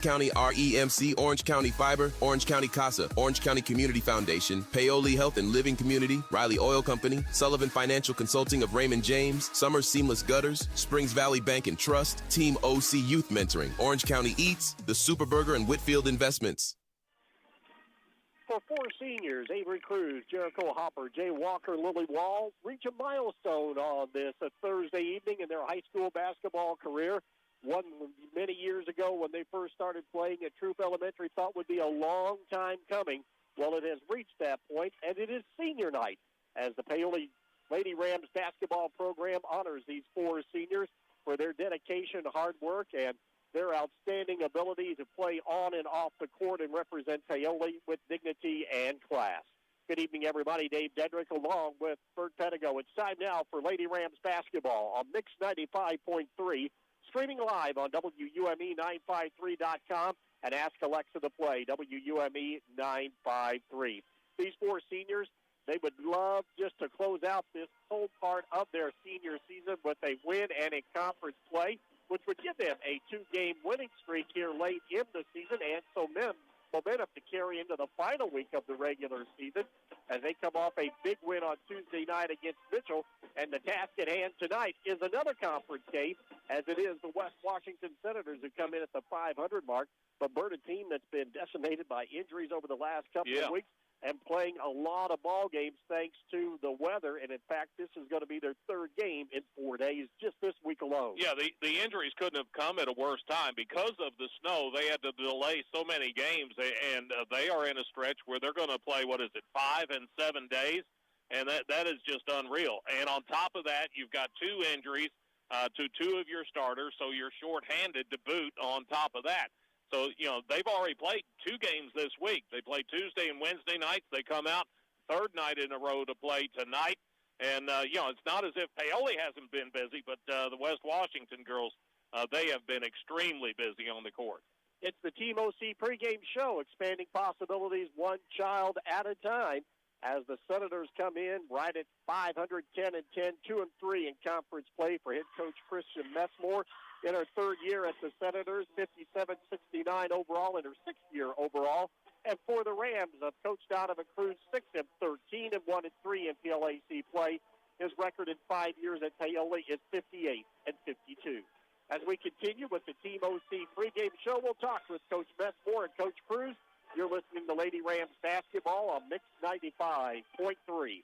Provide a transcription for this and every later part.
County REMC, Orange County Fiber, Orange County CASA, Orange County Community Foundation, PAOLI Health and Living Community, Riley Oil Company, Sullivan Financial Consulting of Raymond James, Summers Seamless Gutters, Springs Valley Bank and Trust, Team OC Youth Mentoring, Orange County Eats, The Superburger and Whitfield Investments. For 4 seniors, Avery Cruz, Jericho Hopper, Jay Walker, Lily Wall, reach a milestone on this Thursday evening in their high school basketball career. One many years ago when they first started playing at Troop Elementary thought would be a long time coming. Well, it has reached that point, and it is senior night as the Paoli Lady Rams basketball program honors these 4 seniors for their dedication, hard work, and their outstanding ability to play on and off the court and represent Paoli with dignity and class. Good evening, everybody. Dave Dedrick along with Bert Pedigo. It's time now for Lady Rams basketball on Mix 95.3, streaming live on WUME953.com and Ask Alexa to play, WUME 953. These 4 seniors, they would love just to close out this whole part of their senior season with a win and in conference play, which would give them a 2-game winning streak here late in the season and so momentum to carry into the final week of the regular season as they come off a big win on Tuesday night against Mitchell. And the task at hand tonight is another conference game, as it is the West Washington Senators who come in at the 500 mark, but Bert, a team that's been decimated by injuries over the last couple of weeks and playing a lot of ball games thanks to the weather. And, in fact, this is going to be their 3rd game in 4 days just this week alone. Yeah, the injuries couldn't have come at a worse time. Because of the snow, they had to delay so many games, and they are in a stretch where they're going to play, 5 and 7 days, and that is just unreal. And on top of that, you've got 2 injuries to 2 of your starters, so you're shorthanded to boot on top of that. So, they've already played 2 games this week. They play Tuesday and Wednesday nights. They come out 3rd night in a row to play tonight. And, it's not as if Paoli hasn't been busy, but the West Washington girls, they have been extremely busy on the court. It's the Team OC pregame show, expanding possibilities one child at a time as the Senators come in right at 510 and 10, 2-3 in conference play for head coach Christian Messmore. In her 3rd year at the Senators, 57-69 overall in her 6th year overall. And for the Rams, Coach Donovan Cruz, 6-13 and 1-3 in PLAC play. His record in 5 years at Paoli is 58-52. As we continue with the Team OC pregame show, we'll talk with Coach Messmore and Coach Cruz. You're listening to Lady Rams basketball on Mix 95.3.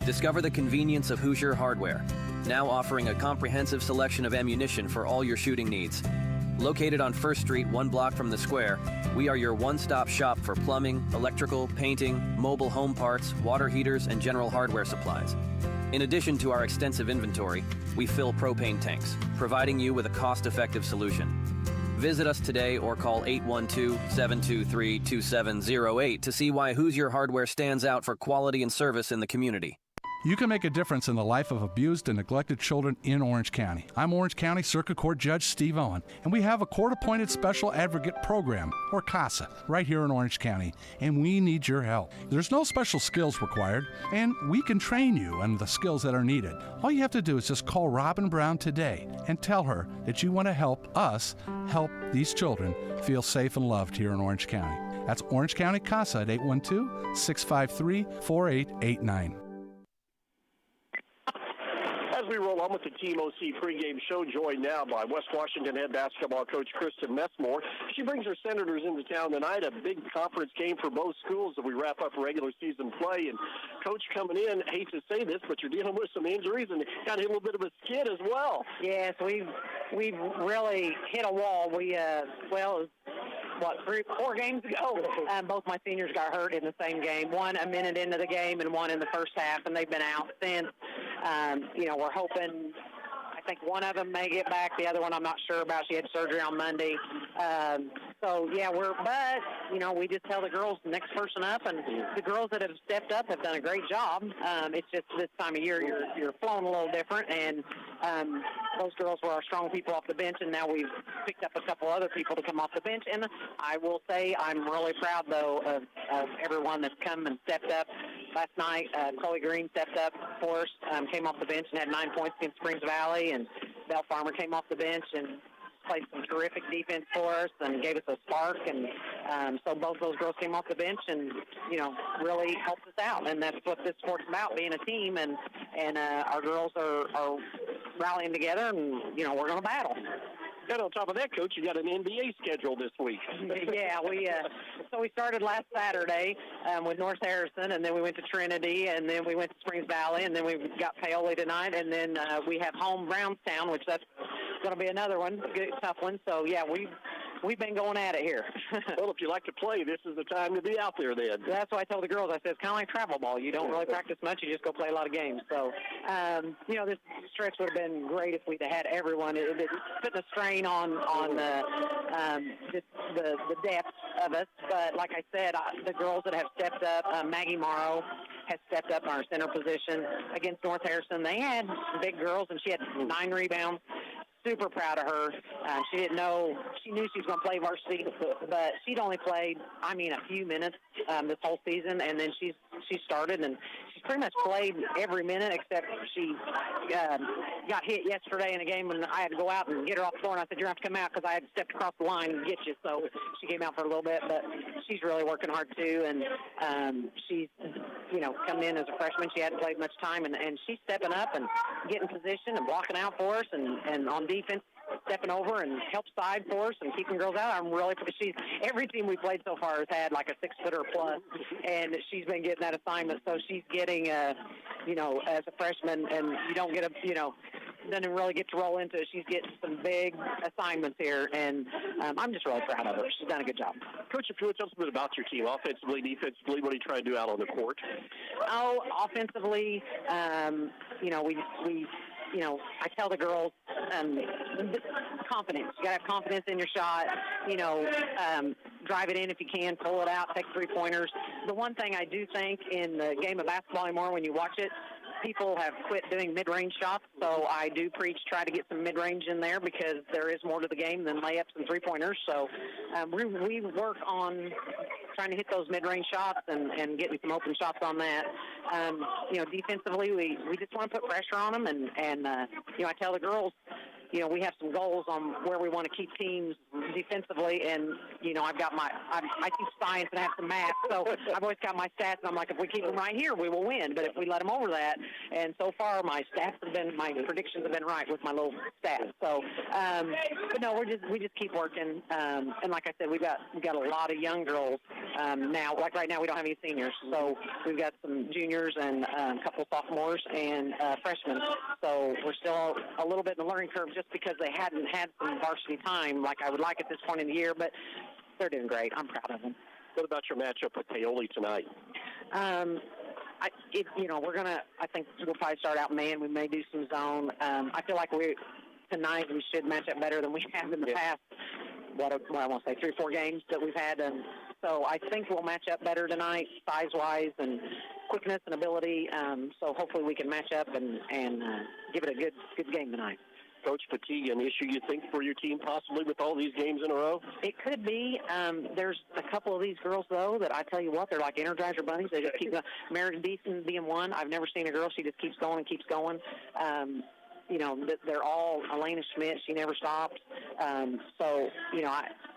Discover the convenience of Hoosier Hardware, now offering a comprehensive selection of ammunition for all your shooting needs. Located on 1st Street, 1 block from the square, we are your one-stop shop for plumbing, electrical, painting, mobile home parts, water heaters, and general hardware supplies. In addition to our extensive inventory, we fill propane tanks, providing you with a cost-effective solution. Visit us today or call 812-723-2708 to see why Hoosier Hardware stands out for quality and service in the community. You can make a difference in the life of abused and neglected children in Orange County. I'm Orange County Circuit Court Judge Steve Owen, and we have a court-appointed Special Advocate Program, or CASA, right here in Orange County, and we need your help. There's no special skills required, and we can train you on the skills that are needed. All you have to do is just call Robin Brown today and tell her that you want to help us help these children feel safe and loved here in Orange County. That's Orange County CASA at 812-653-4889. As we roll on with the Team OC pregame show, joined now by West Washington head basketball coach Kristen Messmore. She brings her Senators into town tonight, a big conference game for both schools as we wrap up regular season play. And, Coach, coming in, I hate to say this, but you're dealing with some injuries and got a little bit of a skid as well. Yes, we've really hit a wall. We, it was 4 games ago, both my seniors got hurt in the same game, one a minute into the game and one in the first half, and they've been out since. We're hoping, I think one of them may get back. The other one I'm not sure about. She had surgery on Monday. We just tell the girls next person up, and the girls that have stepped up have done a great job. It's just this time of year you're flowing a little different, and those girls were our strong people off the bench, and now we've picked up a couple other people to come off the bench. And I will say I'm really proud, though, of everyone that's come and stepped up. Last night, Chloe Green stepped up for us, came off the bench and had 9 points against Springs Valley, and Belle Farmer came off the bench and played some terrific defense for us and gave us a spark. And so both those girls came off the bench and, really helped us out. And that's what this sport's about, being a team. And our girls are rallying together, and, we're going to battle. And on top of that, Coach, you got an NBA schedule this week. Yeah, we started last Saturday with North Harrison, and then we went to Trinity, and then we went to Springs Valley, and then we got Paoli tonight, and then we have home Brownstown, which that's going to be another one, a good, tough one. So, yeah, we've been going at it here. Well, if you like to play, this is the time to be out there then. That's what I told the girls. I said, it's kind of like travel ball. You don't really practice much. You just go play a lot of games. So, this stretch would have been great if we'd had everyone. It's putting a strain on just the depth of us. But like I said, the girls that have stepped up, Maggie Morrow has stepped up in our center position against North Harrison. They had big girls, and she had 9 rebounds. Super proud of her. She didn't know. She knew she was going to play varsity, but she'd only played, a few minutes this whole season, and then she started, and she's pretty much played every minute except she got hit yesterday in a game when I had to go out and get her off the floor, and I said, you're going to have to come out because I had stepped across the line and get you. So she came out for a little bit, but she's really working hard too, and she's, coming in as a freshman. She hadn't played much time, and she's stepping up and getting position and blocking out for us, and on defense, stepping over and help side for us and keeping girls out. I'm really, every team we played so far has had like a 6-footer plus, and she's been getting that assignment. So she's getting, as a freshman, and you don't get doesn't really get to roll into it. She's getting some big assignments here, and I'm just really proud of her. She's done a good job. Coach, if you would tell us a bit about your team, offensively, defensively, what are you trying to do out on the court? Oh, offensively, I tell the girls, confidence. You got to have confidence in your shot. Drive it in if you can, pull it out, take 3-pointers. The one thing I do think in the game of basketball anymore, when you watch it, people have quit doing mid-range shots, so I do preach try to get some mid-range in there because there is more to the game than layups and 3-pointers. So we work on trying to hit those mid-range shots and getting some open shots on that. Defensively, we just want to put pressure on them, and I tell the girls, we have some goals on where we want to keep teams defensively, and, I teach science and have some math, so I've always got my stats, and I'm like, if we keep them right here, we will win, but if we let them over that, and so far my predictions have been right with my little stats, so, but no, we just keep working, and like I said, we got a lot of young girls now, like right now we don't have any seniors, so we've got some juniors and a couple sophomores and freshmen, so we're still a little bit in the learning curve just because they hadn't had some varsity time like I would like at this point in the year, but they're doing great. I'm proud of them. What about your matchup with Paoli tonight? I think we'll probably start out man. We may do some zone. I feel like tonight we should match up better than we have in the past. What I want to say, 3 or 4 games that we've had. And so I think we'll match up better tonight, size-wise and quickness and ability. So hopefully we can match up and give it a good game tonight. Coach, fatigue an issue you think for your team possibly with all these games in a row? It could be. There's a couple of these girls, though, that I tell you what, they're like Energizer bunnies. They just keep going. Meredith Deason being one. I've never seen a girl. She just keeps going and keeps going. They're all Elena Schmidt. She never stops.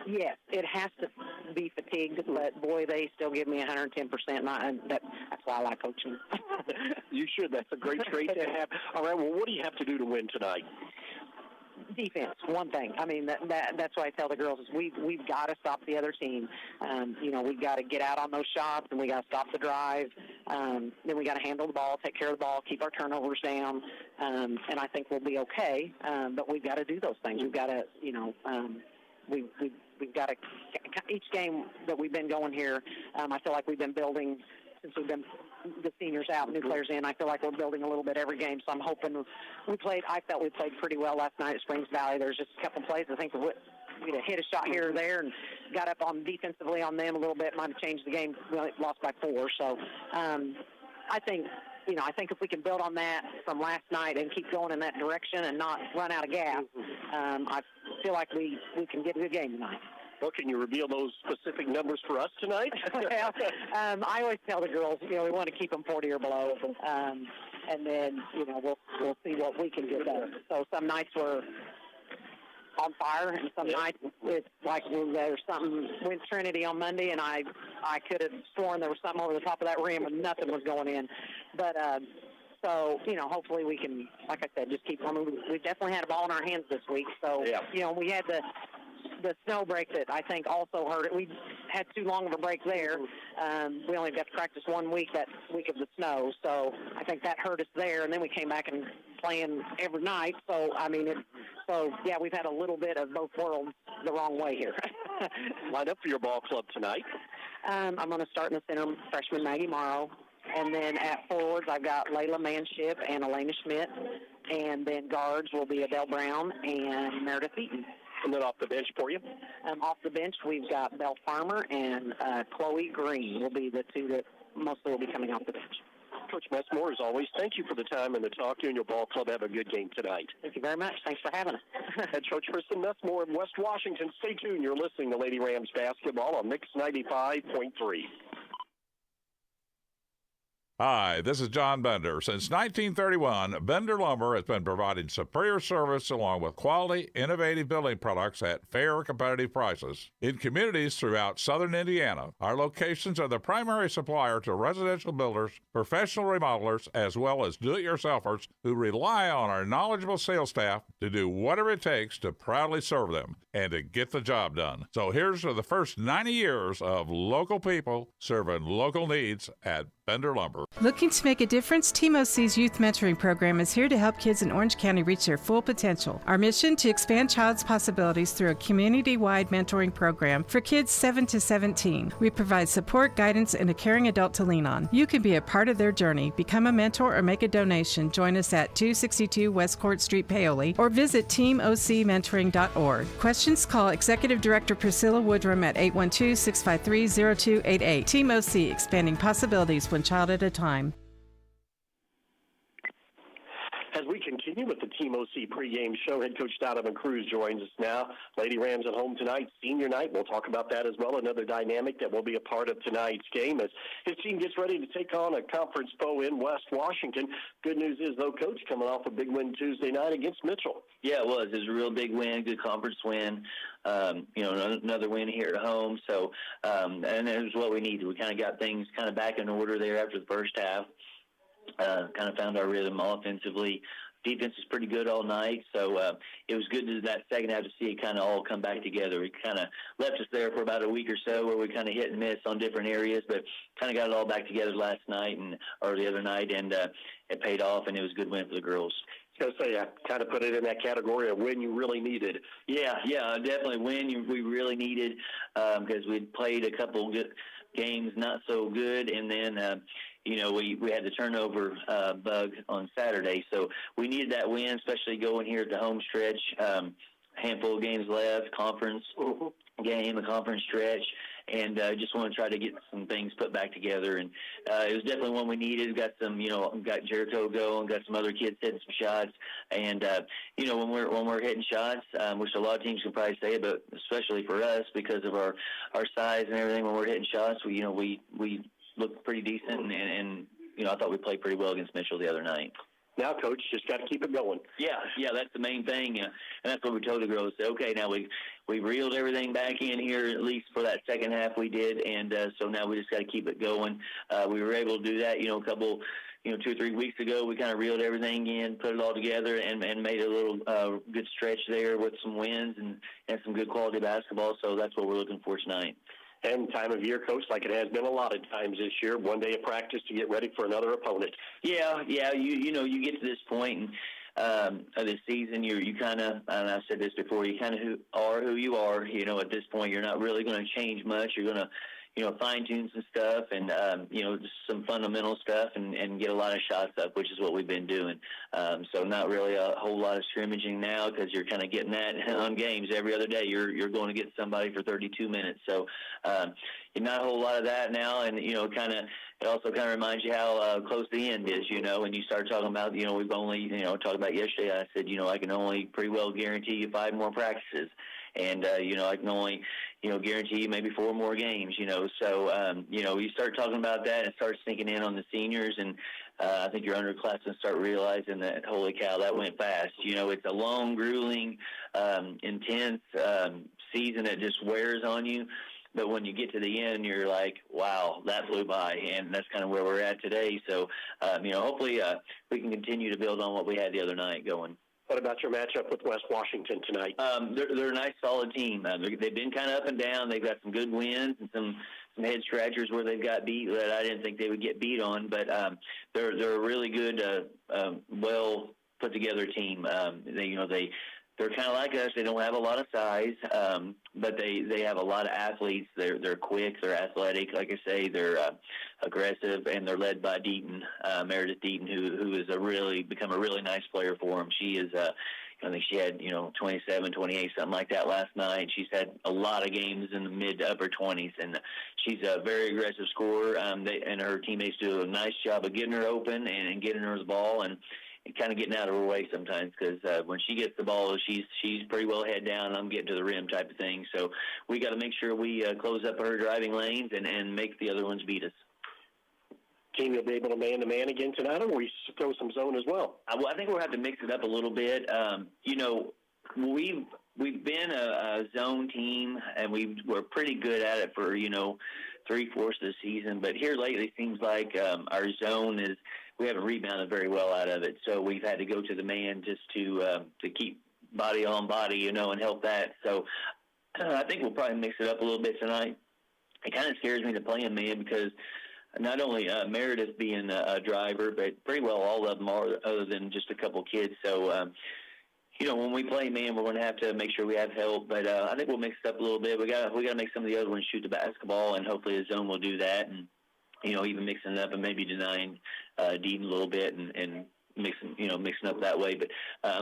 Yes, it has to be fatigued, but, boy, they still give me 110%, and that's why I like coaching. You should. That's a great trait to have. All right, well, what do you have to do to win tonight? Defense, one thing. I mean, that's what I tell the girls is we've got to stop the other team. We've got to get out on those shots, and we got to stop the drive. Then we got to handle the ball, take care of the ball, keep our turnovers down, and I think we'll be okay. But we've got to do those things. We've got to, we've got to. Each game that we've been going here, I feel like we've been building. Since we've been the seniors out, new players in, I feel like we're building a little bit every game. So I'm hoping I felt we played pretty well last night at Springs Valley. There's just a couple plays. I think we hit a shot here or there and got up on defensively on them a little bit. Might have changed the game. We lost by 4. So I think if we can build on that from last night and keep going in that direction and not run out of gas, I feel like we can get a good game tonight. Well, can you reveal those specific numbers for us tonight? Well, I always tell the girls, we want to keep them 40 or below, and then, we'll see what we can get done. So some nights we're on fire. And some nights it's like there's something with Trinity on Monday, and I could have sworn there was something over the top of that rim and nothing was going in. But so, hopefully we can, like I said, just keep on moving. We definitely had a ball in our hands this week. So, we had the snow break that I think also hurt it. We had too long of a break there. We only got to practice 1 week, that week of the snow. So I think that hurt us there. And then we came back and playing every night. So, we've had a little bit of both worlds the wrong way here. Line up for your ball club tonight. I'm going to start in the center, freshman Maggie Morrow. And then at forwards, I've got Layla Manship and Elena Schmidt. And then guards will be Adele Brown and Meredith Eaton. And then off the bench for you? Off the bench, we've got Belle Farmer and Chloe Green will be the two that mostly will be coming off the bench. Coach Messmore, as always, thank you for the time and the talk. You and your ball club have a good game tonight. Thank you very much. Thanks for having us. Head coach Kristen Messmore of West Washington. Stay tuned. You're listening to Lady Rams basketball on Mix 95.3. Hi, this is John Bender. Since 1931, Bender Lumber has been providing superior service along with quality, innovative building products at fair, competitive prices. In communities throughout southern Indiana, our locations are the primary supplier to residential builders, professional remodelers, as well as do-it-yourselfers who rely on our knowledgeable sales staff to do whatever it takes to proudly serve them and to get the job done. So here's to the first 90 years of local people serving local needs at Bender Lumber. Looking to make a difference? Team OC's Youth Mentoring Program is here to help kids in Orange County reach their full potential. Our mission to expand child's possibilities through a community-wide mentoring program for kids 7 to 17. We provide support, guidance, and a caring adult to lean on. You can be a part of their journey. Become a mentor or make a donation. Join us at 262 West Court Street, Paoli, or visit teamocmentoring.org. Questions? Call Executive Director Priscilla Woodrum at 812-653-0288. Team OC, expanding possibilities one child at a time. As we continue with the Team OC pregame show, head coach Donovan Cruz joins us now. Lady Rams at home tonight, senior night. We'll talk about that as well. Another dynamic that will be a part of tonight's game as his team gets ready to take on a conference foe in West Washington. Good news is, though, Coach, coming off a big win Tuesday night against Mitchell. Yeah, it was. It was a real big win, good conference win. Another win here at home. So, and it was what we needed. We kind of got things kind of back in order there after the first half. Kind of found our rhythm offensively. Defense was pretty good all night, so it was good to that second half to see it kind of all come back together. It kind of left us there for about a week or so where we kind of hit and miss on different areas, but kind of got it all back together last night or the other night, and it paid off, and it was a good win for the girls. I was going to say, I kind of put it in that category of win you really needed. Yeah, definitely win we really needed because we'd played a couple good games not so good, and then we had the turnover bug on Saturday, so we needed that win, especially going here at the home stretch. Handful of games left, conference game, a conference stretch, and just want to try to get some things put back together. And it was definitely one we needed. Got some, got Jericho going, got some other kids hitting some shots, and when we're hitting shots, which a lot of teams can probably say, but especially for us because of our size and everything, when we're hitting shots, we looked pretty decent, and I thought we played pretty well against Mitchell the other night. Now, Coach, just got to keep it going. Yeah, that's the main thing, and that's what we told the girls. Say, okay, now we reeled everything back in here, at least for that second half we did, and so now we just got to keep it going. We were able to do that, a couple, 2 or 3 weeks ago. We kind of reeled everything in, put it all together, and made a little good stretch there with some wins and some good quality basketball. So that's what we're looking for tonight. And time of year, Coach, like it has been a lot of times this year, one day of practice to get ready for another opponent. Yeah. You get to this point of the season, you kind of, and I've said this before, you kind of are who you are. At this point, you're not really going to change much. You're going to, fine-tune some stuff and, just some fundamental stuff and get a lot of shots up, which is what we've been doing. So not really a whole lot of scrimmaging now because you're kind of getting that on games every other day. You're going to get somebody for 32 minutes. So not a whole lot of that now, and, it also kind of reminds you how close the end is, when you start talking about, we've only, talked about yesterday, I said, I can only pretty well guarantee you 5 more practices. And, I can only, guarantee you maybe 4 more games, So, you start talking about that and it starts sinking in on the seniors. And, I think your underclassmen start realizing that, holy cow, that went fast. It's a long, grueling, intense season that just wears on you. But when you get to the end, you're like, wow, that flew by. And that's kind of where we're at today. So, hopefully we can continue to build on what we had the other night going. What about your matchup with West Washington tonight? They're a nice, solid team. They've been kind of up and down. They've got some good wins and some head scratchers where they've got beat that I didn't think they would get beat on. But they're a really good, well put together team. They're kind of like us. They don't have a lot of size, but they have a lot of athletes. They're quick. They're athletic. Like I say, they're aggressive, and they're led by Deaton, Meredith Deaton, who has become a really nice player for them. She is, I think she had 27, 28, something like that last night. She's had a lot of games in the mid to upper 20s, and she's a very aggressive scorer. And her teammates do a nice job of getting her open and getting her the ball and kind of getting out of her way sometimes, because when she gets the ball, she's pretty well head down, and I'm getting to the rim type of thing. So we got to make sure we close up her driving lanes and make the other ones beat us. Team, you'll be able to man-to-man again tonight, or will you throw some zone as well? Well, I think we'll have to mix it up a little bit. We've been a zone team, and we're pretty good at it for 3/4 of the season. But here lately, it seems like our zone we haven't rebounded very well out of it. So we've had to go to the man just to keep body on body, and help that. So I think we'll probably mix it up a little bit tonight. It kind of scares me to play in man because not only Meredith being a driver, but pretty well all of them are, other than just a couple kids. So, when we play man, we're going to have to make sure we have help. But I think we'll mix it up a little bit. We got to make some of the other ones shoot the basketball, and hopefully the zone will do that. And even mixing it up and maybe denying Deaton a little bit and mixing up that way. But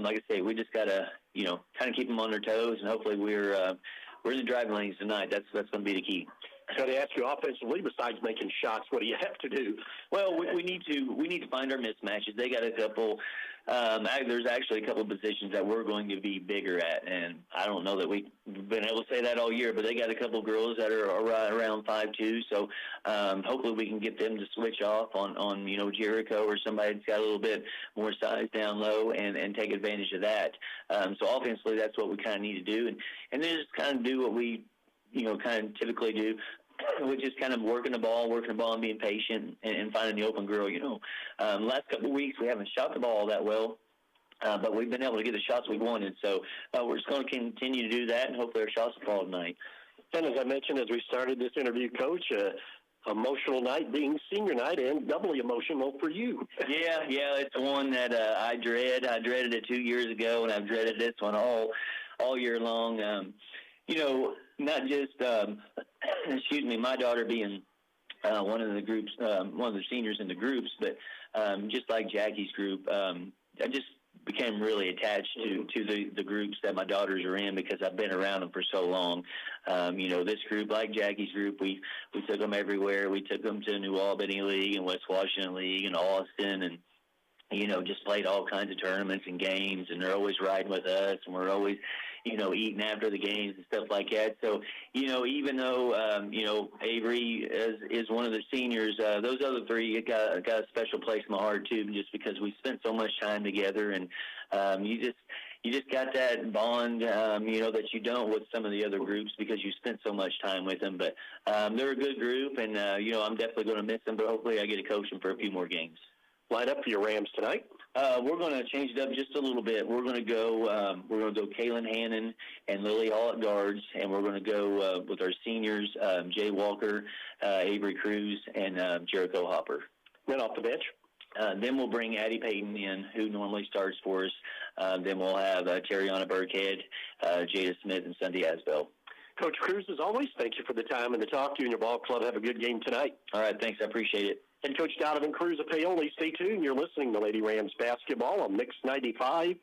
like I say, we just got to kind of keep them on their toes, and hopefully we're in the driving lanes tonight. That's going to be the key. So to ask you offensively, besides making shots, what do you have to do? Well, we need to find our mismatches. They got a couple. There's actually a couple of positions that we're going to be bigger at, and I don't know that we've been able to say that all year, but they got a couple of girls that are around 5'2", so hopefully we can get them to switch off on Jericho or somebody that's got a little bit more size down low and take advantage of that. So offensively, that's what we kind of need to do, and then just kind of do what we kind of typically do, which is kind of working the ball and being patient and finding the open girl. Last couple of weeks we haven't shot the ball that well, but we've been able to get the shots we wanted. So we're just going to continue to do that, and hopefully our shots will fall tonight. And as I mentioned as we started this interview, Coach, emotional night being senior night and doubly emotional for you. Yeah, it's the one that I dread. I dreaded it 2 years ago, and I've dreaded this one all year long. Not just, my daughter being one of the groups, one of the seniors in the groups, but just like Jackie's group, I just became really attached to the groups that my daughters are in because I've been around them for so long. This group, like Jackie's group, we took them everywhere. We took them to New Albany League and West Washington League and Austin, and just played all kinds of tournaments and games, and they're always riding with us, and we're always, eating after the games and stuff like that. So, even though, Avery is one of the seniors, those other three got a special place in my heart, too, just because we spent so much time together, and you just got that bond, that you don't with some of the other groups because you spent so much time with them. But they're a good group, and, I'm definitely going to miss them, but hopefully I get to coach them for a few more games. Line up for your Rams tonight? We're going to change it up just a little bit. We're going to go Kaylin Hannon and Lily Hall at guards, and we're going to go with our seniors, Jay Walker, Avery Cruz, and Jericho Hopper. Then off the bench? Then we'll bring Addie Payton in, who normally starts for us. Then we'll have Terriana Burkhead, Jada Smith, and Sunday Asbell. Coach Cruz, as always, thank you for the time and the talk. You and your ball club have a good game tonight. All right, thanks. I appreciate it. And Coach Donovan Cruz of Paoli, stay tuned. You're listening to Lady Rams basketball on Mix 95.3.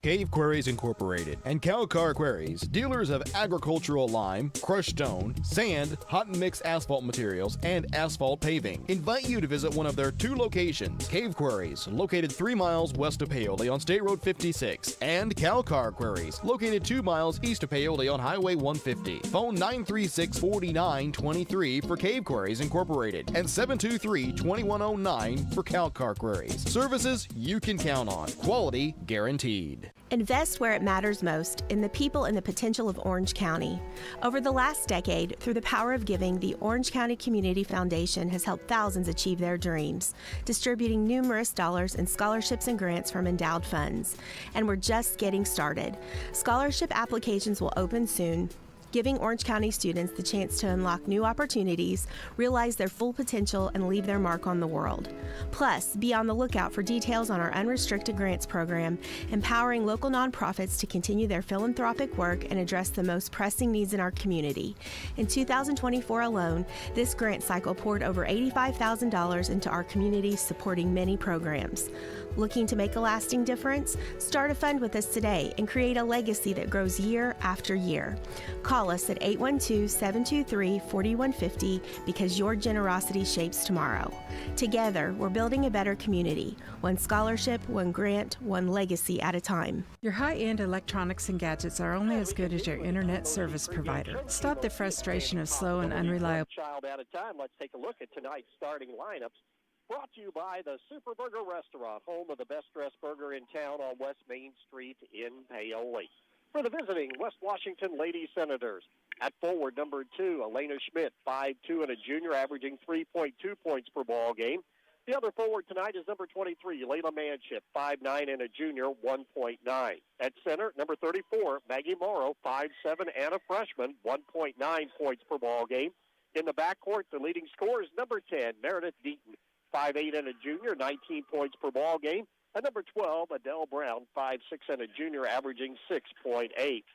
Cave Quarries Incorporated, and Cowcar Quarries, dealers of agricultural lime, crushed stone, sand, hot and mix asphalt materials, and asphalt paving, invite you to visit one of their 2 locations. Cave Quarries, located 3 miles west of Paoli on State Road 56, and Cowcar Quarries, located 2 miles east of Paoli on Highway 150. Phone 936-4923 for Cave Quarries Incorporated and 723-2109 for Cowcar Quarries. Services you can count on. Quality guaranteed. Invest where it matters most, in the people and the potential of Orange County. Over the last decade, through the power of giving, the Orange County Community Foundation has helped thousands achieve their dreams, distributing numerous dollars in scholarships and grants from endowed funds. And we're just getting started. Scholarship applications will open soon, giving Orange County students the chance to unlock new opportunities, realize their full potential, and leave their mark on the world. Plus, be on the lookout for details on our unrestricted grants program, empowering local nonprofits to continue their philanthropic work and address the most pressing needs in our community. In 2024 alone, this grant cycle poured over $85,000 into our community, supporting many programs. Looking to make a lasting difference? Start a fund with us today and create a legacy that grows year after year. Call us at 812-723-4150 because your generosity shapes tomorrow. Together, we're building a better community. One scholarship, one grant, one legacy at a time. Your high-end electronics and gadgets are only as good as your internet service provider. Stop the frustration of slow and unreliable. Child at a time. Let's take a look at tonight's starting lineups. Brought to you by the Super Burger Restaurant, home of the best-dressed burger in town on West Main Street in Paoli. For the visiting West Washington Lady Senators, at forward number 2, Elena Schmidt, 5'2" and a junior, averaging 3.2 points per ball game. The other forward tonight is number 23, Layla Manship, 5'9" and a junior, 1.9. At center, number 34, Maggie Morrow, 5'7" and a freshman, 1.9 points per ball game. In the backcourt, the leading scorer is number 10, Meredith Deaton, 5'8" and a junior, 19 points per ball game. And number 12, Adele Brown, 5'6" and a junior, averaging 6.8.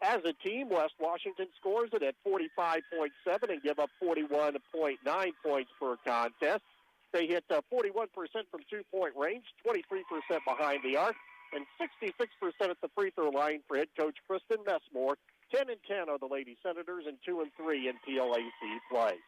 As a team, West Washington scores it at 45.7 and give up 41.9 points per contest. They hit 41% from two-point range, 23% behind the arc, and 66% at the free throw line for head coach Kristen Messmore. 10-10 are the Lady Senators and 2-3 in PLAC play.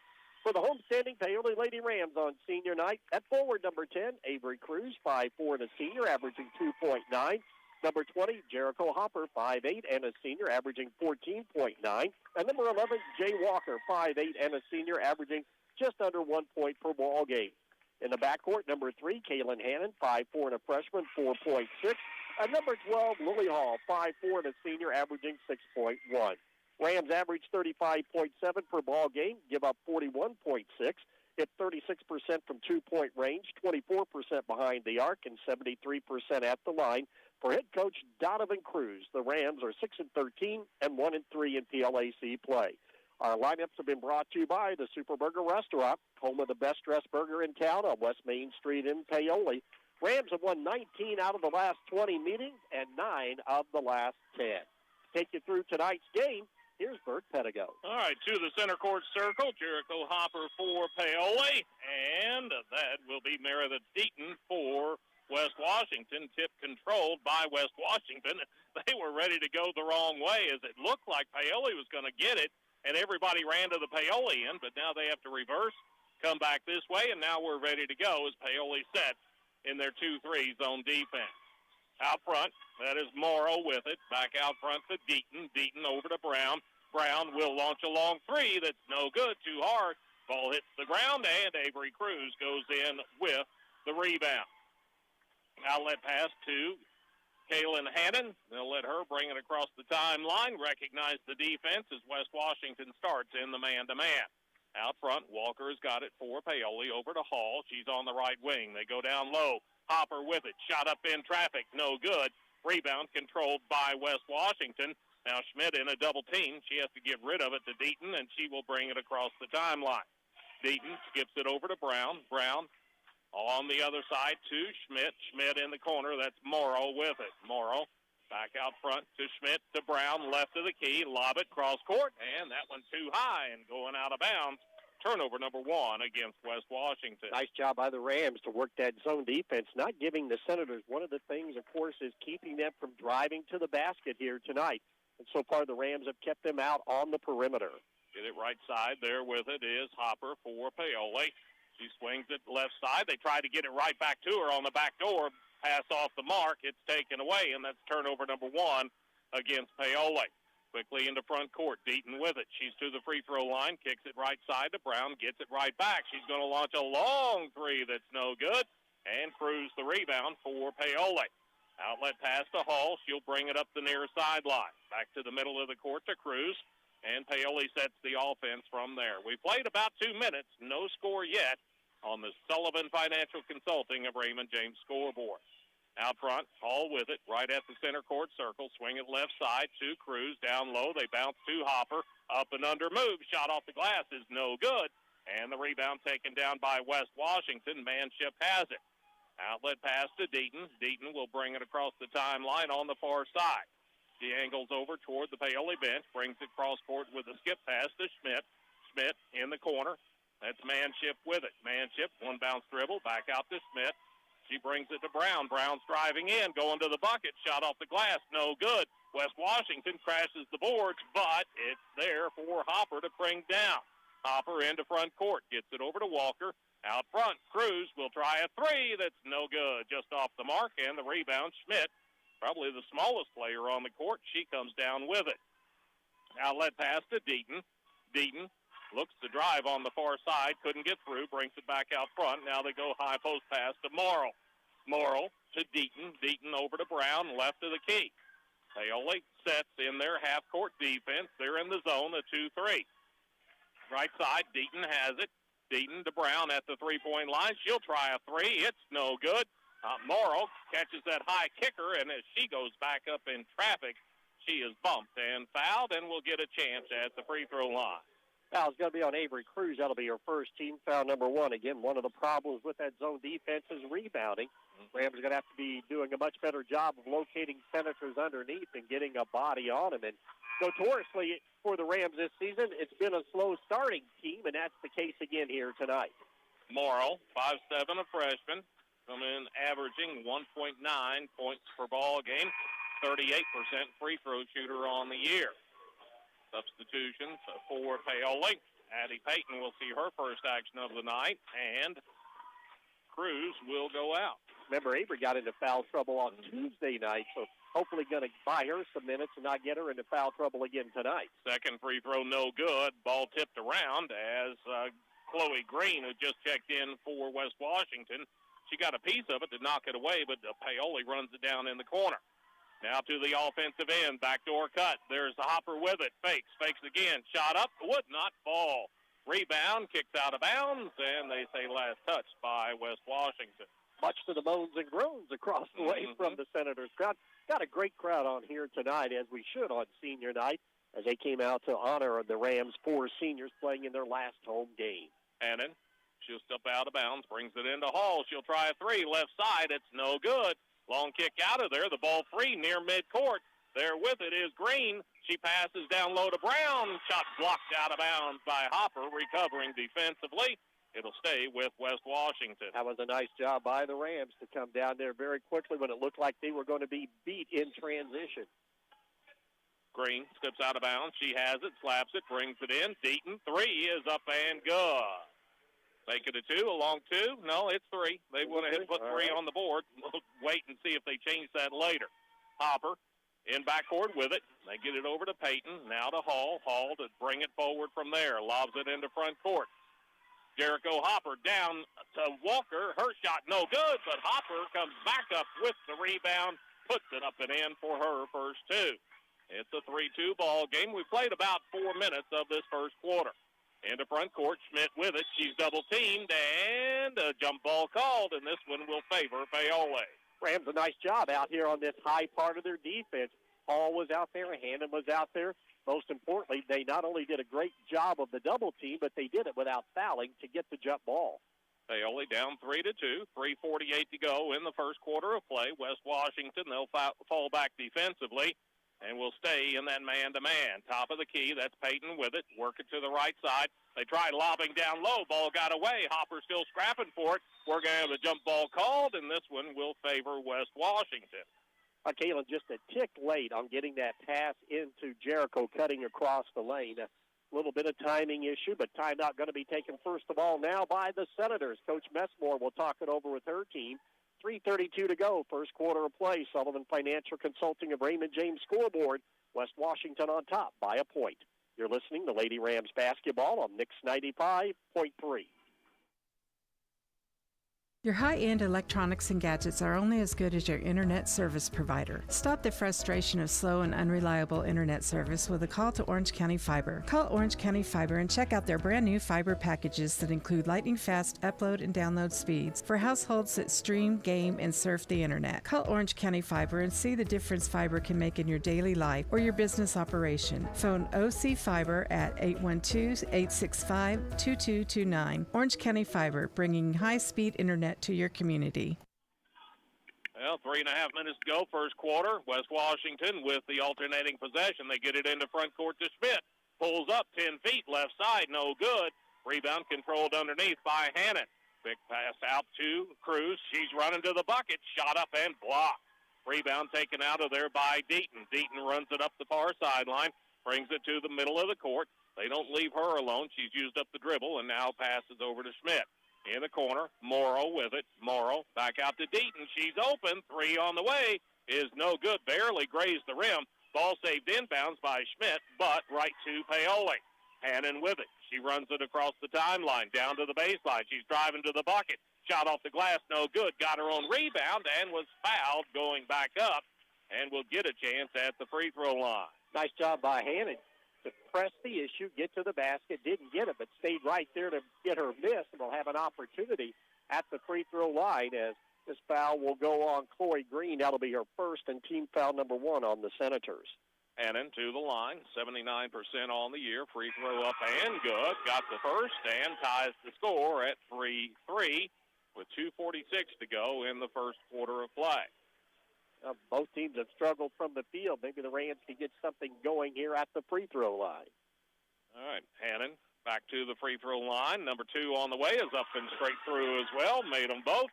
For the homestanding Paoli Lady Rams on senior night, at forward number 10, Avery Cruz, 5'4" and a senior, averaging 2.9. Number 20, Jericho Hopper, 5'8" and a senior, averaging 14.9. And number 11, Jay Walker, 5'8" and a senior, averaging just under 1 point per ball game. In the backcourt, number 3, Kaylin Hannon, 5'4" and a freshman, 4.6. And number 12, Lily Hall, 5'4" and a senior, averaging 6.1. Rams average 35.7 per ball game, give up 41.6, hit 36% from two-point range, 24% behind the arc, and 73% at the line. For head coach Donovan Cruz, the Rams are 6-13 and 1-3 in PLAC play. Our lineups have been brought to you by the Super Burger Restaurant, home of the best-dressed burger in town on West Main Street in Paoli. Rams have won 19 out of the last 20 meetings and 9 of the last 10. Take you through tonight's game. Here's Bert Pedigo. All right, to the center court circle, Jericho Hopper for Paoli, and that will be Meredith Deaton for West Washington, tip controlled by West Washington. They were ready to go the wrong way as it looked like Paoli was going to get it, and everybody ran to the Paoli end, but now they have to reverse, come back this way, and now we're ready to go as Paoli set in their 2-3 zone defense. Out front, that is Morrow with it. Back out front to Deaton. Deaton over to Brown. Brown will launch a long three that's no good, too hard. Ball hits the ground, and Avery Cruz goes in with the rebound. Outlet pass to Kaylin Hannon. They'll let her bring it across the timeline. Recognize the defense as West Washington starts in the man-to-man. Out front, Walker has got it for Paoli over to Hall. She's on the right wing. They go down low. Hopper with it. Shot up in traffic. No good. Rebound controlled by West Washington. Now Schmidt in a double team. She has to get rid of it to Deaton, and she will bring it across the timeline. Deaton skips it over to Brown. Brown on the other side to Schmidt. Schmidt in the corner. That's Morrow with it. Morrow back out front to Schmidt to Brown. Left of the key. Lob it cross court, and that one too high and going out of bounds turnover number 1 against West Washington. Nice job by the Rams to work that zone defense, not giving the Senators. One of the things, of course, is keeping them from driving to the basket here tonight. And so far, the Rams have kept them out on the perimeter. Get it right side. There with it is Hopper for Paoli. She swings it left side. They try to get it right back to her on the back door. Pass off the mark. It's taken away, and that's turnover number 1 against Paoli. Quickly into front court. Deaton with it. She's to the free throw line. Kicks it right side to Brown. Gets it right back. She's going to launch a long three that's no good. And Cruz the rebound for Paoli. Outlet pass to Hall. She'll bring it up the near sideline. Back to the middle of the court to Cruz. And Paoli sets the offense from there. We played about 2 minutes. No score yet on the Sullivan Financial Consulting of Raymond James scoreboard. Out front, Hall with it, right at the center court circle. Swing it left side to Cruz. Down low, they bounce to Hopper. Up and under move. Shot off the glass is no good. And the rebound taken down by West Washington. Manship has it. Outlet pass to Deaton. Deaton will bring it across the timeline on the far side. She angles over toward the Paoli bench. Brings it cross court with a skip pass to Schmidt. Schmidt in the corner. That's Manship with it. Manship, one bounce dribble. Back out to Schmidt. She brings it to Brown. Brown's driving in, going to the bucket. Shot off the glass, no good. West Washington crashes the boards, but it's there for Hopper to bring down. Hopper into front court, gets it over to Walker. Out front, Cruz will try a three. That's no good. Just off the mark, and the rebound, Schmidt, probably the smallest player on the court. She comes down with it. Outlet pass to Deaton. Deaton looks to drive on the far side, couldn't get through, brings it back out front. Now they go high post pass to Morrill. Morrill to Deaton. Deaton over to Brown, left of the key. Paoli sets in their half-court defense. They're in the zone, a 2-3. Right side, Deaton has it. Deaton to Brown at the three-point line. She'll try a three. It's no good. Morrill catches that high kicker, and as she goes back up in traffic, she is bumped and fouled and will get a chance at the free throw line. Foul's going to be on Avery Cruz. That'll be her first team foul number 1. Again, one of the problems with that zone defense is rebounding. Rams are going to have to be doing a much better job of locating Senators underneath and getting a body on them. And notoriously for the Rams this season, it's been a slow starting team, and that's the case again here tonight. Morrill, 5'7", a freshman, come in averaging 1.9 points per ball game, 38% free throw shooter on the year. Substitutions for Paoli. Addie Payton will see her first action of the night, and Cruz will go out. Remember, Avery got into foul trouble on Tuesday night, so hopefully going to buy her some minutes and not get her into foul trouble again tonight. Second free throw, no good. Ball tipped around as Chloe Green, who just checked in for West Washington, she got a piece of it to knock it away, but Paoli runs it down in the corner. Now to the offensive end, backdoor cut. There's the Hopper with it. Fakes again. Shot up, would not fall. Rebound, kicks out of bounds, and they say last touch by West Washington. Much to the moans and groans across the way from the Senators crowd. Got a great crowd on here tonight, as we should on senior night, as they came out to honor the Rams' 4 seniors playing in their last home game. Hannon, she'll step out of bounds, brings it into Hall. She'll try a three, left side. It's no good. Long kick out of there. The ball free near midcourt. There with it is Green. She passes down low to Brown. Shot blocked out of bounds by Hopper, recovering defensively. It'll stay with West Washington. That was a nice job by the Rams to come down there very quickly when it looked like they were going to be beat in transition. Green steps out of bounds. She has it, slaps it, brings it in. Deaton, three is up and good. Make it a 2, a long 2. No, it's 3. They went ahead and put 3 on the board. We'll wait and see if they change that later. Hopper in backcourt with it. They get it over to Payton. Now to Hall. Hall to bring it forward from there. Lobs it into front court. Jericho Hopper down to Walker. Her shot no good, but Hopper comes back up with the rebound. Puts it up and in for her first 2. It's a 3-2 ball game. We played about 4 minutes of this first quarter. Into front court, Schmidt with it. She's double-teamed, and a jump ball called, and this one will favor Paoli. Rams a nice job out here on this high part of their defense. Hall was out there, Hannon was out there. Most importantly, they not only did a great job of the double team, but they did it without fouling to get the jump ball. Paoli down 3-2, 3:48 to go in the first quarter of play. West Washington, they'll fall back defensively. and will stay in that man-to-man. Top of the key, that's Peyton with it, working to the right side. They tried lobbing down low. Ball got away. Hopper still scrapping for it. We're going to have a jump ball called, and this one will favor West Washington. Kalen just a tick late on getting that pass into Jericho, cutting across the lane. A little bit of timing issue, but timeout going to be taken first of all now by the Senators. Coach Messmore will talk it over with her team. 3:32 to go, first quarter of play. Sullivan Financial Consulting of Raymond James scoreboard. West Washington on top by a point. You're listening to Lady Rams basketball on Mix 95.3. Your high-end electronics and gadgets are only as good as your internet service provider. Stop the frustration of slow and unreliable internet service with a call to Orange County Fiber. Call Orange County Fiber and check out their brand new fiber packages that include lightning-fast upload and download speeds for households that stream, game, and surf the internet. Call Orange County Fiber and see the difference fiber can make in your daily life or your business operation. Phone OC Fiber at 812-865-2229. Orange County Fiber, bringing high-speed internet to your community. Well, 3.5 minutes to go, first quarter. West Washington with the alternating possession. They get it into front court to Schmidt. Pulls up 10 feet, left side, no good. Rebound controlled underneath by Hannon. Big pass out to Cruz. She's running to the bucket. Shot up and blocked. Rebound taken out of there by Deaton. Deaton runs it up the far sideline, brings it to the middle of the court. They don't leave her alone. She's used up the dribble and now passes over to Schmidt. In the corner, Morrow with it. Morrow back out to Deaton. She's open. Three on the way is no good. Barely grazed the rim. Ball saved inbounds by Schmidt, but right to Paoli. Hannon with it. She runs it across the timeline, down to the baseline. She's driving to the bucket. Shot off the glass, no good. Got her own rebound and was fouled going back up and will get a chance at the free throw line. Nice job by Hannon to press the issue, get to the basket, didn't get it, but stayed right there to get her miss, and will have an opportunity at the free throw line as this foul will go on Chloe Green. That'll be her first and team foul number 1 on the Senators. Hannon to the line, 79% on the year. Free throw up and good. Got the first and ties the score at 3-3 with 2:46 to go in the first quarter of play. Both teams have struggled from the field. Maybe the Rams can get something going here at the free throw line. All right, Hannon back to the free throw line. Number 2 on the way is up and straight through as well. Made them both.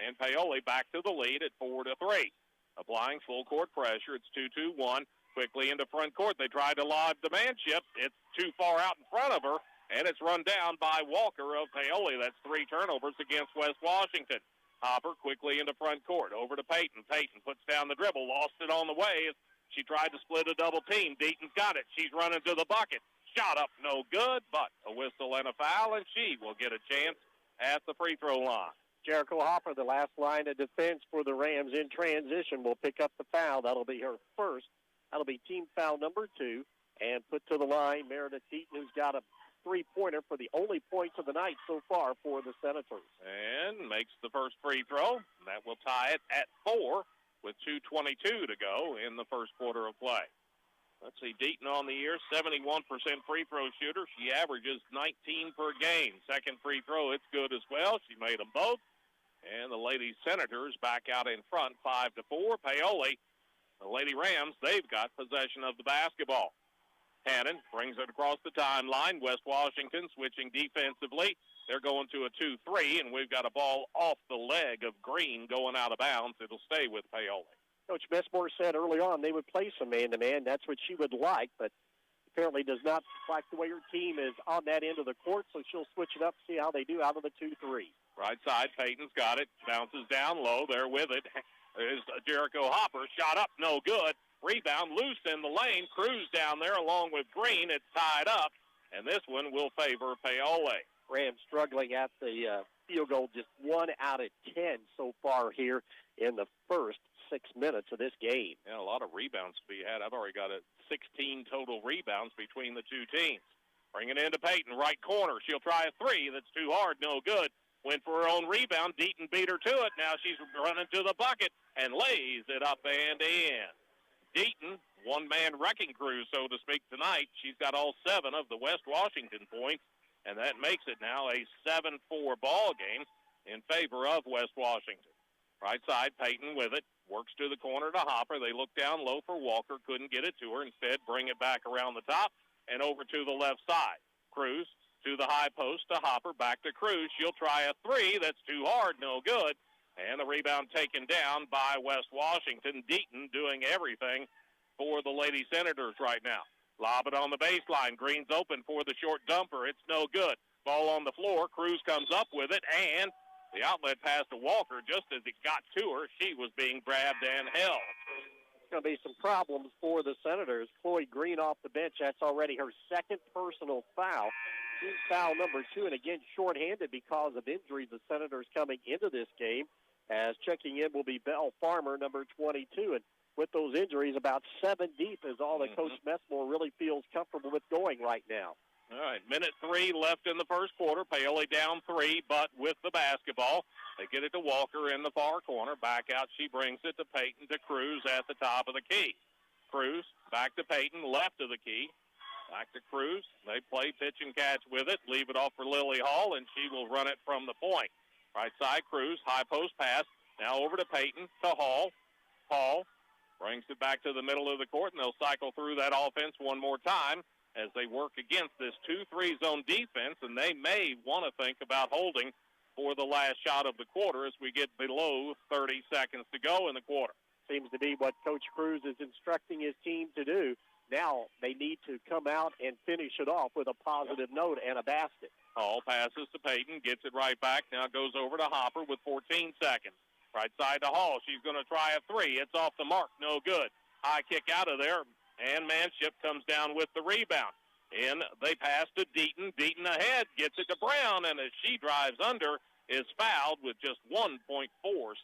And Paoli back to the lead at 4-3. Applying full court pressure. It's 2-2-1. Quickly into front court. They tried to lob the manship. It's too far out in front of her, and it's run down by Walker of Paoli. That's 3 turnovers against West Washington. Hopper quickly into front court. Over to Peyton. Peyton puts down the dribble. Lost it on the way. She tried to split a double team. Deaton's got it. She's running to the bucket. Shot up, no good, but a whistle and a foul, and she will get a chance at the free throw line. Jericho Hopper, the last line of defense for the Rams in transition, will pick up the foul. That'll be her first. That'll be team foul number 2. And put to the line Meredith Deaton, who's got a three-pointer for the only points of the night so far for the Senators. And makes the first free throw. That will tie it at 4 with 2:22 to go in the first quarter of play. Let's see, Deaton on the year, 71% free throw shooter. She averages 19 per game. Second free throw, it's good as well. She made them both. And the Lady Senators back out in front, 5-4. Paoli, the Lady Rams, they've got possession of the basketball. Hannon brings it across the timeline. West Washington switching defensively. They're going to a 2-3, and we've got a ball off the leg of Green going out of bounds. It'll stay with Paoli. Coach Messmore said early on they would play some man-to-man. That's what she would like, but apparently does not like the way her team is on that end of the court, so she'll switch it up, see how they do out of the 2-3. Right side, Peyton's got it. Bounces down low. They're with it. There's Jericho Hopper. Shot up, no good. Rebound loose in the lane. Cruz down there along with Green. It's tied up, and this one will favor Paoli. Rams struggling at the field goal, just 1 out of 10 so far here in the first 6 minutes of this game. Yeah, a lot of rebounds to be had. I've already got 16 total rebounds between the two teams. Bring it into Peyton, right corner. She'll try a 3. That's too hard, no good. Went for her own rebound. Deaton beat her to it. Now she's running to the bucket and lays it up and in. Deaton, one-man wrecking crew, so to speak, tonight. She's got all 7 of the West Washington points, and that makes it now a 7-4 ball game in favor of West Washington. Right side, Peyton with it. works to the corner to Hopper. They look down low for Walker, couldn't get it to her. Instead, bring it back around the top and over to the left side. Cruz to the high post to Hopper, back to Cruz. She'll try a three. That's too hard, no good. And the rebound taken down by West Washington. Deaton doing everything for the Lady Senators right now. Lob it on the baseline. Green's open for the short dumper. It's no good. Ball on the floor. Cruz comes up with it, and the outlet pass to Walker. Just as it got to her, she was being grabbed and held. Going to be some problems for the Senators. Chloe Green off the bench. That's already her second personal foul. Team foul number 2, and again, shorthanded because of injuries. The Senators coming into this game, as checking in will be Belle Farmer, number 22. And with those injuries, about 7 deep is all that Coach Messmore really feels comfortable with going right now. All right, minute 3 left in the first quarter. Paoli down 3, but with the basketball. They get it to Walker in the far corner. Back out, she brings it to Peyton, to Cruz at the top of the key. Cruz back to Peyton, left of the key. Back to Cruz. They play pitch and catch with it. Leave it off for Lily Hall, and she will run it from the point. Right side, Cruz, high post pass. Now over to Peyton, to Hall. Hall brings it back to the middle of the court, and they'll cycle through that offense one more time as they work against this 2-3 zone defense, and they may want to think about holding for the last shot of the quarter as we get below 30 seconds to go in the quarter. Seems to be what Coach Cruz is instructing his team to do. Now they need to come out and finish it off with a positive note and a basket. Hall passes to Peyton, gets it right back, now goes over to Hopper with 14 seconds. Right side to Hall. She's going to try a three. It's off the mark. No good. High kick out of there, and Manship comes down with the rebound. And they pass to Deaton. Deaton ahead, gets it to Brown, and as she drives under, is fouled with just 1.4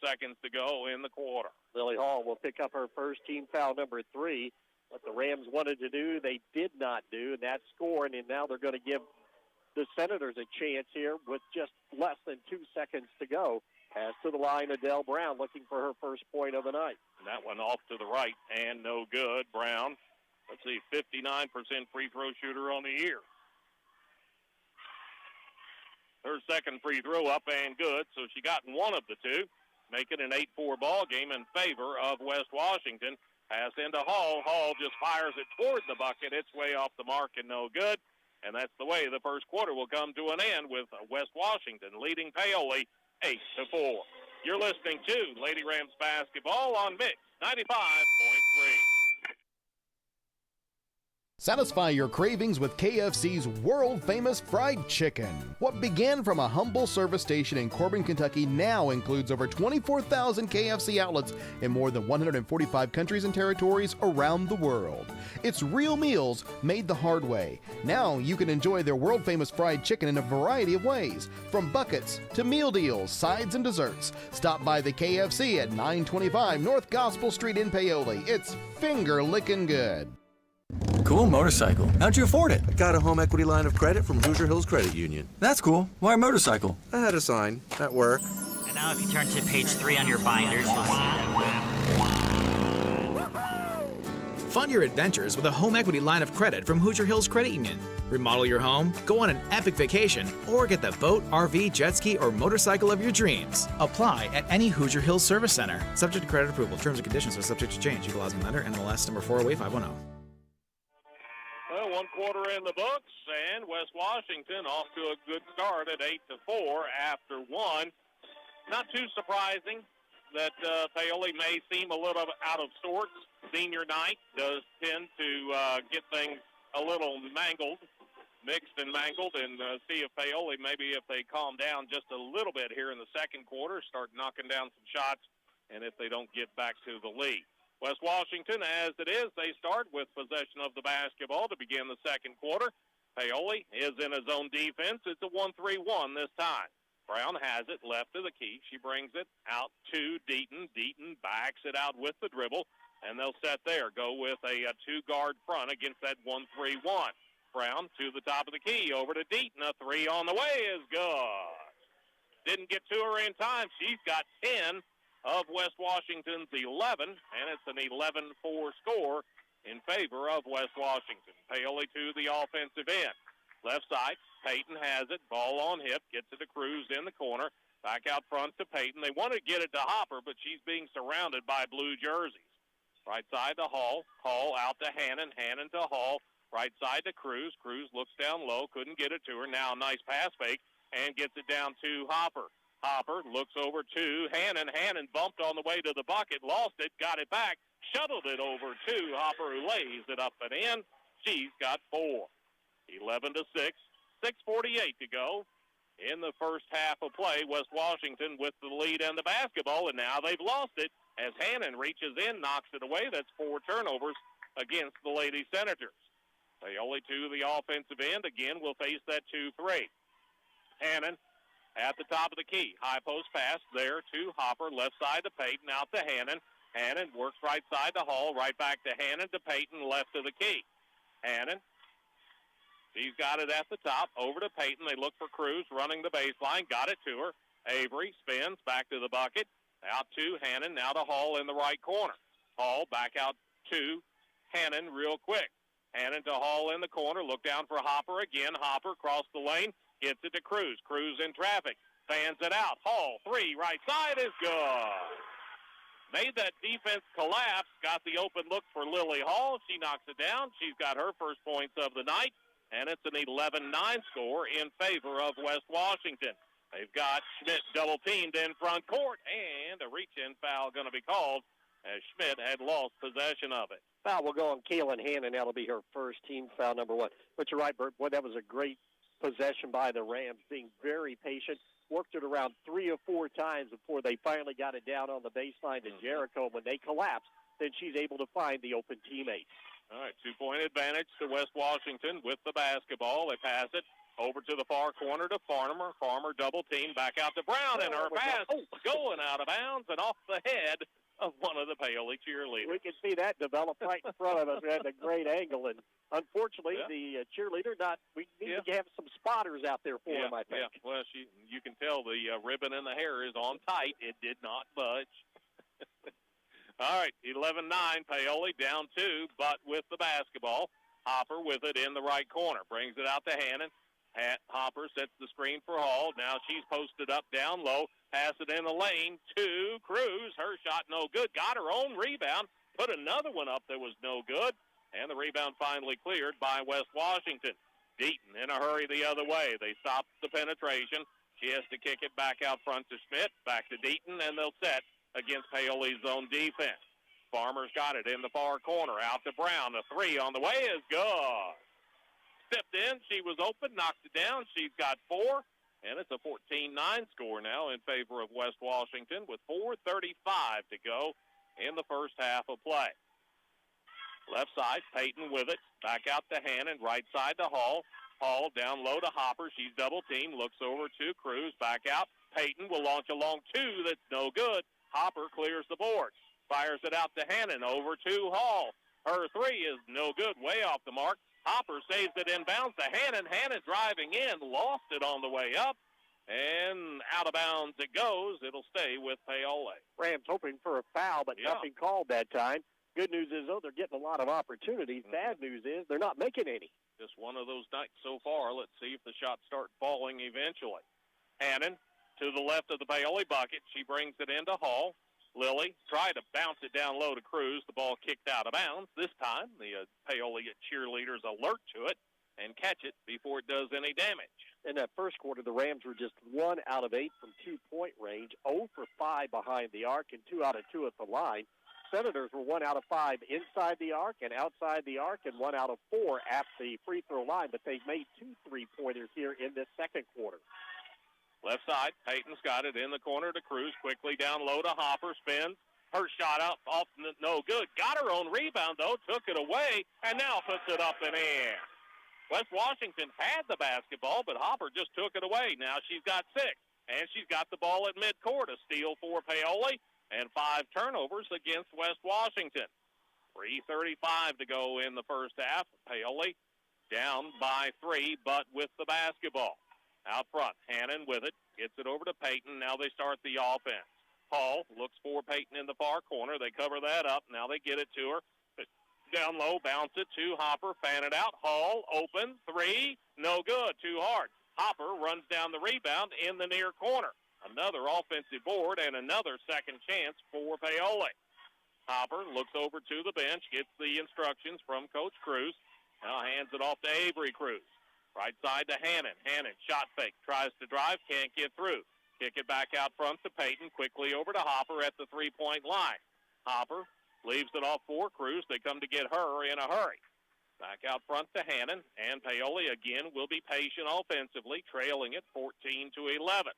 seconds to go in the quarter. Lily Hall will pick up her first team foul number 3. What the Rams wanted to do, they did not do, and that's scoring, and now they're going to give the Senators a chance here with just less than 2 seconds to go. Pass to the line, Adele Brown looking for her first point of the night. And that one off to the right and no good. Brown, let's see, 59% free throw shooter on the year. Her second free throw up and good, so she got one of the two, making an 8-4 ball game in favor of West Washington. Pass into Hall. Hall just fires it toward the bucket. It's way off the mark and no good. And that's the way the first quarter will come to an end with West Washington leading Paoli 8-4. You're listening to Lady Rams basketball on Mix 95.3. Satisfy your cravings with KFC's world-famous fried chicken. What began from a humble service station in Corbin, Kentucky now includes over 24,000 KFC outlets in more than 145 countries and territories around the world. It's real meals made the hard way. Now you can enjoy their world-famous fried chicken in a variety of ways, from buckets to meal deals, sides, and desserts. Stop by the KFC at 925 North Gospel Street in Paoli. It's finger-licking good. Cool motorcycle. How'd you afford it? I got a home equity line of credit from Hoosier Hills Credit Union. That's cool. Why a motorcycle? I had a sign at work. And now if you turn to page 3 on your binders, you'll see. Fund your adventures with a home equity line of credit from Hoosier Hills Credit Union. Remodel your home, go on an epic vacation, or get the boat, RV, jet ski, or motorcycle of your dreams. Apply at any Hoosier Hills Service Center. Subject to credit approval. Terms and conditions are subject to change. Equalizing lender, NMLS number 408-510. Well, 1 quarter in the books, and West Washington off to a good start at 8-4 after 1. Not too surprising that Paoli may seem a little out of sorts. Senior night does tend to get things a little mixed and mangled, and see if Paoli, maybe if they calm down just a little bit here in the second quarter, start knocking down some shots, and if they don't get back to the lead. West Washington, as it is, they start with possession of the basketball to begin the second quarter. Paoli is in a zone defense. It's a 1-3-1 this time. Brown has it left of the key. She brings it out to Deaton. Deaton backs it out with the dribble, and they'll set there. Go with a two-guard front against that 1-3-1. Brown to the top of the key. Over to Deaton. A three on the way is good. Didn't get to her in time. She's got 10 of West Washington's 11, and it's an 11-4 score in favor of West Washington. Paoli to the offensive end. Left side, Peyton has it. Ball on hip. Gets it to Cruz in the corner. Back out front to Peyton. They want to get it to Hopper, but she's being surrounded by blue jerseys. Right side to Hall. Hall out to Hannon. Hannon to Hall. Right side to Cruz. Cruz looks down low. Couldn't get it to her. Now a nice pass fake and gets it down to Hopper. Hopper looks over to Hannon. Hannon bumped on the way to the bucket. Lost it. Got it back. Shuttled it over to Hopper, who lays it up and in. She's got 4. 11-6. 6:48 to go. In the first half of play, West Washington with the lead and the basketball, and now they've lost it as Hannon reaches in, knocks it away. That's 4 turnovers against the Lady Senators. Paoli to the offensive end. Again, will face that 2-3. Hannon at the top of the key. High post pass there to Hopper. Left side to Peyton. Out to Hannon. Hannon works right side to Hall. Right back to Hannon to Peyton. Left of the key. Hannon. She's got it at the top. Over to Peyton. They look for Cruz running the baseline. Got it to her. Avery spins back to the bucket. Out to Hannon. Now to Hall in the right corner. Hall back out to Hannon real quick. Hannon to Hall in the corner. Look down for Hopper again. Hopper across the lane. Gets it to Cruz. Cruz in traffic. Fans it out. Hall, 3, right side is good. Made that defense collapse. Got the open look for Lily Hall. She knocks it down. She's got her first points of the night. And it's an 11-9 score in favor of West Washington. They've got Schmidt double-teamed in front court, and a reach-in foul going to be called as Schmidt had lost possession of it. Foul will go on Kaylin Hannon. That'll be her first team foul, number 1. But you're right, Bert. Boy, that was a great possession by the Rams, being very patient. Worked it around 3 or 4 times before they finally got it down on the baseline to Jericho. When they collapsed, then she's able to find the open teammate. All right, 2-point advantage to West Washington with the basketball. They pass it over to the far corner to Farmer. Farmer double team back out to Brown, and her pass going out of bounds and off the head of one of the Paoli cheerleaders. We can see that develop right in front of us at a great angle, and unfortunately, the cheerleader we need to have some spotters out there for him, I think. Yeah, well, you can tell the ribbon in the hair is on tight. It did not budge. All right, 11-9, Paoli down 2, but with the basketball. Hopper with it in the right corner. Brings it out to Hannon. Hopper sets the screen for Hall. Now she's posted up down low. Pass it in the lane to Cruz. Her shot no good. Got her own rebound. Put another one up that was no good. And the rebound finally cleared by West Washington. Deaton in a hurry the other way. They stopped the penetration. She has to kick it back out front to Schmidt. Back to Deaton, and they'll set against Paoli's zone defense. Farmer's got it in the far corner. Out to Brown. A 3 on the way is good. Stepped in. She was open. Knocked it down. She's got 4. And it's a 14-9 score now in favor of West Washington with 4:35 to go in the first half of play. Left side, Peyton with it. Back out to Hannon. Right side to Hall. Hall down low to Hopper. She's double-teamed. Looks over to Cruz. Back out. Peyton will launch a long 2 that's no good. Hopper clears the board. Fires it out to Hannon. Over to Hall. Her 3 is no good. Way off the mark. Hopper saves it inbounds to Hannon. Hannon driving in. Lost it on the way up. And out of bounds it goes. It'll stay with Paoli. Rams hoping for a foul, but nothing called that time. Good news is, though, they're getting a lot of opportunities. Bad news is they're not making any. Just one of those nights so far. Let's see if the shots start falling eventually. Hannon to the left of the Paoli bucket. She brings it into Hall. Lily tried to bounce it down low to Cruz. The ball kicked out of bounds. This time, the Paoli cheerleaders alert to it and catch it before it does any damage. In that first quarter, the Rams were just 1 out of 8 from 2-point range, 0 for 5 behind the arc, and 2 out of 2 at the line. Senators were 1 out of 5 inside the arc and outside the arc, and 1 out of 4 at the free throw line. But they've made 2 3-pointers here in this second quarter. Left side, Peyton's got it in the corner to Cruz. Quickly down low to Hopper. Spins. Her shot up off no good. Got her own rebound, though. Took it away, and now puts it up and in. West Washington had the basketball, but Hopper just took it away. Now she's got 6, and she's got the ball at midcourt. A steal for Paoli, and 5 turnovers against West Washington. 3:35 to go in the first half. Paoli down by 3, but with the basketball. Out front, Hannon with it. Gets it over to Peyton. Now they start the offense. Hall looks for Peyton in the far corner. They cover that up. Now they get it to her. Down low, bounce it to Hopper. Fan it out. Hall open. 3. No good. Too hard. Hopper runs down the rebound in the near corner. Another offensive board and another second chance for Paoli. Hopper looks over to the bench, gets the instructions from Coach Cruz. Now hands it off to Avery Cruz. Right side to Hannon. Hannon, shot fake, tries to drive, can't get through. Kick it back out front to Peyton, quickly over to Hopper at the three-point line. Hopper leaves it off for Cruz. They come to get her in a hurry. Back out front to Hannon, and Paoli again will be patient offensively, trailing it 14-11.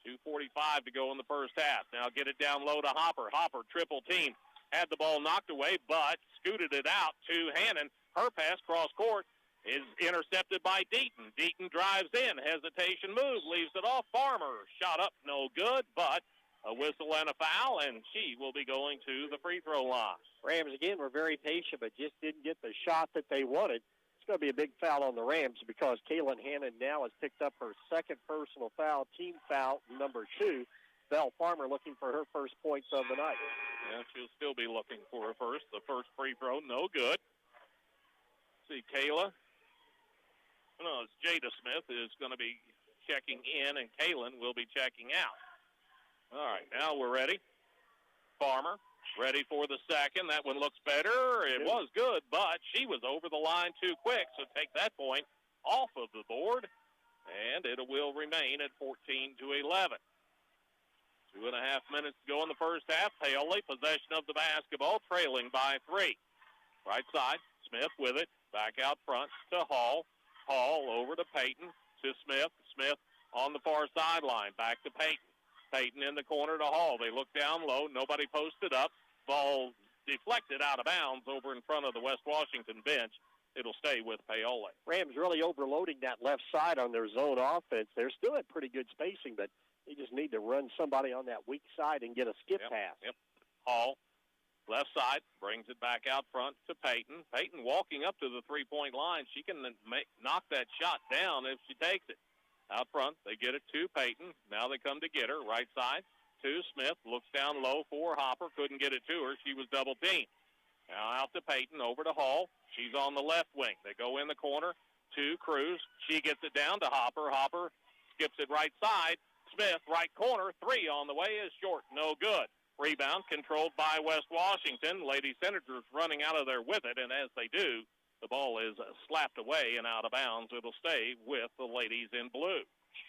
2:45 to go in the first half. Now get it down low to Hopper. Hopper triple team. Had the ball knocked away, but scooted it out to Hannon. Her pass cross court is intercepted by Deaton. Deaton drives in. Hesitation move. Leaves it off. Farmer shot up. No good, but a whistle and a foul, and she will be going to the free throw line. Rams, again, were very patient, but just didn't get the shot that they wanted. It's going to be a big foul on the Rams because Kaylin Hannon now has picked up her second personal foul, team foul number 2. Belle Farmer looking for her first points of the night. Yeah, she'll still be looking for her first. The first free throw, no good. See, Kayla. No, it's Jada Smith is going to be checking in, and Kaylin will be checking out. All right, now we're ready. Farmer ready for the second. That one looks better. It was good, but she was over the line too quick, so take that point off of the board, and it will remain at 14-11. 2.5 minutes to go in the first half. Paoli, possession of the basketball, trailing by 3. Right side, Smith with it. Back out front to Hall. Hall over to Peyton, to Smith. Smith on the far sideline. Back to Peyton. Peyton in the corner to Hall. They look down low. Nobody posted up. Ball deflected out of bounds over in front of the West Washington bench. It'll stay with Paoli. Rams really overloading that left side on their zone offense. They're still at pretty good spacing, but they just need to run somebody on that weak side and get a skip pass. Hall, left side, brings it back out front to Peyton. Peyton walking up to the three-point line. She can knock that shot down if she takes it. Out front, they get it to Peyton. Now they come to get her. Right side to Smith. Looks down low for Hopper. Couldn't get it to her. She was double-teamed. Now out to Peyton, over to Hall. She's on the left wing. They go in the corner to Cruz. She gets it down to Hopper. Hopper skips it right side. Smith, right corner. 3 on the way is short. No good. Rebound controlled by West Washington. Lady Senators running out of there with it, and as they do, the ball is slapped away and out of bounds. It'll stay with the ladies in blue.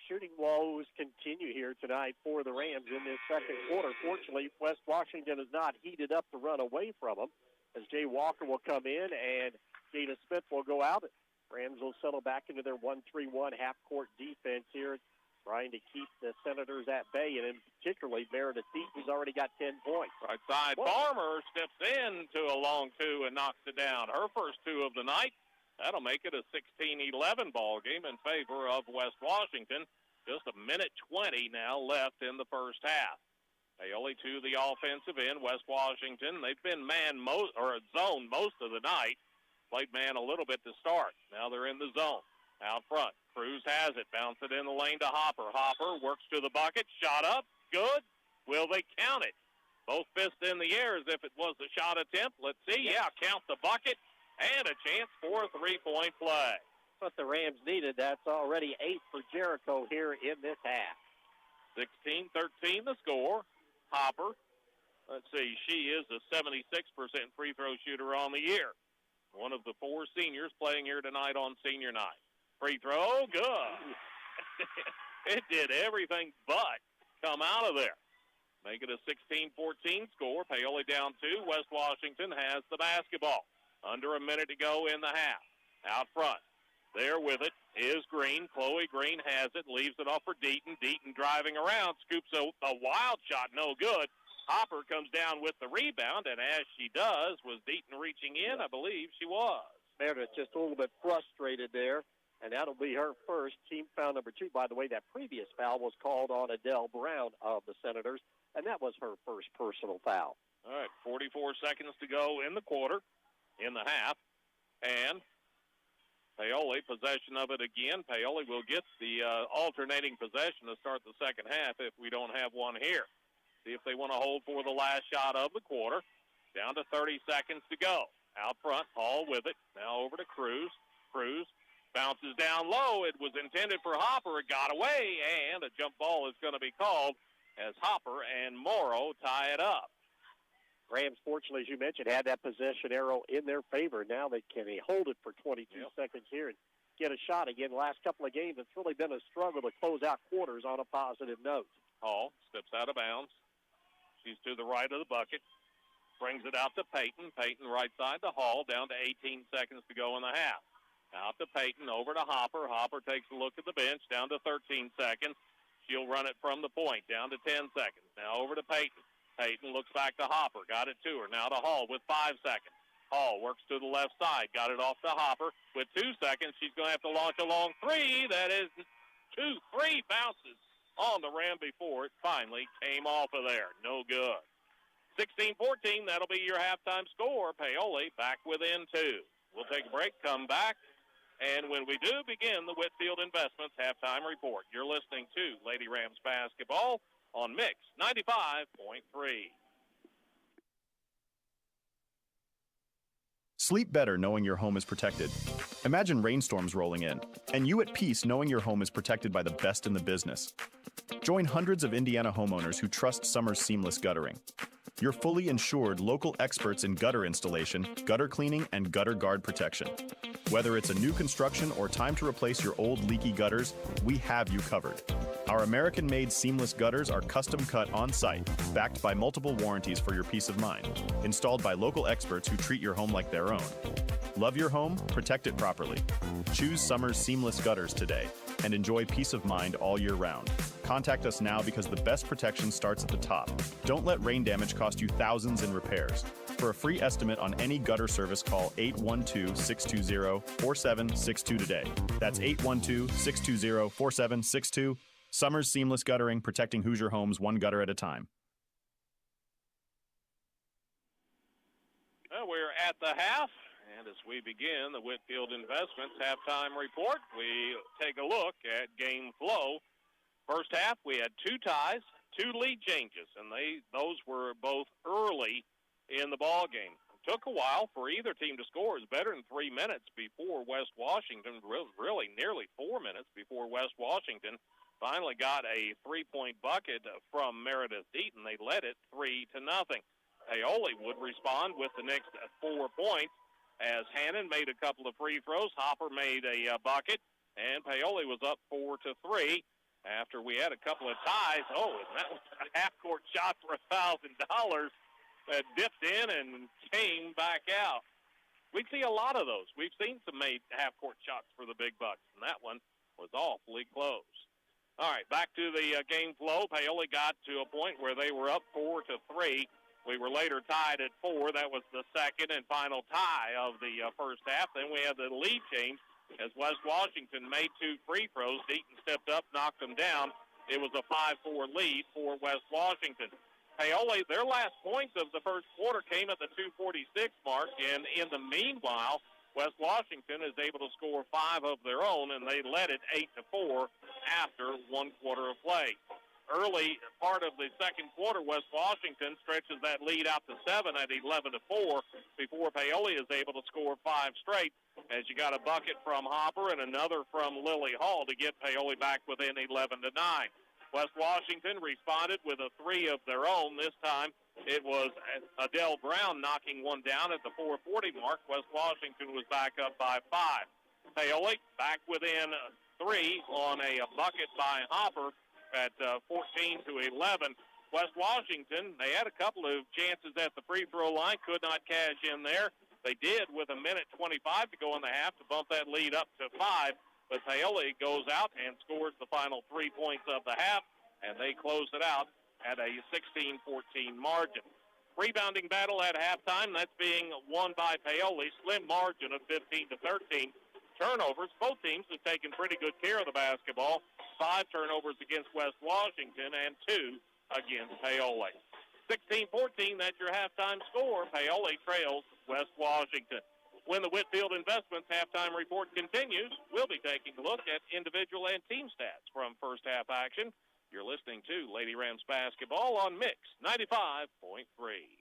Shooting woes continue here tonight for the Rams in this second quarter. Fortunately, West Washington has not heated up to run away from them, as Jay Walker will come in and Jada Smith will go out. Rams will settle back into their 1-3-1 half-court defense here, trying to keep the Senators at bay, and in particularly Meredith Deaton, who's already got 10 points. Right side, Farmer steps in to a long 2 and knocks it down. Her first 2 of the night. That'll make it a 16-11 ball game in favor of West Washington. Just a minute 20 now left in the first half. Paoli to the offensive end. West Washington, they've been zone most of the night. Played man a little bit to start. Now they're in the zone. Out front, Cruz has it. Bounce it in the lane to Hopper. Hopper works to the bucket. Shot up. Good. Will they count it? Both fists in the air as if it was a shot attempt. Let's see. Yeah, count the bucket. And a chance for a three-point play. That's what the Rams needed. That's already 8 for Jericho here in this half. 16-13 the score. Hopper, let's see, she is a 76% free throw shooter on the year. One of the 4 seniors playing here tonight on senior night. Free throw, good. It did everything but come out of there. Make it a 16-14 score. Paoli down 2. West Washington has the basketball. Under a minute to go in the half. Out front. There with it is Green. Chloe Green has it. Leaves it off for Deaton. Deaton driving around. Scoops a wild shot. No good. Hopper comes down with the rebound, and as she does, was Deaton reaching in? I believe she was. Meredith just a little bit frustrated there, and that'll be her first. Team foul number 2. By the way, that previous foul was called on Adele Brown of the Senators, and that was her first personal foul. All right, 44 seconds to go in the quarter. In the half, and Paoli, possession of it again. Paoli will get the alternating possession to start the second half if we don't have one here. See if they want to hold for the last shot of the quarter. Down to 30 seconds to go. Out front, Hall with it. Now over to Cruz. Cruz Bounces down low. It was intended for Hopper. It got away, and a jump ball is going to be called as Hopper and Morrow tie it up. Rams, fortunately, as you mentioned, had that possession arrow in their favor. Now they can hold it for 22 seconds here and get a shot again. Last couple of games, it's really been a struggle to close out quarters on a positive note. Hall steps out of bounds. She's to the right of the bucket. Brings it out to Peyton. Peyton right side to Hall. Down to 18 seconds to go in the half. Out to Peyton. Over to Hopper. Hopper takes a look at the bench. Down to 13 seconds. She'll run it from the point. Down to 10 seconds. Now over to Peyton. Peyton looks back to Hopper. Got it to her. Now to Hall with 5 seconds. Hall works to the left side. Got it off to Hopper. With 2 seconds, she's going to have to launch a long three. That is 2, 3 bounces on the rim before it finally came off of there. No good. 16-14, that'll be your halftime score. Paoli back within 2. We'll take a break, come back, and when we do begin the Whitfield Investments halftime report, you're listening to Lady Rams basketball on Mix 95.3. Sleep better knowing your home is protected. Imagine rainstorms rolling in, and you at peace knowing your home is protected by the best in the business. Join hundreds of Indiana homeowners who trust Summers Seamless Guttering. Your fully insured local experts in gutter installation, gutter cleaning, and gutter guard protection. Whether it's a new construction or time to replace your old leaky gutters, we have you covered. Our American-made seamless gutters are custom cut on-site, backed by multiple warranties for your peace of mind, installed by local experts who treat your home like their own. Love your home, protect it properly. Choose Summers Seamless Gutters today and enjoy peace of mind all year round. Contact us now because the best protection starts at the top. Don't let rain damage cost you thousands in repairs. For a free estimate on any gutter service, call 812-620-4762 today. That's 812-620-4762. Summers Seamless Guttering, protecting Hoosier homes one gutter at a time. Well, we're at the half, and as we begin the Whitfield Investments halftime report, we take a look at game flow. First half, we had 2 ties, 2 lead changes, and those were both early in the ball game. It took a while for either team to score. It was better than 3 minutes before West Washington, really nearly 4 minutes before West Washington finally got a 3-point bucket from Meredith Deaton. They led it 3-0. Paoli would respond with the next 4 points as Hannon made a couple of free throws. Hopper made a bucket, and Paoli was up 4-3 after we had a couple of ties. Oh, and that was a half-court shot for $1,000 that dipped in and came back out. We see a lot of those. We've seen some made half-court shots for the big bucks, and that one was awfully close. All right, back to the game flow. Paoli got to a point where they were up 4-3. We were later tied at 4. That was the second and final tie of the first half. Then we had the lead change as West Washington made 2 free throws. Deaton stepped up, knocked them down. It was a 5-4 lead for West Washington. Paoli, their last points of the first quarter came at the 2:46 mark, and in the meanwhile, West Washington is able to score 5 of their own, and they led it 8-4 after 1 quarter of play. Early part of the second quarter, West Washington stretches that lead out to 7 at 11-4 before Paoli is able to score 5 straight, as you got a bucket from Hopper and another from Lily Hall to get Paoli back within 11-9. West Washington responded with a 3 of their own. This time it was Adele Brown knocking one down at the 4:40 mark. West Washington was back up by 5. Paoli back within 3 on a bucket by Hopper at 14-11. West Washington, they had a couple of chances at the free throw line, could not cash in there. They did with 1:25 to go in the half to bump that lead up to 5. But Paoli goes out and scores the final 3 points of the half, and they close it out at a 16-14 margin. Rebounding battle at halftime, that's being won by Paoli, slim margin of 15-13. Turnovers, both teams have taken pretty good care of the basketball. 5 turnovers against West Washington and 2 against Paoli. 16-14, that's your halftime score. Paoli trails West Washington. When the Whitfield Investments halftime report continues, we'll be taking a look at individual and team stats from first half action. You're listening to Lady Rams basketball on Mix 95.3.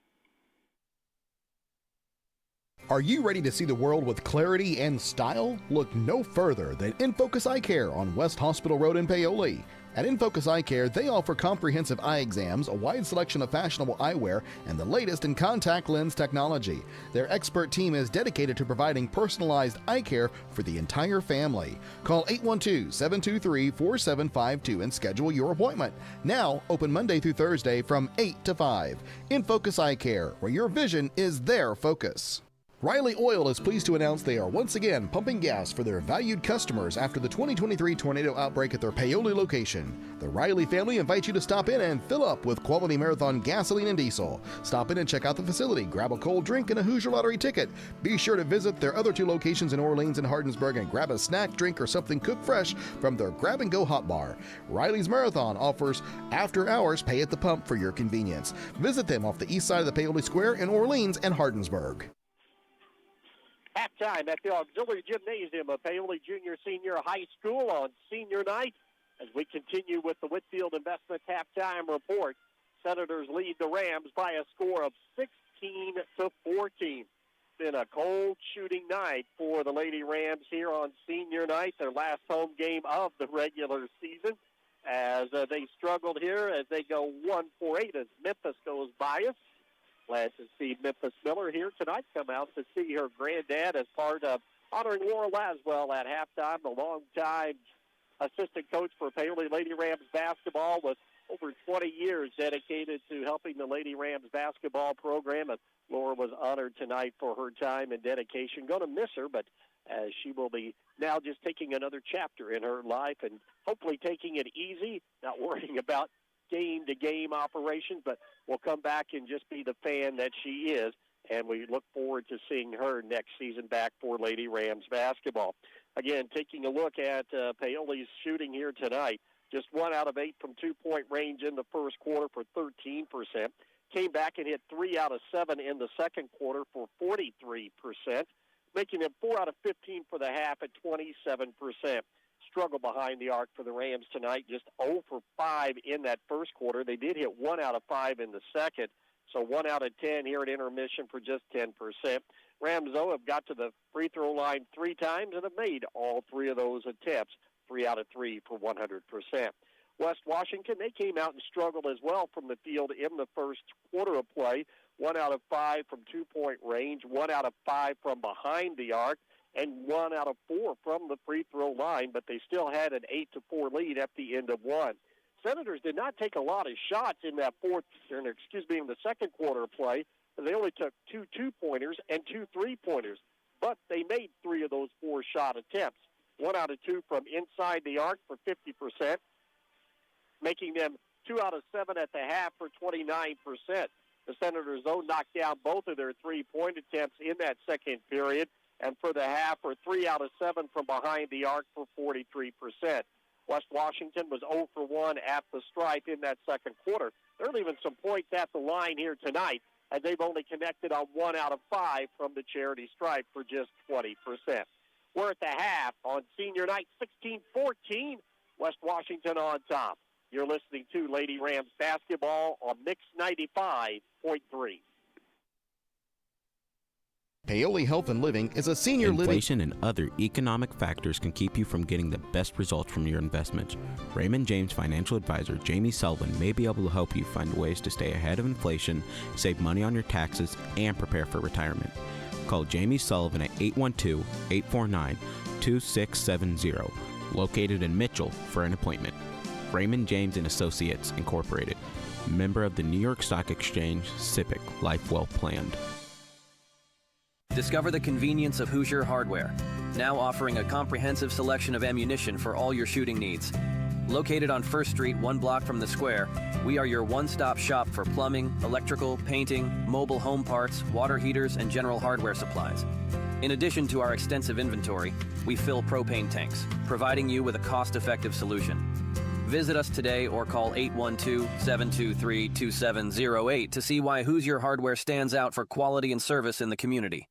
Are you ready to see the world with clarity and style? Look no further than InFocus Eye Care on West Hospital Road in Paoli. At InFocus Eye Care, they offer comprehensive eye exams, a wide selection of fashionable eyewear, and the latest in contact lens technology. Their expert team is dedicated to providing personalized eye care for the entire family. Call 812-723-4752 and schedule your appointment. Now, open Monday through Thursday from 8 to 5. InFocus Eye Care, where your vision is their focus. Riley Oil is pleased to announce they are once again pumping gas for their valued customers after the 2023 tornado outbreak at their Paoli location. The Riley family invites you to stop in and fill up with quality Marathon gasoline and diesel. Stop in and check out the facility, grab a cold drink and a Hoosier Lottery ticket. Be sure to visit their other 2 locations in Orleans and Hardinsburg and grab a snack, drink, or something cooked fresh from their grab-and-go hot bar. Riley's Marathon offers after-hours pay at the pump for your convenience. Visit them off the east side of the Paoli Square in Orleans and Hardinsburg. Halftime at the Auxiliary Gymnasium of Paoli Junior Senior High School on senior night. As we continue with the Whitfield Investments halftime report, Senators lead the Rams by a score of 16-14. Been a cold shooting night for the Lady Rams here on senior night, their last home game of the regular season, as they struggled here as they go 1-for-8 as Memphis goes by us. Glad to see Memphis Miller here tonight come out to see her granddad as part of honoring Laura Laswell at halftime, the longtime assistant coach for Paoli Lady Rams basketball with over 20 years dedicated to helping the Lady Rams basketball program. And Laura was honored tonight for her time and dedication. Going to miss her, but as she will be now just taking another chapter in her life and hopefully taking it easy, not worrying about game-to-game operations, but will come back and just be the fan that she is, and we look forward to seeing her next season back for Lady Rams basketball. Again, taking a look at Paoli's shooting here tonight, just 1 out of 8 from two-point range in the first quarter for 13%. Came back and hit 3 out of 7 in the second quarter for 43%, making them 4 out of 15 for the half at 27%. Struggle behind the arc for the Rams tonight, just 0 for 5 in that first quarter. They did hit 1 out of 5 in the second, so 1 out of 10 here at intermission for just 10%. Rams, though, have got to the free throw line 3 times and have made all 3 of those attempts, 3 out of 3 for 100%. West Washington, they came out and struggled as well from the field in the first quarter of play. 1 out of 5 from two-point range, 1 out of 5 from behind the arc, and 1 out of 4 from the free throw line, but they still had an 8-4 lead at the end of 1. Senators did not take a lot of shots in that in the second quarter of play. They only took 2 two-pointers and 2 three-pointers, but they made 3 of those 4 shot attempts. 1 out of 2 from inside the arc for 50%, making them 2 out of 7 at the half for 29%. The Senators, though, knocked down both of their 3-point attempts in that second period, and for the half were 3 out of 7 from behind the arc for 43%. West Washington was 0 for 1 at the stripe in that second quarter. They're leaving some points at the line here tonight, and they've only connected on 1 out of 5 from the charity stripe for just 20%. We're at the half on senior night, 16-14, West Washington on top. You're listening to Lady Rams basketball on Mix 95.3. Paoli Health and Living is a senior Inflation and other economic factors can keep you from getting the best results from your investments. Raymond James financial advisor Jamie Sullivan may be able to help you find ways to stay ahead of inflation, save money on your taxes, and prepare for retirement. Call Jamie Sullivan at 812-849-2670, located in Mitchell, for an appointment. Raymond James & Associates, Incorporated. Member of the New York Stock Exchange, SIPC, Life Well Planned. Discover the convenience of Hoosier Hardware, now offering a comprehensive selection of ammunition for all your shooting needs. Located on 1st Street, 1 block from the square, we are your one-stop shop for plumbing, electrical, painting, mobile home parts, water heaters, and general hardware supplies. In addition to our extensive inventory, we fill propane tanks, providing you with a cost-effective solution. Visit us today or call 812-723-2708 to see why Hoosier Hardware stands out for quality and service in the community.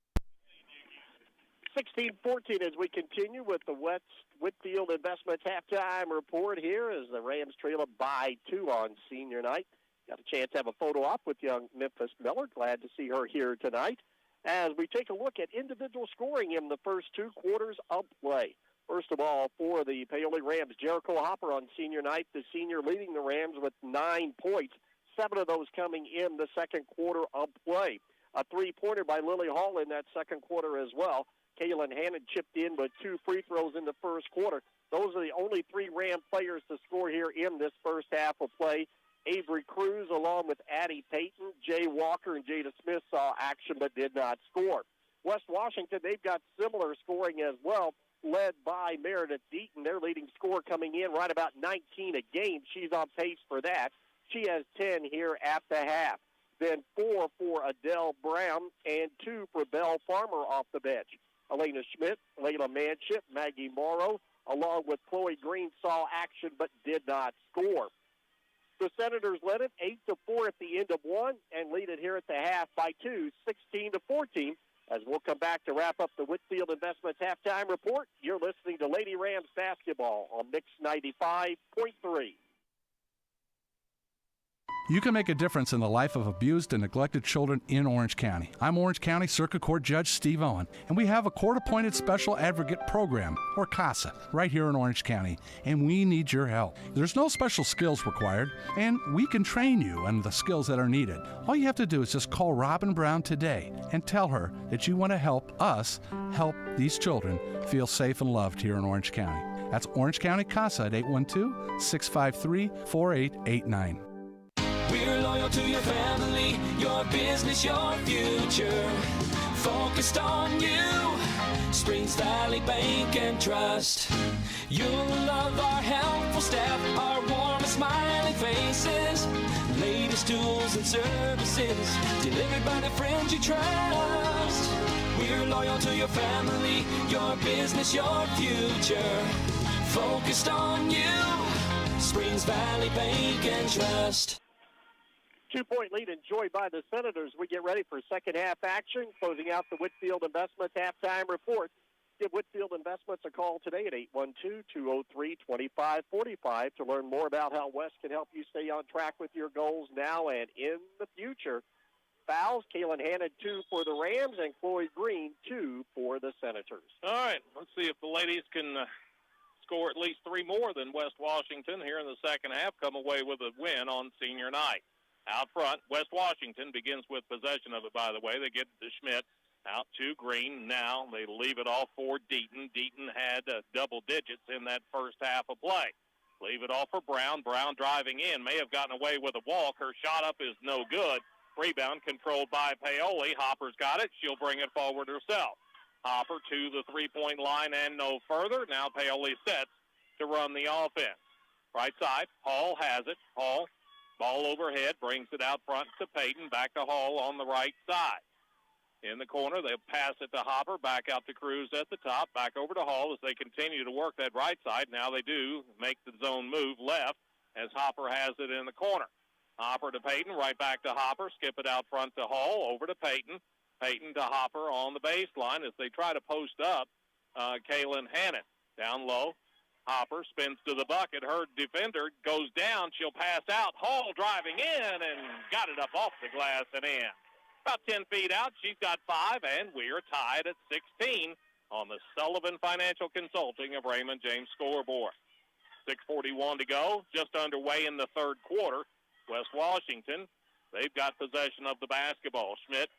16-14 as we continue with the Whitfield Investments halftime report here as the Rams trail up by 2 on senior night. Got a chance to have a photo op with young Memphis Miller. Glad to see her here tonight. as we take a look at individual scoring in the first 2 quarters of play. First of all, for the Paoli Rams, Jericho Hopper on senior night, the senior leading the Rams with 9 points, 7 of those coming in the second quarter of play. A 3-pointer by Lily Hall in that second quarter as well. Kaylin Hannon chipped in with 2 free throws in the first quarter. Those are the only 3 Ram players to score here in this first half of play. Avery Cruz, along with Addie Payton, Jay Walker, and Jada Smith saw action but did not score. West Washington, they've got similar scoring as well, led by Meredith Deaton. Their leading scorer coming in right about 19 a game. She's on pace for that. She has 10 here at the half. Then 4 for Adele Brown and 2 for Belle Farmer off the bench. Elena Schmidt, Layla Manship, Maggie Morrow, along with Chloe Green saw action but did not score. The Senators led it 8-4 at the end of 1 and lead it here at the half by 2, 16-14. As we'll come back to wrap up the Whitfield Investments halftime report, you're listening to Lady Rams basketball on Mix 95.3. You can make a difference in the life of abused and neglected children in Orange County. I'm Orange County Circuit Court Judge Steve Owen, and we have a court-appointed special advocate program, or CASA, right here in Orange County, and we need your help. There's no special skills required, and we can train you on the skills that are needed. All you have to do is just call Robin Brown today and tell her that you want to help us help these children feel safe and loved here in Orange County. That's Orange County CASA at 812-653-4889. We're loyal to your family, your business, your future. Focused on you. Springs Valley Bank and Trust. You'll love our helpful staff, our warm and smiling faces. Latest tools and services delivered by the friends you trust. We're loyal to your family, your business, your future. Focused on you. Springs Valley Bank and Trust. 2-point lead enjoyed by the Senators. We get ready for second half action, closing out the Whitfield Investments halftime report. Give Whitfield Investments a call today at 812-203-2545 to learn more about how West can help you stay on track with your goals now and in the future. Fouls, Kaylin Hannon 2 for the Rams and Chloe Green 2 for the Senators. All right, let's see if the ladies can score at least 3 more than West Washington here in the second half, come away with a win on senior night. Out front, West Washington begins with possession of it, by the way. They get it to Schmidt. Out to Green. Now they leave it off for Deaton. Deaton had double digits in that first half of play. Leave it off for Brown. Brown driving in. May have gotten away with a walk. Her shot up is no good. Rebound controlled by Paoli. Hopper's got it. She'll bring it forward herself. Hopper to the three-point line and no further. Now Paoli sets to run the offense. Right side. Hall has it. Hall. Ball overhead, brings it out front to Payton, back to Hall on the right side. In the corner, they'll pass it to Hopper, back out to Cruz at the top, back over to Hall as they continue to work that right side. Now they do make the zone move left as Hopper has it in the corner. Hopper to Payton, right back to Hopper, skip it out front to Hall, over to Payton. Payton to Hopper on the baseline as they try to post up Kaylin Hannon. Down low. Hopper spins to the bucket. Her defender goes down. She'll pass out. Hall driving in and got it up off the glass and in. About 10 feet out. She's got 5, and we are tied at 16 on the Sullivan Financial Consulting of Raymond James scoreboard. 6:41 to go. Just underway in the third quarter. West Washington, they've got possession of the basketball. Schmidt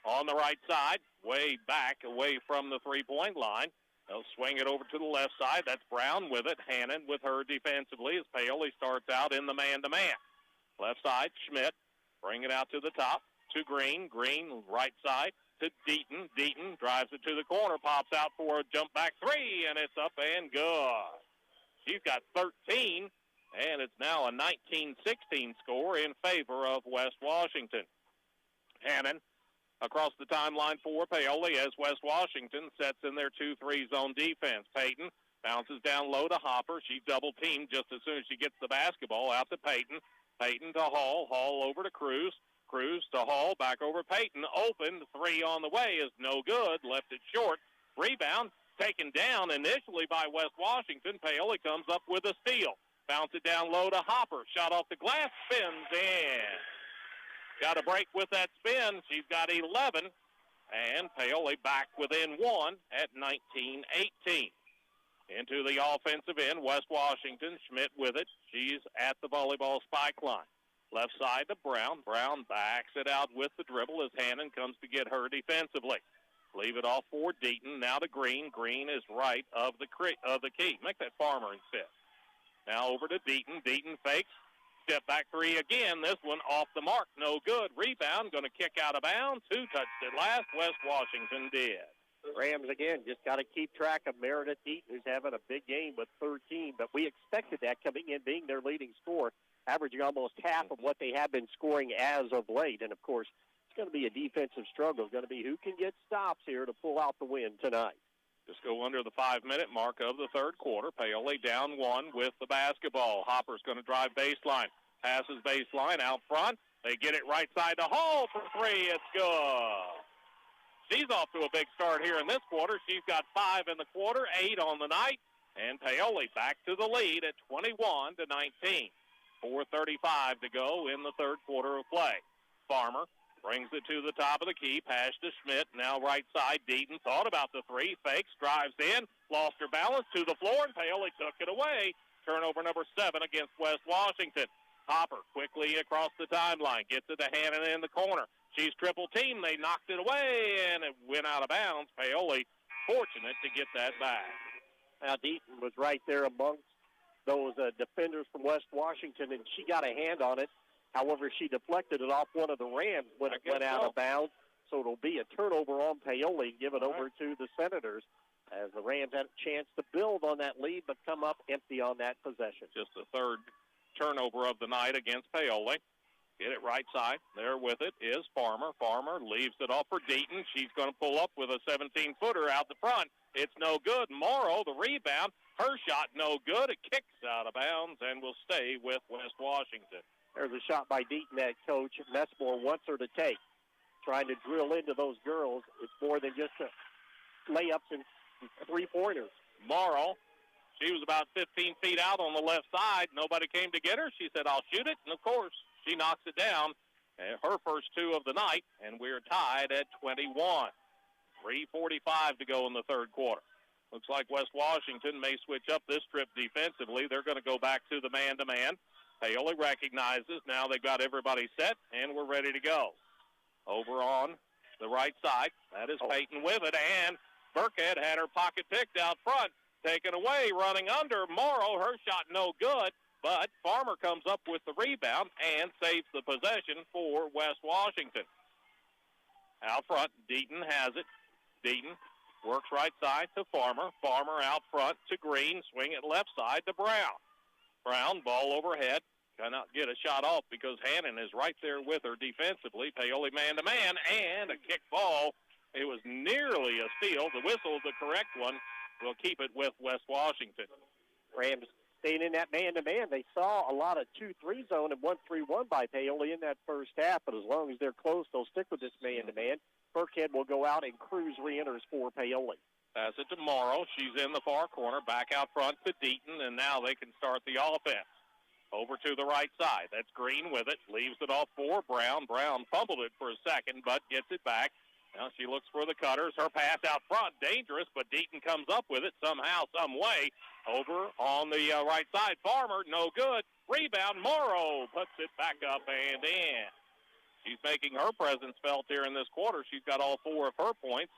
on the right side, way back away from the three-point line. They'll swing it over to the left side. That's Brown with it. Hannon with her defensively as Paoli starts out in the man-to-man. Left side, Schmidt. Bring it out to the top to Green. Green, right side to Deaton. Deaton drives it to the corner, pops out for a jump back 3, and it's up and good. She's got 13, and it's now a 19-16 score in favor of West Washington. Hannon across the timeline for Paoli as West Washington sets in their 2-3 zone defense. Payton bounces down low to Hopper. She's double-teamed just as soon as she gets the basketball out to Payton. Payton to Hall. Hall over to Cruz. Cruz to Hall. Back over Payton. Open. 3 on the way is no good. Left it short. Rebound taken down initially by West Washington. Paoli comes up with a steal. Bounce it down low to Hopper. Shot off the glass. Spins in. Got a break with that spin. She's got 11, And Paoli back within one at 19-18. Into the offensive end, West Washington. Schmidt with it. She's at the volleyball spike line. Left side to Brown. Brown backs it out with the dribble as Hannon comes to get her defensively. Leave it off for Deaton. Now to Green. Green is right of the key. Make that Farmer instead. Now over to Deaton. Deaton fakes. Step back three again. This one off the mark. No good. Rebound. Going to kick out of bounds. Who touched it last? West Washington did. Rams, again, just got to keep track of Meredith Deaton, who's having a big game with 13. But we expected that coming in, being their leading scorer, averaging almost half of what they have been scoring as of late. And, of course, it's going to be a defensive struggle. It's going to be who can get stops here to pull out the win tonight. Just go under the 5-minute mark of the third quarter. Paoli down one with the basketball. Hopper's going to drive baseline. Passes baseline out front. They get it right side to Hall for three. It's good. She's off to a big start here in this quarter. She's got 5 in the quarter, 8 on the night. And Paoli back to the lead at 21-19. 4:35 to go in the third quarter of play. Farmer brings it to the top of the key. Pass to Schmidt. Now right side. Deaton thought about the three. Fakes. Drives in. Lost her balance to the floor. And Paoli took it away. Turnover number 7 against West Washington. Hopper quickly across the timeline. Gets it to Hannon in the corner. She's triple team. They knocked it away. And it went out of bounds. Paoli fortunate to get that back. Now Deaton was right there amongst those defenders from West Washington, and she got a hand on it. However, she deflected it off one of the Rams when it went out of bounds. So it'll be a turnover on Paoli and give it over to the Senators as the Rams had a chance to build on that lead but come up empty on that possession. Just the third turnover of the night against Paoli. Get it right side. There with it is Farmer. Farmer leaves it off for Deaton. She's going to pull up with a 17-footer out the front. It's no good. Morrow, the rebound. Her shot no good. It kicks out of bounds and will stay with West Washington. There's a shot by Deaton that Coach Messmore wants her to take. Trying to drill into those girls. It's more than just layups and three-pointers. Morrow, she was about 15 feet out on the left side. Nobody came to get her. She said, I'll shoot it. And, of course, she knocks it down. Her first 2 of the night, and we're tied at 21. 3:45 to go in the third quarter. Looks like West Washington may switch up this trip defensively. They're going to go back to the man-to-man. Paoli recognizes. Now they've got everybody set, and we're ready to go. Over on the right side, that is Peyton with it, and Burkhead had her pocket picked out front. Taken away, running under. Morrow, her shot no good, but Farmer comes up with the rebound and saves the possession for West Washington. Out front, Deaton has it. Deaton works right side to Farmer. Farmer out front to Green. Swing it left side to Brown. Brown, ball overhead. Cannot get a shot off because Hannon is right there with her defensively. Paoli man-to-man and a kick ball. It was nearly a steal. The whistle, the correct one, will keep it with West Washington. Rams staying in that man-to-man. They saw a lot of 2-3 zone and 1-3-1 by Paoli in that first half, but as long as they're close, they'll stick with this man-to-man. Burkhead will go out and Cruz re-enters for Paoli. Pass it to Morrow. She's in the far corner. Back out front to Deaton, and now they can start the offense. Over to the right side. That's Green with it. Leaves it off for Brown. Brown fumbled it for a second, but gets it back. Now she looks for the cutters. Her pass out front, dangerous, but Deaton comes up with it somehow, some way. Over on the right side. Farmer, no good. Rebound, Morrow puts it back up and in. She's making her presence felt here in this quarter. She's got all 4 of her points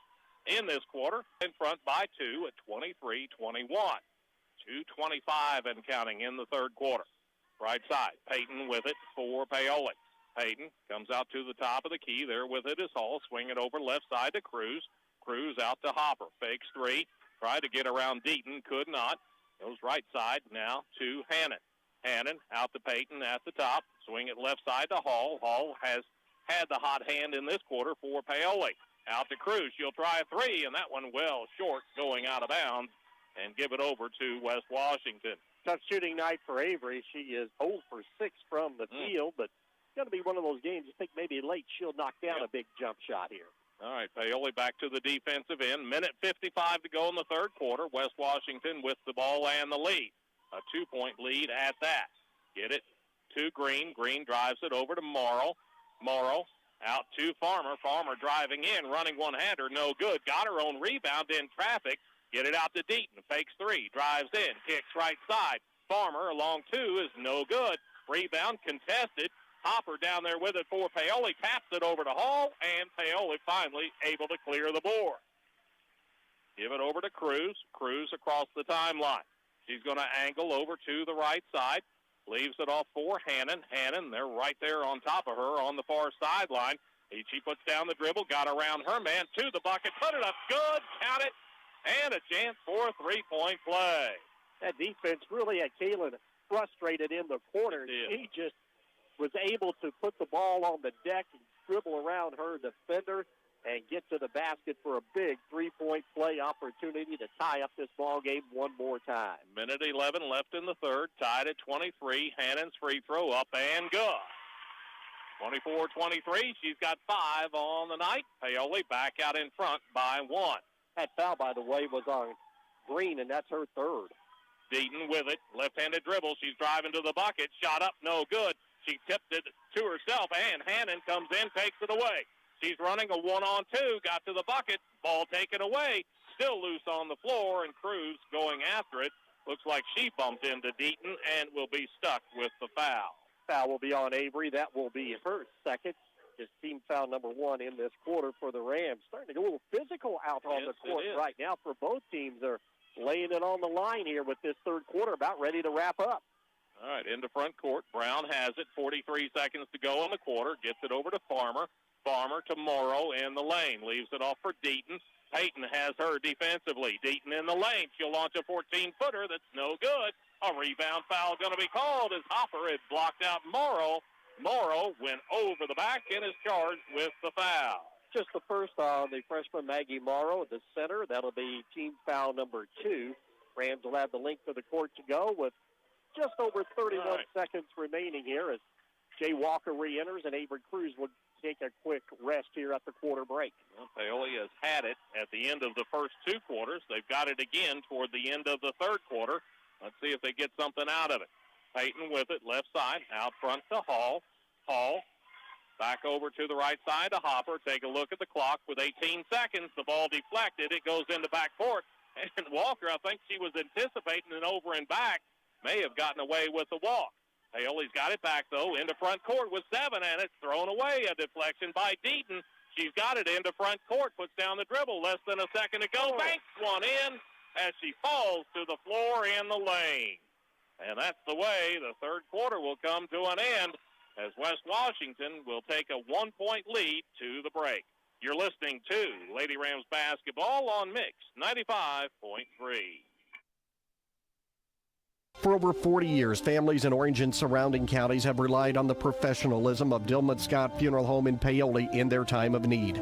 in this quarter. In front by 2 at 23-21. 2:25 and counting in the third quarter. Right side, Peyton with it for Paoli. Peyton comes out to the top of the key. There with it is Hall. Swing it over left side to Cruz. Cruz out to Hopper. Fakes 3. Tried to get around Deaton. Could not. Goes right side now to Hannon. Hannon out to Peyton at the top. Swing it left side to Hall. Hall has had the hot hand in this quarter for Paoli. Out to Cruz. She'll try a 3, and that one well short, going out of bounds, and give it over to West Washington. Tough shooting night for Avery. She is 0 for 6 from the field, but it's going to be one of those games you think maybe late she'll knock down a big jump shot here. All right, Paoli back to the defensive end. 1:55 to go in the third quarter. West Washington with the ball and the lead. A 2-point lead at that. Get it to Green. Green drives it over to Morrow. Morrow Out to Farmer. Farmer driving in, running one-hander, no good. Got her own rebound in traffic. Get it out to Deaton. Fakes three, drives in, kicks right side. Farmer along two is no good. Rebound contested. Hopper down there with it for Paoli. Taps it over to Hall, and Paoli finally able to clear the board. Give it over to Cruz. Cruz across the timeline. She's going to angle over to the right side. Leaves it off for Hannon. Hannon, they're right there on top of her on the far sideline. She puts down the dribble, got around her man to the bucket, put it up good, count it, and a chance for a three-point play. That defense really had Kaylin frustrated in the corner. He just was able to put the ball on the deck and dribble around her defender and get to the basket for a big three-point play opportunity to tie up this ball game one more time. Minute 11 left in the third, tied at 23. Hannon's free throw up and good. 24-23, she's got 5 on the night. Paoli back out in front by 1. That foul, by the way, was on Green, and that's her third. Deaton with it, left-handed dribble. She's driving to the bucket, shot up, no good. She tipped it to herself, and Hannon comes in, takes it away. She's running a one-on-two, got to the bucket, ball taken away, still loose on the floor, and Cruz going after it. Looks like she bumped into Deaton and will be stuck with the foul. Foul will be on Avery. That will be her second. Just team foul number 1 in this quarter for the Rams. Starting to get a little physical out on the court right now for both teams. They're laying it on the line here with this third quarter, about ready to wrap up. All right, into front court. Brown has it. 43 seconds to go in the quarter. Gets it over to Farmer. Farmer to Morrow in the lane. Leaves it off for Deaton. Payton has her defensively. Deaton in the lane. She'll launch a 14-footer. That's no good. A rebound foul going to be called as Hopper had blocked out Morrow. Morrow went over the back and is charged with the foul. Just the first on the freshman Maggie Morrow at the center. That'll be team foul number 2. Rams will have the length of the court to go with just over 31 seconds remaining here as Jay Walker re-enters and Avery Cruz will take a quick rest here at the quarter break. Well, Paoli has had it at the end of the first 2 quarters. They've got it again toward the end of the third quarter. Let's see if they get something out of it. Payton with it, left side, out front to Hall. Hall back over to the right side to Hopper. Take a look at the clock with 18 seconds. The ball deflected. It goes into backcourt. And Walker, I think she was anticipating an over and back, may have gotten away with the walk. Paoli's got it back, though, into front court with 7, and it's thrown away. A deflection by Deaton. She's got it into front court, puts down the dribble, less than a second to go. Banks one in as she falls to the floor in the lane. And that's the way the third quarter will come to an end as West Washington will take a 1-point lead to the break. You're listening to Lady Rams basketball on Mix 95.3. For over 40 years, families in Orange and surrounding counties have relied on the professionalism of Dillman Scott Funeral Home in Paoli in their time of need.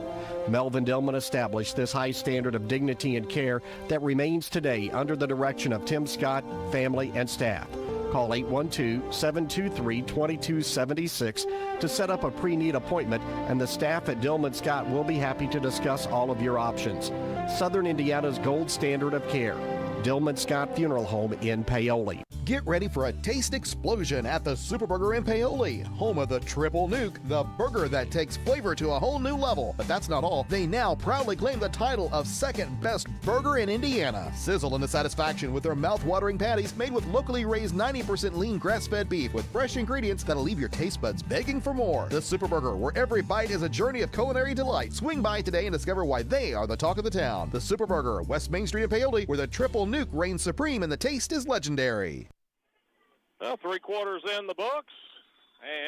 Melvin Dillman established this high standard of dignity and care that remains today under the direction of Tim Scott, family, and staff. Call 812-723-2276 to set up a pre-need appointment, and the staff at Dillman Scott will be happy to discuss all of your options. Southern Indiana's gold standard of care. Dillman Scott Funeral Home in Paoli. Get ready for a taste explosion at the Superburger in Paoli, home of the Triple Nuke, the burger that takes flavor to a whole new level. But that's not all. They now proudly claim the title of second best burger in Indiana. Sizzle into satisfaction with their mouth-watering patties made with locally raised 90% lean grass-fed beef with fresh ingredients that'll leave your taste buds begging for more. The Superburger, where every bite is a journey of culinary delight. Swing by today and discover why they are the talk of the town. The Superburger, West Main Street in Paoli, where the Triple Nuke reigns supreme and the taste is legendary. Well, 3 quarters in the books,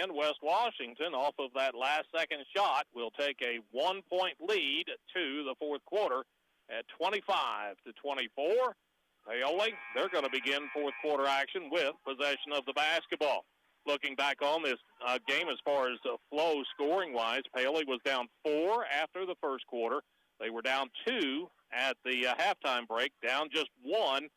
and West Washington, off of that last second shot, will take a 1-point lead to the fourth quarter at 25-24. Paoli, they're going to begin fourth quarter action with possession of the basketball. Looking back on this game as far as flow scoring-wise, Paoli was down 4 after the first quarter. They were down 2 at the halftime break, down just 1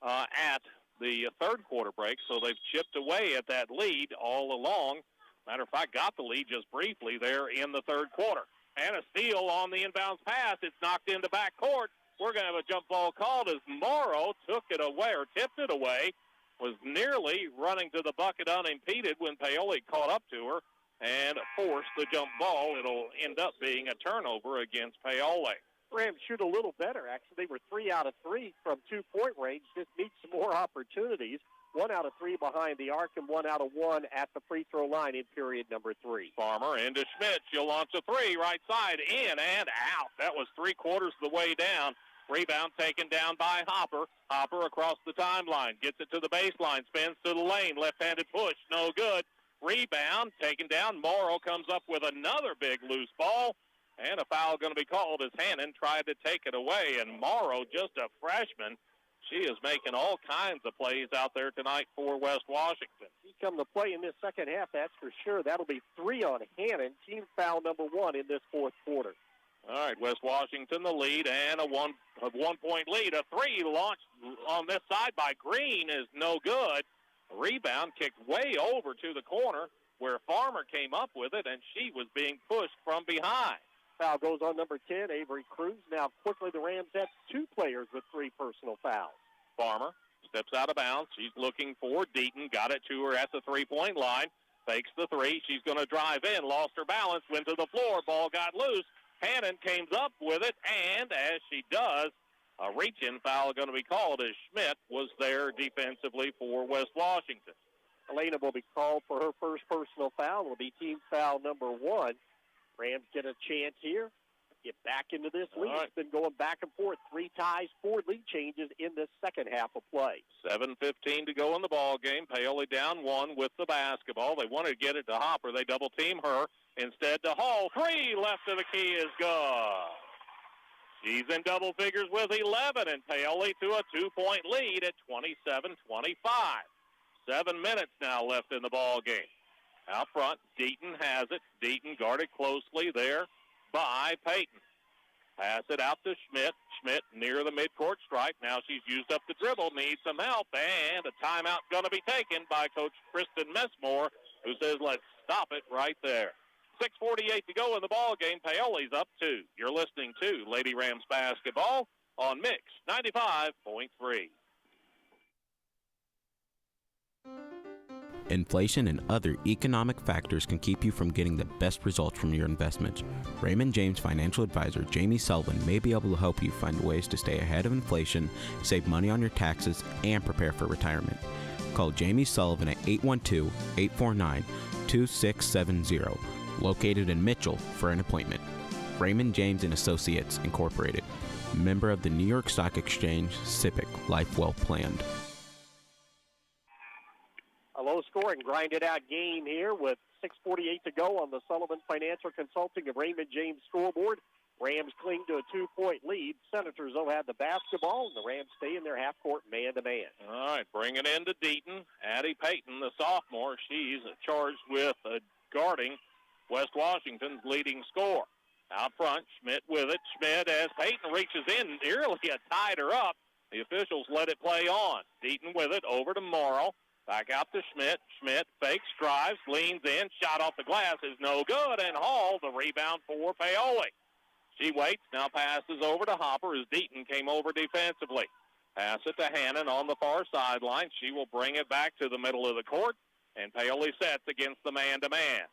at the third quarter break, so they've chipped away at that lead all along. Matter of fact, got the lead just briefly there in the third quarter. And a steal on the inbounds pass. It's knocked into backcourt. We're going to have a jump ball called as Morrow took it away or tipped it away, was nearly running to the bucket unimpeded when Paoli caught up to her. and force the jump ball. It'll end up being a turnover against Paoli. Rams shoot a little better. Actually, they were 3 out of 3 from 2-point range. Just need some more opportunities. 1 out of 3 behind the arc and 1 out of 1 at the free throw line in period number 3. Farmer into Schmidt. She'll launch a 3 right side, in and out. That was 3/4 of the way down. Rebound taken down by Hopper. Hopper across the timeline. Gets it to the baseline. Spins to the lane. Left-handed push. No good. Rebound taken down. Morrow comes up with another big loose ball. And a foul going to be called as Hannon tried to take it away. And Morrow, just a freshman, she is making all kinds of plays out there tonight for West Washington. He come to play in this second half, that's for sure. That'll be 3 on Hannon. Team foul number 1 in this fourth quarter. All right, West Washington the lead and a one-point lead. A 3 launched on this side by Green is no good. A rebound kicked way over to the corner where Farmer came up with it, and she was being pushed from behind. Foul goes on number 10, Avery Cruz. Now quickly the Rams have 2 players with 3 personal fouls. Farmer steps out of bounds. She's looking for Deaton. Got it to her at the three-point line. Fakes the 3. She's going to drive in. Lost her balance. Went to the floor. Ball got loose. Hannon came up with it, and as she does, a reach-in foul going to be called as Schmidt was there defensively for West Washington. Elena will be called for her first personal foul. It will be team foul number 1. Rams get a chance here. Get back into this lead. Right. It's been going back and forth. 3 ties, 4 lead changes in this second half of play. 7:15 to go in the ball game. Paoli down 1 with the basketball. They wanted to get it to Hopper. They double-team her. Instead to Hall. 3 left of the key is good. She's in double figures with 11, and Paoli to a 2-point lead at 27-25. 7 minutes now left in the ball game. Out front, Deaton has it. Deaton guarded closely there by Payton. Pass it out to Schmidt. Schmidt near the midcourt stripe. Now she's used up the dribble, needs some help, and a timeout going to be taken by Coach Kristen Messmore, who says, let's stop it right there. 6:48 to go in the ball game. Paoli's up 2. You're listening to Lady Rams basketball on Mix 95.3. Inflation and other economic factors can keep you from getting the best results from your investments. Raymond James financial advisor Jamie Sullivan may be able to help you find ways to stay ahead of inflation, save money on your taxes, and prepare for retirement. Call Jamie Sullivan at 812-849-2670, located in Mitchell, for an appointment. Raymond James & Associates, Incorporated. Member of the New York Stock Exchange, SIPC, Life Well Planned. A low-scoring, grinded-out game here with 6:48 to go on the Sullivan Financial Consulting of Raymond James scoreboard. Rams cling to a 2-point lead. Senators, though, have the basketball, and the Rams stay in their half-court man-to-man. All right, bring it into Deaton. Addie Payton, the sophomore, she's charged with guarding West Washington's leading scorer. Out front, Schmidt with it. Schmidt, as Payton reaches in, nearly tied her up. The officials let it play on. Deaton with it, over to Morrow. Back out to Schmidt. Schmidt fakes, drives, leans in. Shot off the glass is no good. And Hall, the rebound for Paoli. She waits, now passes over to Hopper as Deaton came over defensively. Pass it to Hannon on the far sideline. She will bring it back to the middle of the court. And Paoli sets against the man-to-man.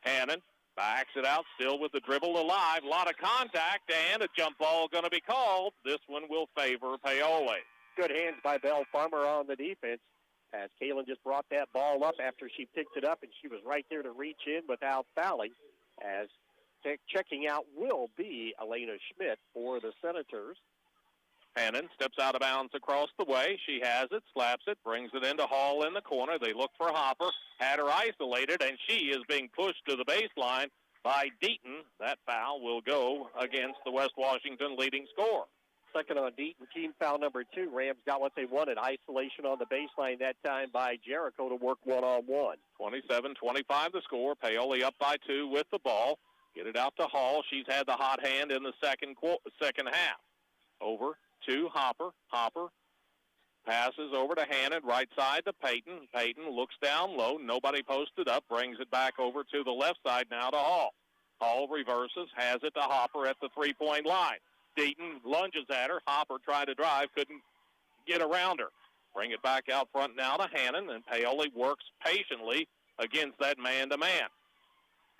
Hannon backs it out, still with the dribble alive. A lot of contact, and a jump ball going to be called. This one will favor Paoli. Good hands by Belle Farmer on the defense, as Kaylin just brought that ball up after she picked it up, and she was right there to reach in without fouling. As checking out will be Elena Schmidt for the Senators. Hannon steps out of bounds across the way. She has it, slaps it, brings it into Hall in the corner. They look for Hopper, had her isolated, and she is being pushed to the baseline by Deaton. That foul will go against the West Washington leading scorer. Second on Deaton, team foul number 2. Rams got what they wanted, isolation on the baseline that time by Jericho to work one-on-one. 27-25 the score. Paoli up by 2 with the ball. Get it out to Hall. She's had the hot hand in the second half. Over to Hopper. Hopper passes over to Hannon, right side to Payton. Payton looks down low. Nobody posted up. Brings it back over to the left side now to Hall. Hall reverses, has it to Hopper at the three-point line. Deaton lunges at her. Hopper tried to drive, couldn't get around her. Bring it back out front now to Hannon, and Paoli works patiently against that man-to-man.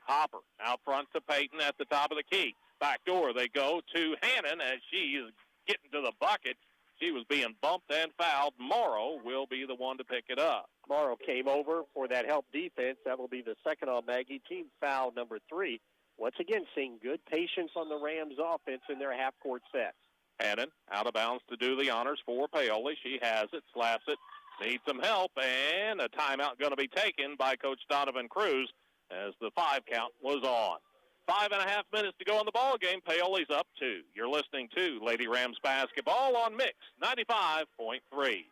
Hopper out front to Peyton at the top of the key. Back door they go to Hannon as she is getting to the bucket. She was being bumped and fouled. Morrow will be the one to pick it up. Morrow came over for that help defense. That will be the second on Maggie. Team foul number 3. Once again, seeing good patience on the Rams offense in their half-court sets. Hannon out of bounds to do the honors for Paoli. She has it, slaps it, needs some help, and a timeout going to be taken by Coach Donovan Cruz as the 5 count was on. 5.5 minutes to go in the ball game. Paoli's up 2. You're listening to Lady Rams basketball on Mix 95.3.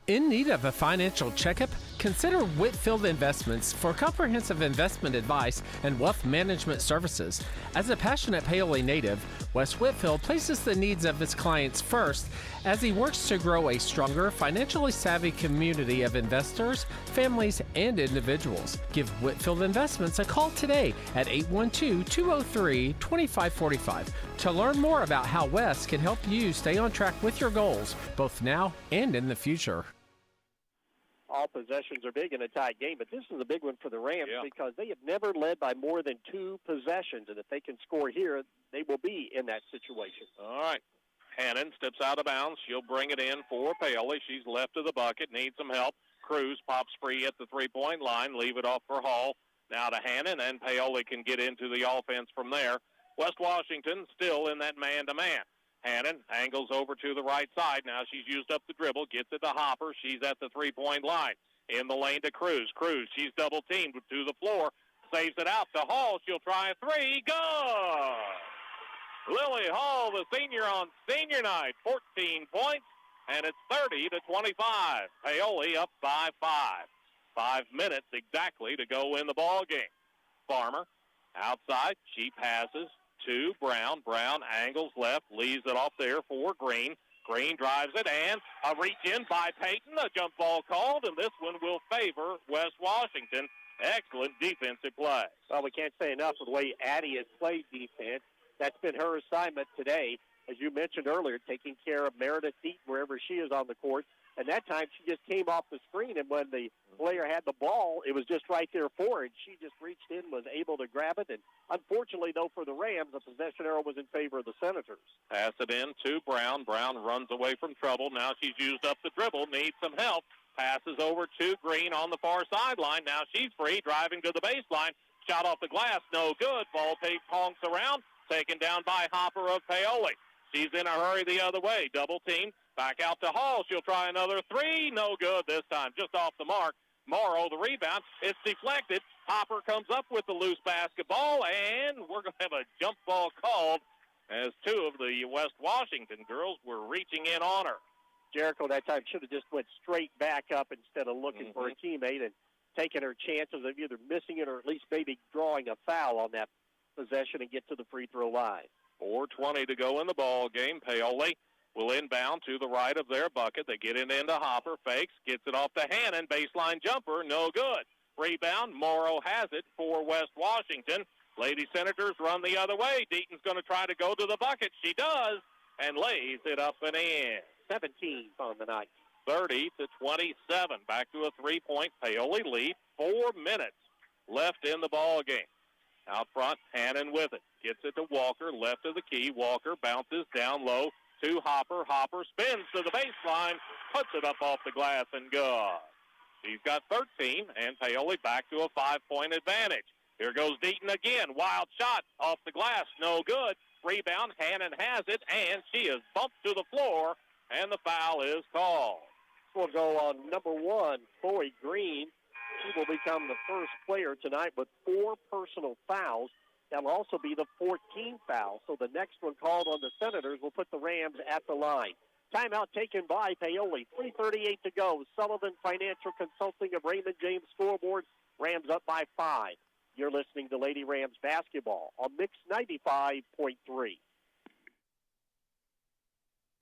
In need of a financial checkup? Consider Whitfield Investments for comprehensive investment advice and wealth management services. As a passionate Paoli native, Wes Whitfield places the needs of his clients first as he works to grow a stronger, financially savvy community of investors, families, and individuals. Give Whitfield Investments a call today at 812-203-2545 to learn more about how Wes can help you stay on track with your goals, both now and in the future. All possessions are big in a tight game, but this is a big one for the Rams because they have never led by more than 2 possessions, and if they can score here, they will be in that situation. All right. Hannon steps out of bounds. She'll bring it in for Paoli. She's left of the bucket, needs some help. Cruz pops free at the three-point line, leave it off for Hall. Now to Hannon, and Paoli can get into the offense from there. West Washington still in that man-to-man. Hannon angles over to the right side. Now she's used up the dribble, gets it to Hopper. She's at the three-point line. In the lane to Cruz. Cruz, she's double-teamed to the floor. Saves it out to Hall. She'll try a 3. Good! Lily Hall, the senior on senior night, 14 points, and it's 30-25. Paoli up by 5. 5 minutes exactly to go in the ball game. Farmer outside. She passes to Brown. Brown angles left, leaves it off there for Green. Green drives it, and a reach in by Peyton. A jump ball called, and this one will favor West Washington. Excellent defensive play. Well, we can't say enough of the way Addie has played defense. That's been her assignment today, as you mentioned earlier, taking care of Meredith Deaton wherever she is on the court. And that time she just came off the screen, and when the player had the ball, it was just right there for her, and she just reached in, was able to grab it. And unfortunately, though, for the Rams, the possession arrow was in favor of the Senators. Pass it in to Brown. Brown runs away from trouble. Now she's used up the dribble, needs some help. Passes over to Green on the far sideline. Now she's free, driving to the baseline. Shot off the glass, no good. Ball tape honks around, taken down by Hopper of Paoli. She's in a hurry the other way. Double team. Back out to Hall. She'll try another 3. No good this time. Just off the mark. Morrow, the rebound. It's deflected. Hopper comes up with the loose basketball, and we're going to have a jump ball called as 2 of the West Washington girls were reaching in on her. Jericho that time should have just went straight back up instead of looking for a teammate and taking her chances of either missing it or at least maybe drawing a foul on that possession and get to the free throw line. 4:20 to go in the ball game. Paoli will inbound to the right of their bucket. They get it into Hopper, fakes, gets it off to Hannon, baseline jumper, no good. Rebound, Morrow has it for West Washington. Lady Senators run the other way. Deaton's going to try to go to the bucket. She does, and lays it up and in. 17 on the night. 30-27. Back to a 3-point Paoli lead. 4 minutes left in the ball game. Out front, Hannon with it. Gets it to Walker, left of the key. Walker bounces down low to Hopper. Hopper spins to the baseline, puts it up off the glass and good. She's got 13, and Paoli back to a 5-point advantage. Here goes Deaton again. Wild shot off the glass, no good. Rebound, Hannon has it, and she is bumped to the floor, and the foul is called. This will go on number 1, Boyd Green. She will become the first player tonight with 4 personal fouls. That'll also be the 14th foul. So the next one called on the Senators will put the Rams at the line. Timeout taken by Paoli. 3:38 to go. Sullivan Financial Consulting of Raymond James Scoreboard. Rams up by 5. You're listening to Lady Rams basketball on Mix 95.3.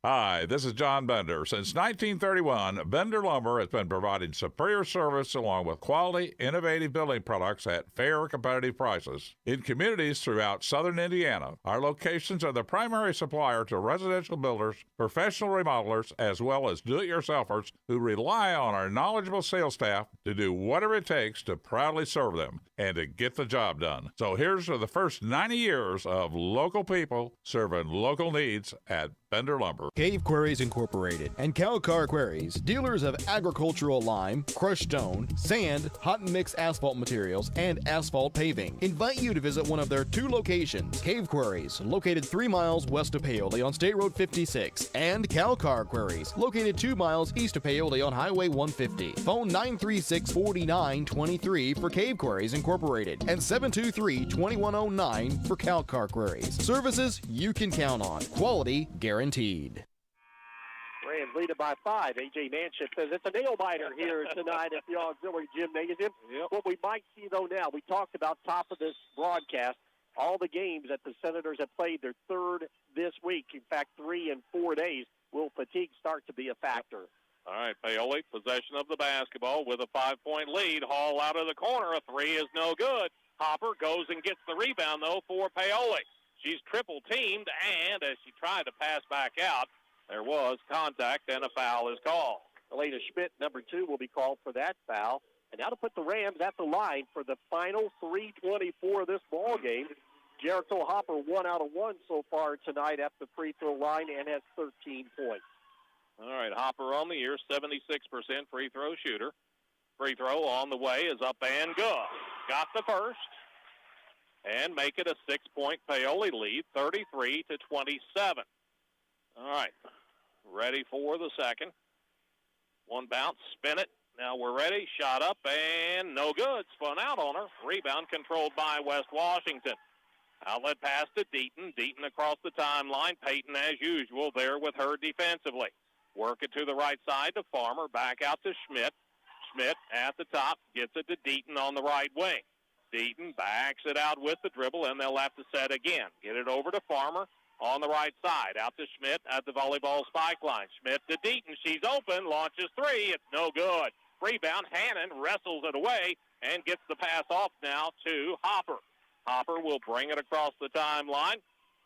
Hi, this is John Bender. Since 1931, Bender Lumber has been providing superior service along with quality, innovative building products at fair, competitive prices. In communities throughout southern Indiana, our locations are the primary supplier to residential builders, professional remodelers, as well as do-it-yourselfers who rely on our knowledgeable sales staff to do whatever it takes to proudly serve them and to get the job done. So here's to the first 90 years of local people serving local needs at Bender Lumber. Cave Quarries Incorporated and Calcar Quarries, dealers of agricultural lime, crushed stone, sand, hot mix asphalt materials, and asphalt paving, invite you to visit one of their 2 locations. Cave Quarries, located 3 miles west of Paoli on State Road 56, and Calcar Quarries, located 2 miles east of Paoli on Highway 150. Phone 936-4923 for Cave Quarries Incorporated and 723-2109 for Calcar Quarries. Services you can count on. Quality guaranteed. Rams lead it by 5. A.J. Manship says it's a nail-biter here tonight at the Auxiliary Gymnasium. Yep. What we might see, though, now, we talked about top of this broadcast, all the games that the Senators have played, their 3rd this week. In fact, 3 in 4 days. Will fatigue start to be a factor? All right, Paoli, possession of the basketball with a 5-point lead. Hall out of the corner. A 3 is no good. Hopper goes and gets the rebound, though, for Paoli. She's triple-teamed, and as she tried to pass back out, there was contact, and a foul is called. Elena Schmidt, number 2, will be called for that foul. And now to put the Rams at the line for the final 3:24 of this ball game. Jericho Hopper 1 out of 1 so far tonight at the free throw line and has 13 points. All right, Hopper on the year, 76% free throw shooter. Free throw on the way is up and good. Got the first. And make it a 6-point Paoli lead, 33-27. All right, ready for the second. One bounce, spin it. Now we're ready. Shot up and no good. Spun out on her. Rebound controlled by West Washington. Outlet pass to Deaton. Deaton across the timeline. Payton, as usual, there with her defensively. Work it to the right side to Farmer. Back out to Schmidt. Schmidt at the top. Gets it to Deaton on the right wing. Deaton backs it out with the dribble, and they'll have to set again. Get it over to Farmer on the right side. Out to Schmidt at the volleyball spike line. Schmidt to Deaton. She's open. Launches 3. It's no good. Rebound. Hannon wrestles it away and gets the pass off now to Hopper. Hopper will bring it across the timeline.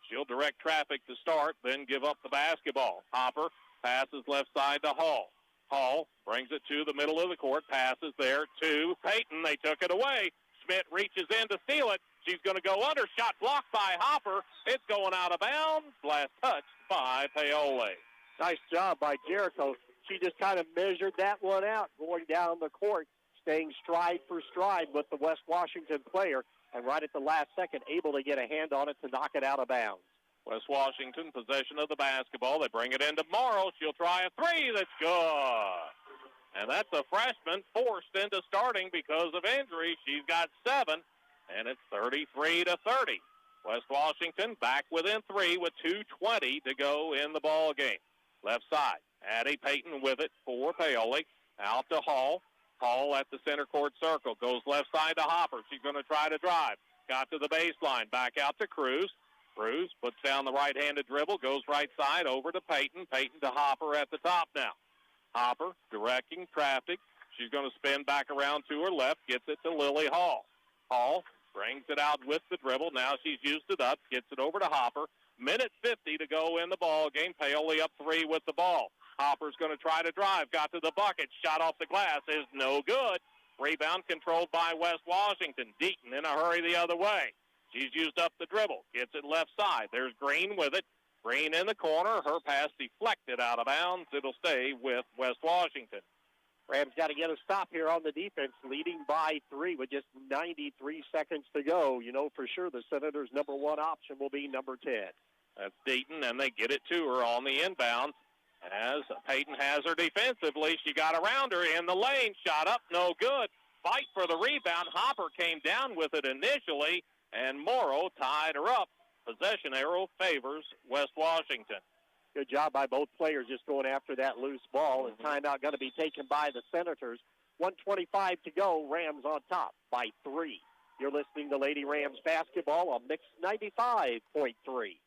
She'll direct traffic to start, then give up the basketball. Hopper passes left side to Hall. Hall brings it to the middle of the court. Passes there to Payton. They took it away. Schmidt reaches in to steal it. She's going to go under. Shot blocked by Hopper. It's going out of bounds. Last touch by Paoli. Nice job by Jericho. She just kind of measured that one out, going down the court, staying stride for stride with the West Washington player, and right at the last second, able to get a hand on it to knock it out of bounds. West Washington, possession of the basketball. They bring it in tomorrow. She'll try a 3. That's good. And that's a freshman forced into starting because of injury. She's got 7, and it's 33-30. West Washington back within 3 with 2:20 to go in the ball game. Left side, Addie Payton with it for Paoli. Out to Hall. Hall at the center court circle. Goes left side to Hopper. She's going to try to drive. Got to the baseline. Back out to Cruz. Cruz puts down the right-handed dribble. Goes right side over to Payton. Payton to Hopper at the top now. Hopper directing traffic. She's going to spin back around to her left. Gets it to Lily Hall. Hall brings it out with the dribble. Now she's used it up. Gets it over to Hopper. Minute 50 to go in the ball game. Paoli up 3 with the ball. Hopper's going to try to drive. Got to the bucket. Shot off the glass is no good. Rebound controlled by West Washington. Deaton in a hurry the other way. She's used up the dribble. Gets it left side. There's Green with it. Green in the corner. Her pass deflected out of bounds. It'll stay with West Washington. Rams got to get a stop here on the defense, leading by 3 with just 93 seconds to go. You know for sure the Senators' number 1 option will be number 10. That's Deaton, and they get it to her on the inbounds. As Payton has her defensively, she got around her in the lane. Shot up, no good. Fight for the rebound. Hopper came down with it initially, and Morrow tied her up. Possession arrow favors West Washington. Good job by both players just going after that loose ball. And timeout going to be taken by the Senators. 1:25 to go. Rams on top by 3. You're listening to Lady Rams basketball on Mix 95.3.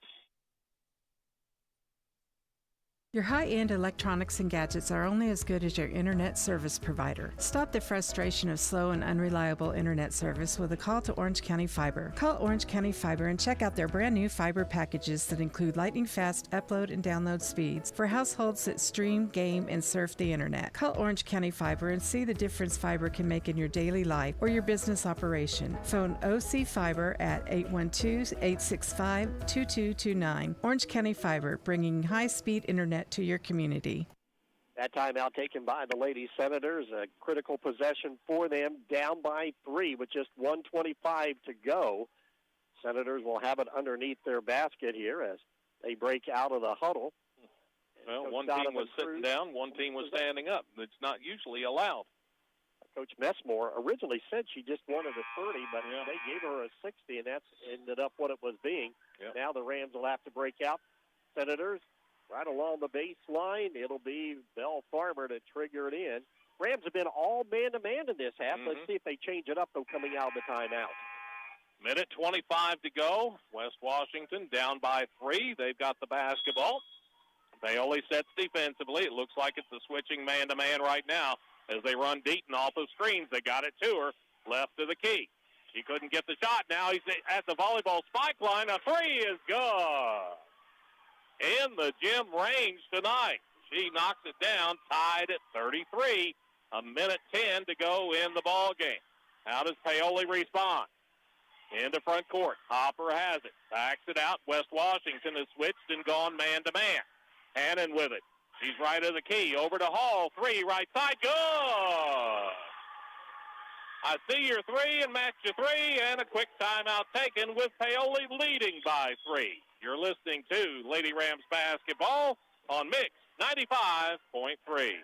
Your high-end electronics and gadgets are only as good as your internet service provider. Stop the frustration of slow and unreliable internet service with a call to Orange County Fiber. Call Orange County Fiber and check out their brand new fiber packages that include lightning-fast upload and download speeds for households that stream, game, and surf the internet. Call Orange County Fiber and see the difference fiber can make in your daily life or your business operation. Phone OC Fiber at 812-865-2229. Orange County Fiber, bringing high-speed internet to your community. That timeout taken by the Lady Senators, a critical possession for them, down by 3 with just 1:25 to go. Senators will have it underneath their basket here as they break out of the huddle. Well, one team was sitting down, one team was standing up. It's not usually allowed. Coach Messmore originally said she just wanted a 30, but they gave her a 60, and that's ended up what it was being. Yep. Now the Rams will have to break out. Senators right along the baseline. It'll be Bell Farmer to trigger it in. Rams have been all man-to-man in this half. Let's see if they change it up, though, coming out of the timeout. Minute 25 to go. West Washington down by 3. They've got the basketball. Paoli sets defensively. It looks like it's a switching man-to-man right now as they run Deaton off of screens. They got it to her, left to the key. She couldn't get the shot. Now he's at the volleyball spike line. A 3 is good. In the gym range tonight. She knocks it down, tied at 33. A minute 10 to go in the ball game. How does Paoli respond? Into front court. Hopper has it. Backs it out. West Washington has switched and gone man-to-man. Hannon with it. She's right of the key. Over to Hall. 3, right side. Good! I see your 3 and match your 3, and a quick timeout taken with Paoli leading by 3. You're listening to Lady Rams basketball on Mix 95.3.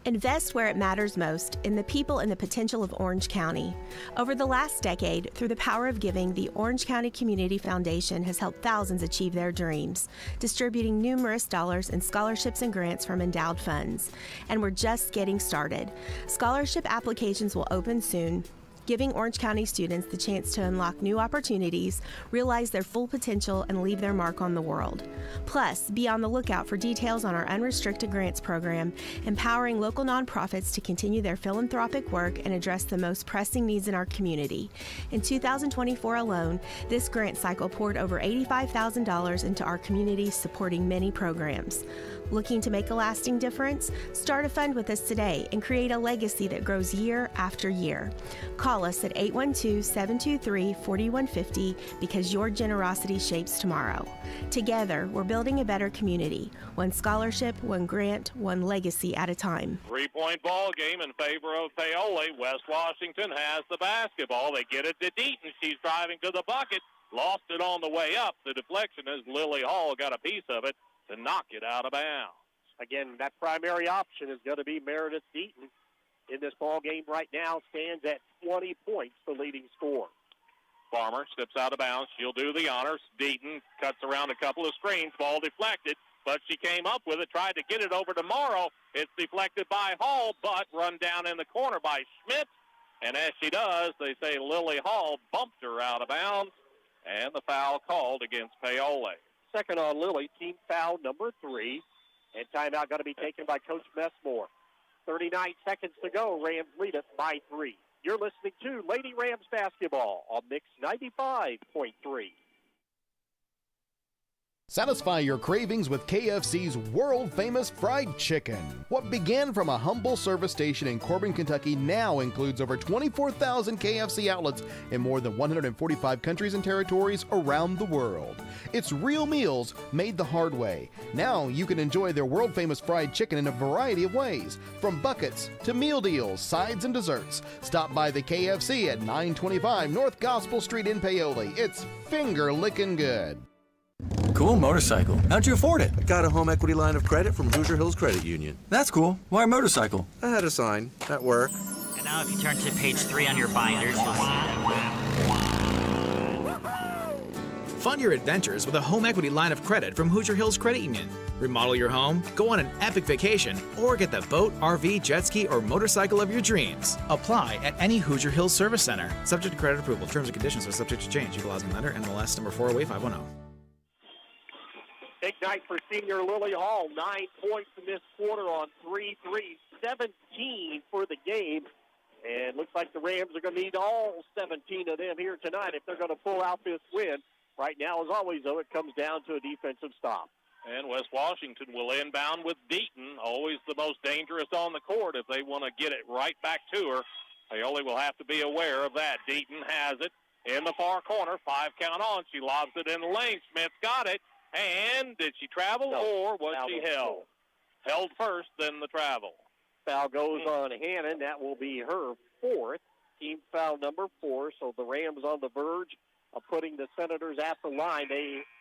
Invest where it matters most, in the people and the potential of Orange County. Over the last decade, through the power of giving, the Orange County Community Foundation has helped thousands achieve their dreams, distributing numerous dollars in scholarships and grants from endowed funds. And we're just getting started. Scholarship applications will open soon, giving Orange County students the chance to unlock new opportunities, realize their full potential, and leave their mark on the world. Plus, be on the lookout for details on our unrestricted grants program, empowering local nonprofits to continue their philanthropic work and address the most pressing needs in our community. In 2024 alone, this grant cycle poured over $85,000 into our community, supporting many programs. Looking to make a lasting difference? Start a fund with us today and create a legacy that grows year after year. Call us at 812-723-4150 because your generosity shapes tomorrow. Together, we're building a better community. One scholarship, one grant, one legacy at a time. 3-point ball game in favor of Paoli. West Washington has the basketball. They get it to Deaton. She's driving to the bucket. Lost it on the way up. The deflection as Lily Hall got a piece of it to knock it out of bounds. Again, that primary option is going to be Meredith Deaton. In this ball game right now, stands at 20 points, the leading scorer. Farmer steps out of bounds. She'll do the honors. Deaton cuts around a couple of screens. Ball deflected, but she came up with it, tried to get it over to Morrow. It's deflected by Hall, but run down in the corner by Schmidt. And as she does, they say Lily Hall bumped her out of bounds, and the foul called against Paoli. Second on Lily, team foul number 3, and timeout going to be taken by Coach Messmore. 39 seconds to go. Rams lead it by 3. You're listening to Lady Rams basketball on Mix 95.3. Satisfy your cravings with KFC's world-famous fried chicken. What began from a humble service station in Corbin, Kentucky now includes over 24,000 KFC outlets in more than 145 countries and territories around the world. It's real meals made the hard way. Now you can enjoy their world-famous fried chicken in a variety of ways, from buckets to meal deals, sides, and desserts. Stop by the KFC at 925 North Gospel Street in Paoli. It's finger-licking good. Cool motorcycle. How'd you afford it? I got a home equity line of credit from Hoosier Hills Credit Union. That's cool. Why a motorcycle? I had a sign at work. And now if you turn to page 3 on your binders, you'll see. Fund your adventures with a home equity line of credit from Hoosier Hills Credit Union. Remodel your home, go on an epic vacation, or get the boat, RV, jet ski, or motorcycle of your dreams. Apply at any Hoosier Hills Service Center. Subject to credit approval. Terms and conditions are subject to change. Equalizing lender, NMLS number 408-510. Big night for senior Lily Hall. 9 points in this quarter on 3 threes. 17 for the game. And looks like the Rams are going to need all 17 of them here tonight if they're going to pull out this win. Right now, as always, though, it comes down to a defensive stop. And West Washington will inbound with Deaton, always the most dangerous on the court if they want to get it right back to her. Paoli will have to be aware of that. Deaton has it in the far corner. 5 count on. She lobs it in the lane. Smith's got it. And did she travel or was she held? Held first, then the travel. Foul goes on Hannon. That will be her 4th. Team foul number 4. So the Rams on the verge of putting the Senators at the line.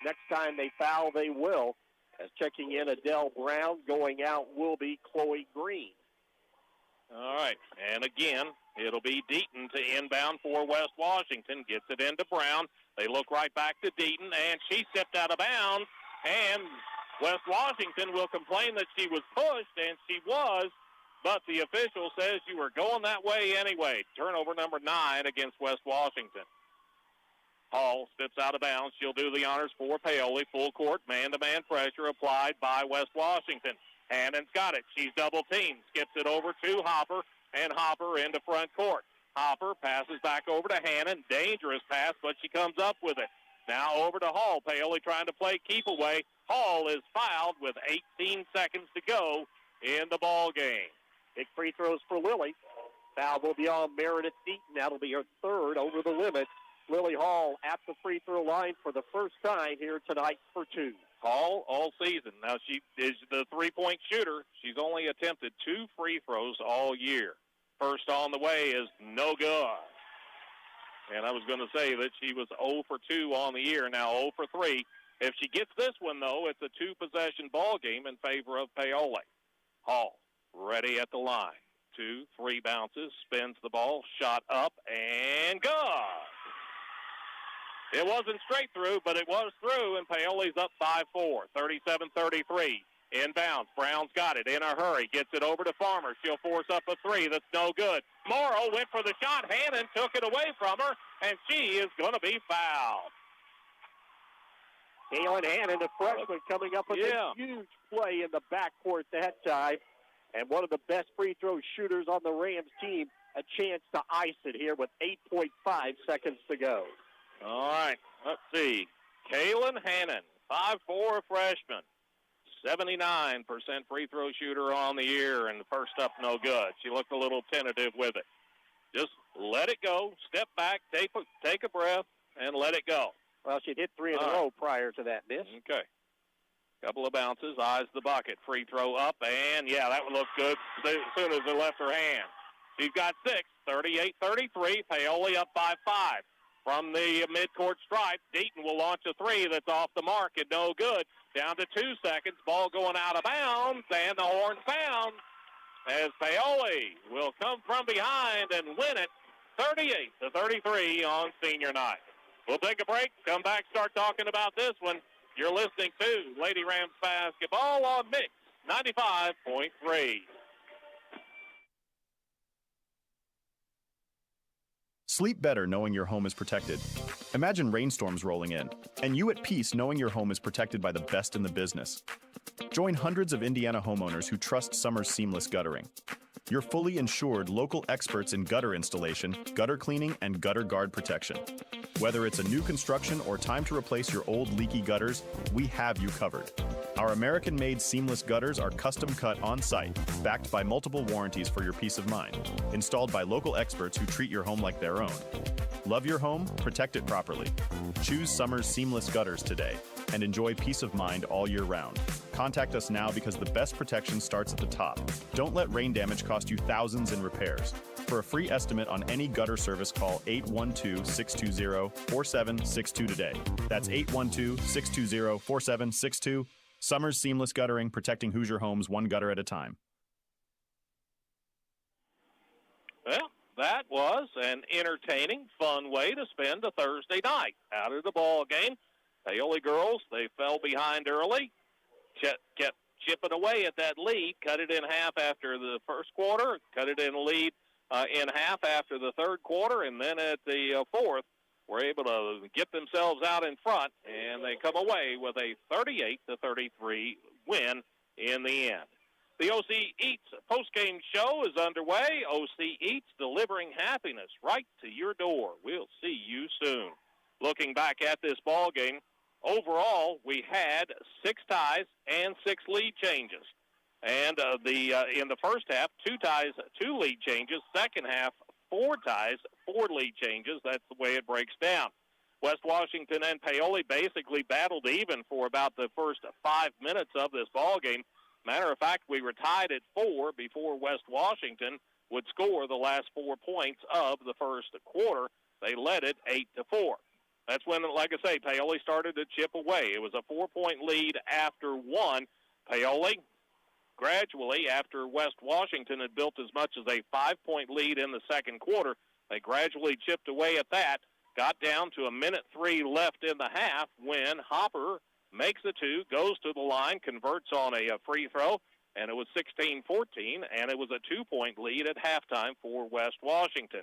Next time they foul, they will. As checking in Adele Brown, going out will be Chloe Green. All right, and again, it'll be Deaton to inbound for West Washington. Gets it into Brown. They look right back to Deaton, and she stepped out of bounds. And West Washington will complain that she was pushed, and she was, but the official says you were going that way anyway. Turnover number 9 against West Washington. Hall steps out of bounds. She'll do the honors for Paoli. Full court, man-to-man pressure applied by West Washington. Hannon's got it. She's double-teamed. Skips it over to Hopper, and Hopper into front court. Hopper passes back over to Hannon. Dangerous pass, but she comes up with it. Now over to Hall. Paoli trying to play keep away. Hall is fouled with 18 seconds to go in the ball game. Big free throws for Lily. Foul will be on Meredith Deaton. That'll be her 3rd over the limit. Lily Hall at the free throw line for the first time here tonight for 2. Hall all season. Now she is the three-point shooter. She's only attempted 2 free throws all year. First on the way is no good. And I was going to say that she was 0 for 2 on the year, now 0 for 3. If she gets this one, though, it's a 2-possession ball game in favor of Paoli. Hall ready at the line. 2, 3 bounces, spins the ball, shot up, and good. It wasn't straight through, but it was through, and Paoli's up 5-4, 37-33. Inbounds. Brown's got it in a hurry. Gets it over to Farmer. She'll force up a 3. That's no good. Morrow went for the shot. Hannon took it away from her, and she is going to be fouled. Kaylin Hannon, the freshman, coming up with a huge play in the backcourt that time. And one of the best free throw shooters on the Rams team, a chance to ice it here with 8.5 seconds to go. All right, let's see. Kaylin Hannon, 5'4" freshman, 79% free throw shooter on the year, and the first up no good. She looked a little tentative with it. Just let it go, step back, take a breath, and let it go. Well, she'd hit 3 in a row prior to that miss. Okay. Couple of bounces, eyes the bucket. Free throw up, and, yeah, that one looks good as soon as it left her hand. She's got 6, 38-33. Paoli up by 5. From the midcourt stripe, Deaton will launch a 3 that's off the mark and no good. Down to 2 seconds, ball going out of bounds, and the horn sounds as Paoli will come from behind and win it 38-33 on senior night. We'll take a break, come back, start talking about this one. You're listening to Lady Rams basketball on Mix 95.3. Sleep better knowing your home is protected. Imagine rainstorms rolling in, and you at peace knowing your home is protected by the best in the business. Join hundreds of Indiana homeowners who trust Summers Seamless Guttering. Your fully insured local experts in gutter installation, gutter cleaning, and gutter guard protection. Whether it's a new construction or time to replace your old leaky gutters, we have you covered. Our American-made seamless gutters are custom cut on-site, backed by multiple warranties for your peace of mind, installed by local experts who treat your home like their own. Love your home, protect it properly. Choose Summers Seamless Gutters today and enjoy peace of mind all year round. Contact us now because the best protection starts at the top. Don't let rain damage cost you thousands in repairs. For a free estimate on any gutter service, call 812-620-4762 today. That's 812-620-4762. Summers Seamless Guttering, protecting Hoosier homes one gutter at a time. Well, that was an entertaining, fun way to spend a Thursday night. Out of the ball game, Paoli girls, they fell behind early, kept chipping away at that lead, cut it in half after the first quarter, cut it in lead in half after the third quarter, and then at the fourth were able to get themselves out in front, and they come away with a 38-33 win in the end. The OC Eats postgame show is underway. OC Eats delivering happiness right to your door. We'll see you soon. Looking back at this ball game, overall we had 6 ties and 6 lead changes. And in the first half, 2 ties, 2 lead changes. Second half, 4 ties, 4 lead changes. That's the way it breaks down. West Washington and Paoli basically battled even for about the first 5 minutes of this ball game. Matter of fact, we were tied at 4 before West Washington would score the last 4 points of the first quarter. They led it 8-4. That's when, like I say, Paoli started to chip away. It was a 4-point lead after 1. Paoli, gradually, after West Washington had built as much as a 5-point lead in the second quarter, they gradually chipped away at that, got down to 1:03 left in the half when Hopper makes the 2, goes to the line, converts on a free throw, and it was 16-14, and it was a 2-point lead at halftime for West Washington.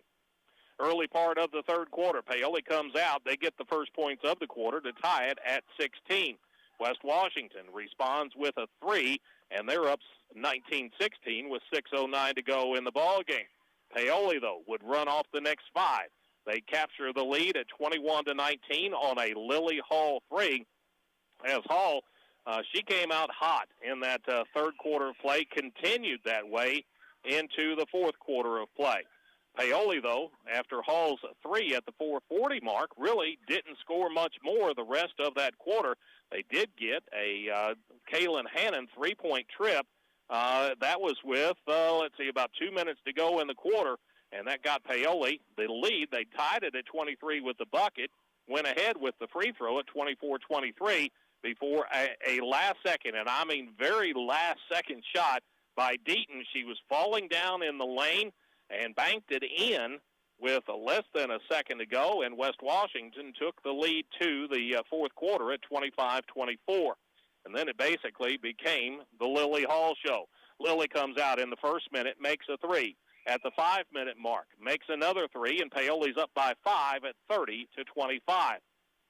Early part of the third quarter, Paoli comes out. They get the first points of the quarter to tie it at 16. West Washington responds with a 3, and they're up 19-16 with 6:09 to go in the ball game. Paoli, though, would run off the next 5. They capture the lead at 21-19 on a Lily Hall 3. As Hall, she came out hot in that third quarter of play, continued that way into the fourth quarter of play. Paoli, though, after Hall's 3 at the 4:40 mark, really didn't score much more the rest of that quarter. They did get a Kaylin Hannon 3-point trip. That was with, about 2 minutes to go in the quarter, and that got Paoli the lead. They tied it at 23 with the bucket, went ahead with the free throw at 24-23 before a last-second, and I mean very last-second shot by Deaton. She was falling down in the lane and banked it in with less than a second to go, and West Washington took the lead to the fourth quarter at 25-24. And then it basically became the Lily Hall show. Lily comes out in the first minute, makes a 3. At the 5-minute mark, makes another 3, and Paoli's up by 5 at 30-25.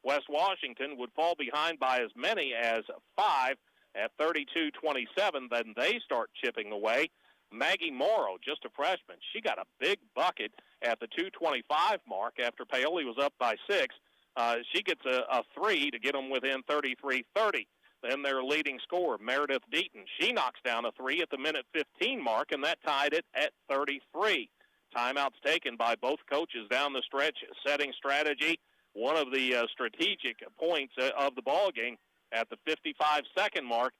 West Washington would fall behind by as many as 5 at 32-27. Then they start chipping away. Maggie Morrow, just a freshman, she got a big bucket at the 2:25 mark after Paoli was up by 6. She gets a 3 to get them within 33-30. Then their leading scorer, Meredith Deaton, she knocks down a 3 at the minute 15 mark, and that tied it at 33. Timeouts taken by both coaches down the stretch, setting strategy. One of the strategic points of the ball game at the 55-second mark.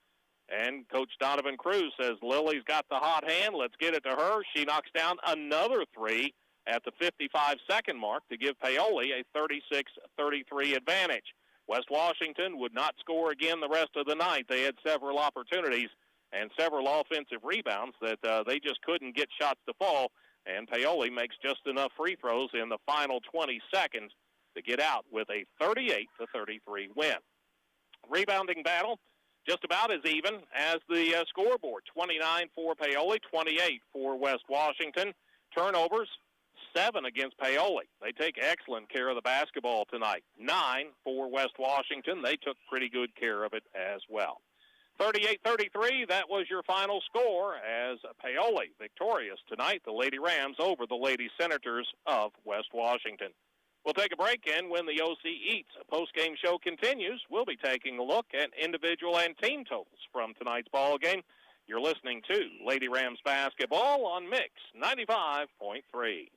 And Coach Donovan Cruz says, Lily's got the hot hand. Let's get it to her. She knocks down another 3 at the 55-second mark to give Paoli a 36-33 advantage. West Washington would not score again the rest of the night. They had several opportunities and several offensive rebounds that they just couldn't get shots to fall. And Paoli makes just enough free throws in the final 20 seconds to get out with a 38-33 win. Rebounding battle, just about as even as the scoreboard. 29 for Paoli, 28 for West Washington. Turnovers, 7 against Paoli. They take excellent care of the basketball tonight. 9 for West Washington. They took pretty good care of it as well. 38-33, that was your final score as Paoli victorious tonight. The Lady Rams over the Lady Senators of West Washington. We'll take a break, and when the OC Eats post-game show continues, we'll be taking a look at individual and team totals from tonight's ball game. You're listening to Lady Rams basketball on Mix 95.3.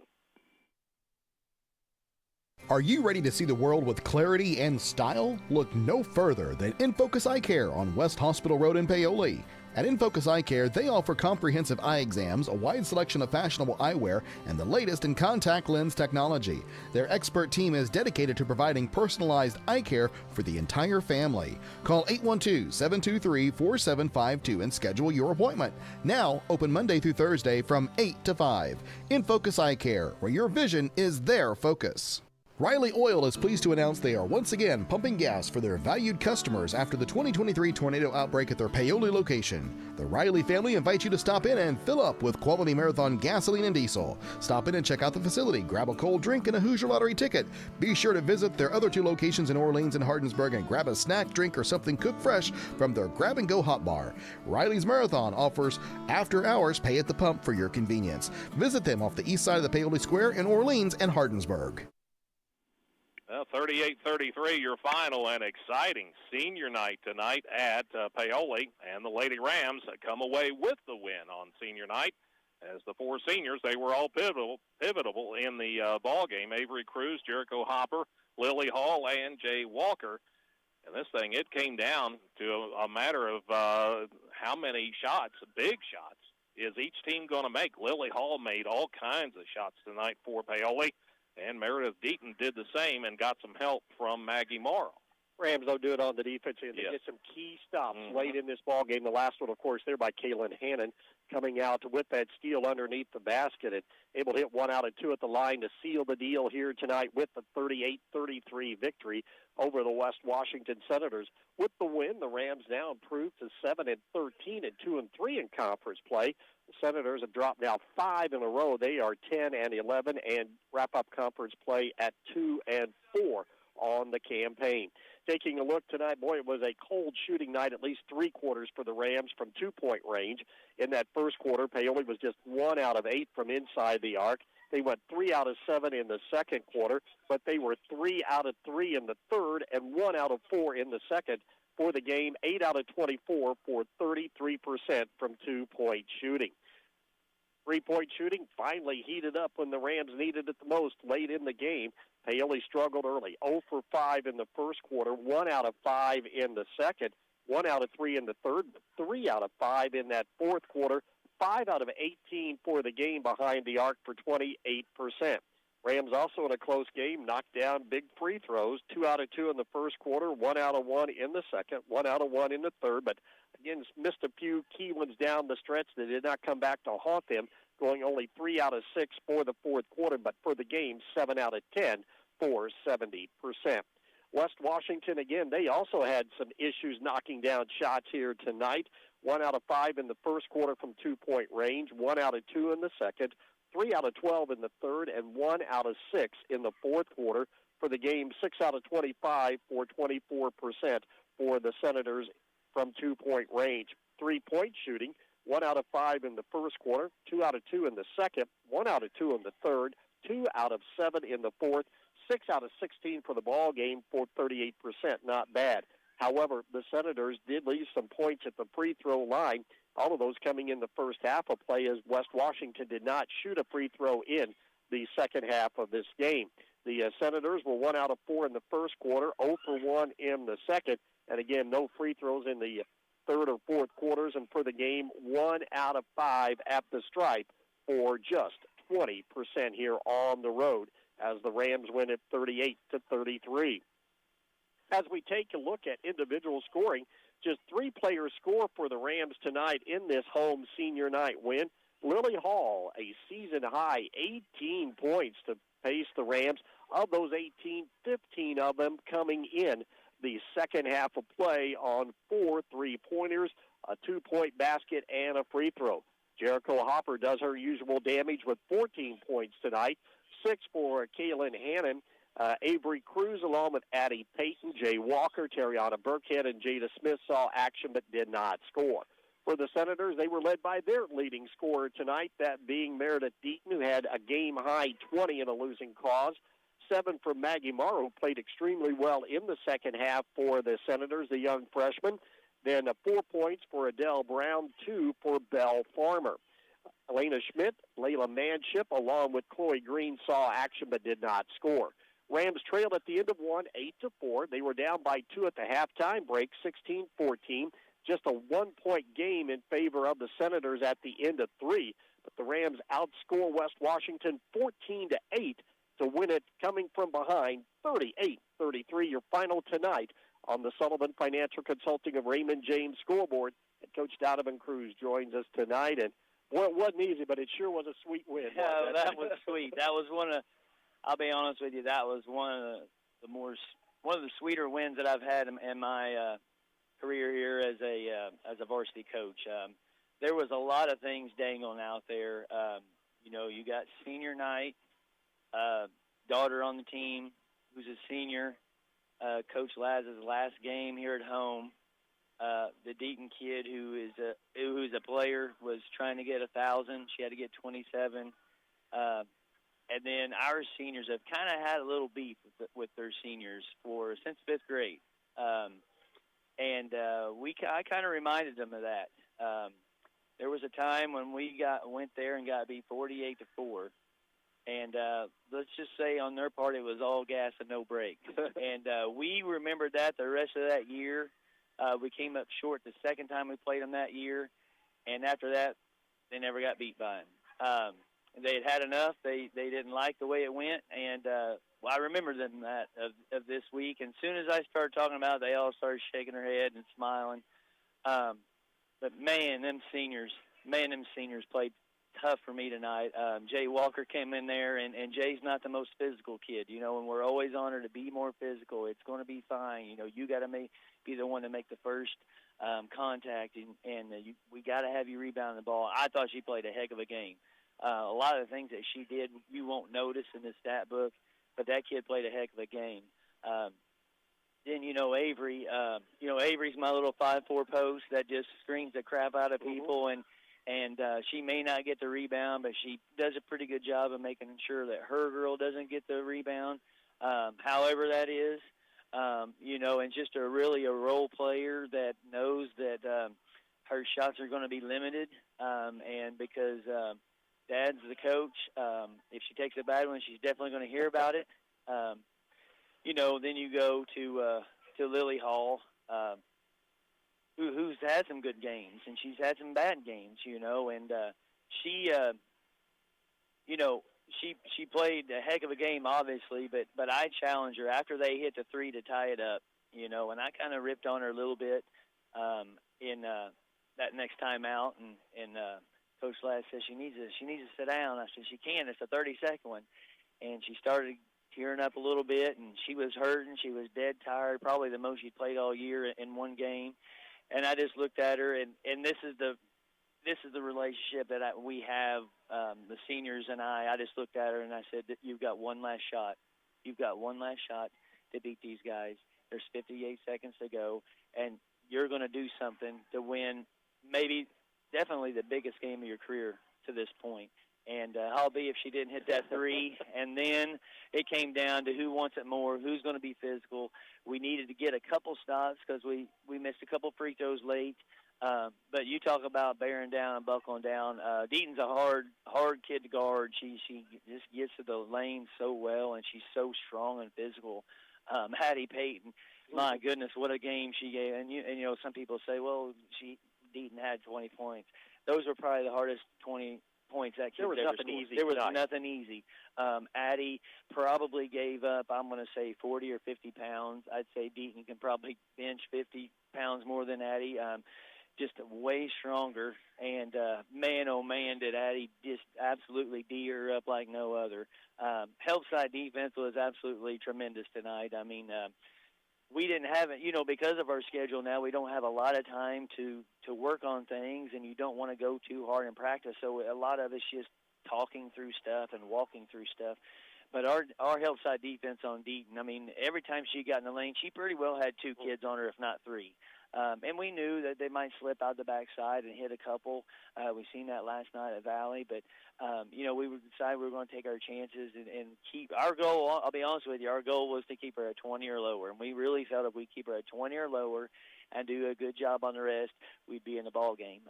Are you ready to see the world with clarity and style? Look no further than InFocus Eye Care on West Hospital Road in Paoli. At InFocus Eye Care, they offer comprehensive eye exams, a wide selection of fashionable eyewear, and the latest in contact lens technology. Their expert team is dedicated to providing personalized eye care for the entire family. Call 812-723-4752 and schedule your appointment. Now, open Monday through Thursday from 8 to 5. InFocus Eye Care, where your vision is their focus. Riley Oil is pleased to announce they are once again pumping gas for their valued customers after the 2023 tornado outbreak at their Paoli location. The Riley family invites you to stop in and fill up with quality Marathon gasoline and diesel. Stop in and check out the facility, grab a cold drink and a Hoosier Lottery ticket. Be sure to visit their other 2 locations in Orleans and Hardinsburg and grab a snack, drink, or something cooked fresh from their grab-and-go hot bar. Riley's Marathon offers after-hours pay at the pump for your convenience. Visit them off the east side of the Paoli Square in Orleans and Hardinsburg. Well, 38-33, your final and exciting senior night tonight at Paoli, and the Lady Rams come away with the win on senior night. As the 4 seniors, they were all pivotal in the ball game. Avery Cruz, Jericho Hopper, Lily Hall, and Jay Walker. And this thing, it came down to a matter of how many shots, big shots, is each team going to make. Lily Hall made all kinds of shots tonight for Paoli. And Meredith Deaton did the same and got some help from Maggie Morrow. Rams, they'll do it on the defense end. They get some key stops late in this ball game. The last one, of course, there by Kaylin Hannon, coming out with that steal underneath the basket and able to hit 1 out of 2 at the line to seal the deal here tonight with the 38-33 victory over the West Washington Senators. With the win, the Rams now improved to 7-13 and 2-3 in conference play. The Senators have dropped now 5 in a row. They are 10-11 and wrap up conference play at 2-4 on the campaign. Taking a look tonight, boy, it was a cold shooting night, at least 3 quarters for the Rams from 2-point range. In that first quarter, Paoli was just 1 out of 8 from inside the arc. They went 3 out of 7 in the second quarter, but they were 3 out of 3 in the third and 1 out of 4 in the second. For the game, 8 out of 24 for 33% from 2-point shooting. 3-point shooting finally heated up when the Rams needed it the most late in the game. Paoli struggled early, 0 for 5 in the first quarter, 1 out of 5 in the second, 1 out of 3 in the third, 3 out of 5 in that fourth quarter, 5 out of 18 for the game behind the arc for 28%. Rams also in a close game knocked down big free throws, 2 out of 2 in the first quarter, 1 out of 1 in the second, 1 out of 1 in the third, but again missed a few key ones down the stretch that did not come back to haunt them, going only 3 out of 6 for the fourth quarter, but for the game, 7 out of 10 for 70%. West Washington, again, they also had some issues knocking down shots here tonight. 1 out of 5 in the first quarter from 2-point range, 1 out of 2 in the second, 3 out of 12 in the third, and 1 out of 6 in the fourth quarter. For the game, 6 out of 25 for 24% for the Senators from 2-point range. 3-point shooting, 1 out of 5 in the first quarter, 2 out of 2 in the second, 1 out of 2 in the third, 2 out of 7 in the fourth, 6 out of 16 for the ball game for 38%. Not bad. However, the Senators did leave some points at the free throw line, all of those coming in the first half of play, as West Washington did not shoot a free throw in the second half of this game. The Senators were 1 out of 4 in the first quarter, 0 for 1 in the second, and again, no free throws in the third or fourth quarters, and for the game, 1 out of 5 at the stripe for just 20% here on the road as the Rams win at 38-33. As we take a look at individual scoring, just 3 players score for the Rams tonight in this home senior night win. Lily Hall, a season-high 18 points to pace the Rams. Of those 18, 15 of them coming in the second half of play on 4 3-pointers, a 2-point basket, and a free throw. Jericho Hopper does her usual damage with 14 points tonight, 6 for Kaylin Hannon. Avery Cruz, along with Addie Payton, Jay Walker, Terriana Burkhead, and Jada Smith saw action but did not score. For the Senators, they were led by their leading scorer tonight, that being Meredith Deaton, who had a game-high 20 in a losing cause. 7 for Maggie Morrow, who played extremely well in the second half for the Senators, the young freshman. Then 4 points for Adele Brown, 2 for Belle Farmer. Elena Schmidt, Layla Manship, along with Chloe Green, saw action but did not score. Rams trailed at the end of one, 8-4. They were down by 2 at the halftime break, 16-14. Just a 1-point game in favor of the Senators at the end of 3. But the Rams outscore West Washington 14-8 to win it, coming from behind 38-33. Your final tonight on the Sullivan Financial Consulting of Raymond James scoreboard. And Coach Donovan Cruz joins us tonight. And, boy, it wasn't easy, but it sure was a sweet win. Yeah, that was sweet. That was one of I'll be honest with you, that was one of the sweeter wins that I've had in my career here as a varsity coach. There was a lot of things dangling out there. You got senior night, daughter on the team who's a senior, Coach Laz's last game here at home. The Deaton kid who's a player was trying to get 1,000. She had to get 27. And then our seniors have kind of had a little beef with their seniors since 5th grade. I kind of reminded them of that. There was a time when we went there and got beat 48-4. And let's just say on their part it was all gas and no brakes. And we remembered that the rest of that year. We came up short the second time we played them that year. And after that, they never got beat by them. They had enough. They didn't like the way it went. And I remember them that of this week. And as soon as I started talking about it, they all started shaking their head and smiling. But, man, them seniors played tough for me tonight. Jay Walker came in there, and Jay's not the most physical kid, and we're always honored to be more physical. It's going to be fine. You got to be the one to make the first contact, and we got to have you rebound the ball. I thought she played a heck of a game. A lot of the things that she did you won't notice in the stat book, but that kid played a heck of a game. Then, Avery, Avery's my little 5'4" post that just screams the crap out of people, and she may not get the rebound, but she does a pretty good job of making sure that her girl doesn't get the rebound, however that is. And just a role player that knows that her shots are going to be limited, and because Dad's the coach, if she takes a bad one, she's definitely going to hear about it. Then you go to Lily Hall, who's had some good games, and she's had some bad games, and she played a heck of a game, obviously, but I challenged her after they hit the 3 to tie it up, and I kind of ripped on her a little bit in that next time out, and Coach Lass said she needs to sit down. I said she can. It's a 30-second one, and she started tearing up a little bit, and she was hurting. She was dead tired, probably the most she'd played all year in one game. And I just looked at her, and this is the relationship that we have, the seniors and I. I just looked at her and I said, "You've got one last shot. You've got one last shot to beat these guys. There's 58 seconds to go, and you're going to do something to win definitely the biggest game of your career to this point." And albeit if she didn't hit that 3, and then it came down to who wants it more, who's going to be physical. We needed to get a couple stops because we missed a couple free throws late. But you talk about bearing down and buckling down. Deaton's a hard kid to guard. She just gets to the lane so well, and she's so strong and physical. Hattie Payton, my goodness, what a game she gave. And some people say, well, Deaton had 20 points. Those were probably the hardest 20 points that kid there was ever nothing scored. easy. There was nothing easy. Addie probably gave up, I'm going to say 40 or 50 pounds. I'd say Deaton can probably bench 50 pounds more than Addie. Just way stronger. And man, oh man, did Addie just absolutely D her up like no other. Help side defense was absolutely tremendous tonight. I mean, we didn't have it, because of our schedule now, we don't have a lot of time to work on things, and you don't want to go too hard in practice. So a lot of it's just talking through stuff and walking through stuff. But our help side defense on Deaton, I mean, every time she got in the lane, she pretty well had 2 kids on her, if not 3. And we knew that they might slip out the backside and hit a couple. We've seen that last night at Valley. But, we decided we were going to take our chances and keep – our goal, I'll be honest with you, our goal was to keep her at 20 or lower. And we really felt if we keep her at 20 or lower and do a good job on the rest, we'd be in the ball game.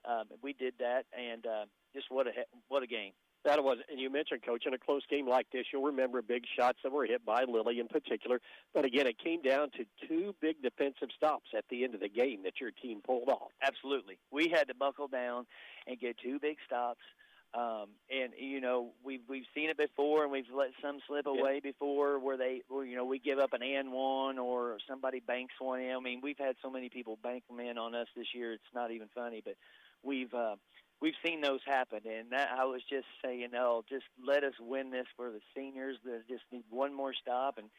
We did that, and just what a game. That was, and you mentioned, Coach, in a close game like this, you'll remember big shots that were hit by Lily in particular. But, again, it came down to 2 big defensive stops at the end of the game that your team pulled off. Absolutely. We had to buckle down and get 2 big stops. We've seen it before, and we've let some slip away before where we give up an and one or somebody banks one in. I mean, we've had so many people bank them in on us this year, it's not even funny. But we've we've seen those happen, and that I was just saying, just let us win this for the seniors. They just need one more stop, and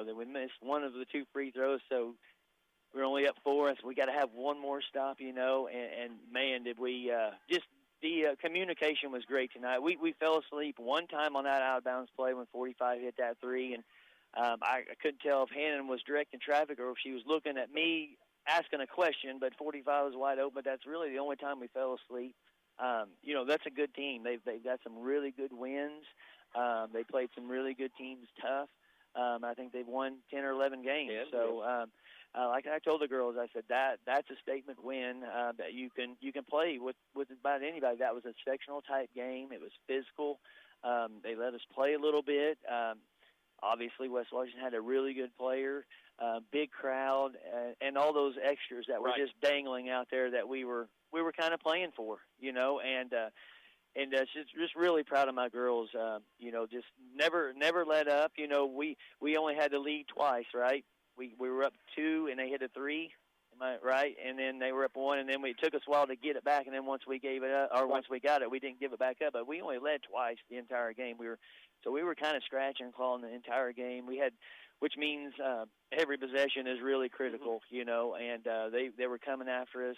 that we missed one of the 2 free throws, so we're only up 4, so we got to have one more stop, and man, did we just the communication was great tonight. We fell asleep one time on that out-of-bounds play when 45 hit that 3, and I couldn't tell if Hannon was directing traffic or if she was looking at me asking a question, but 45 was wide open. But that's really the only time we fell asleep. That's a good team. They've got some really good wins. They played some really good teams tough. I think they've won 10 or 11 games. Yeah, so, like I told the girls, I said that's a statement win that you can play with about anybody. That was a sectional type game. It was physical. They let us play a little bit. Obviously, West Washington had a really good player, big crowd, and all those extras that were just dangling out there that we were kind of playing for, and just really proud of my girls. Just never let up. We only had to lead twice, right? We were up 2 and they hit a 3, am I right? And then they were up 1, and then it took us a while to get it back. And then once we gave it up, or once we got it, we didn't give it back up. But we only led twice the entire game. We were kind of scratching and clawing the entire game. Which means every possession is really critical, And they were coming after us.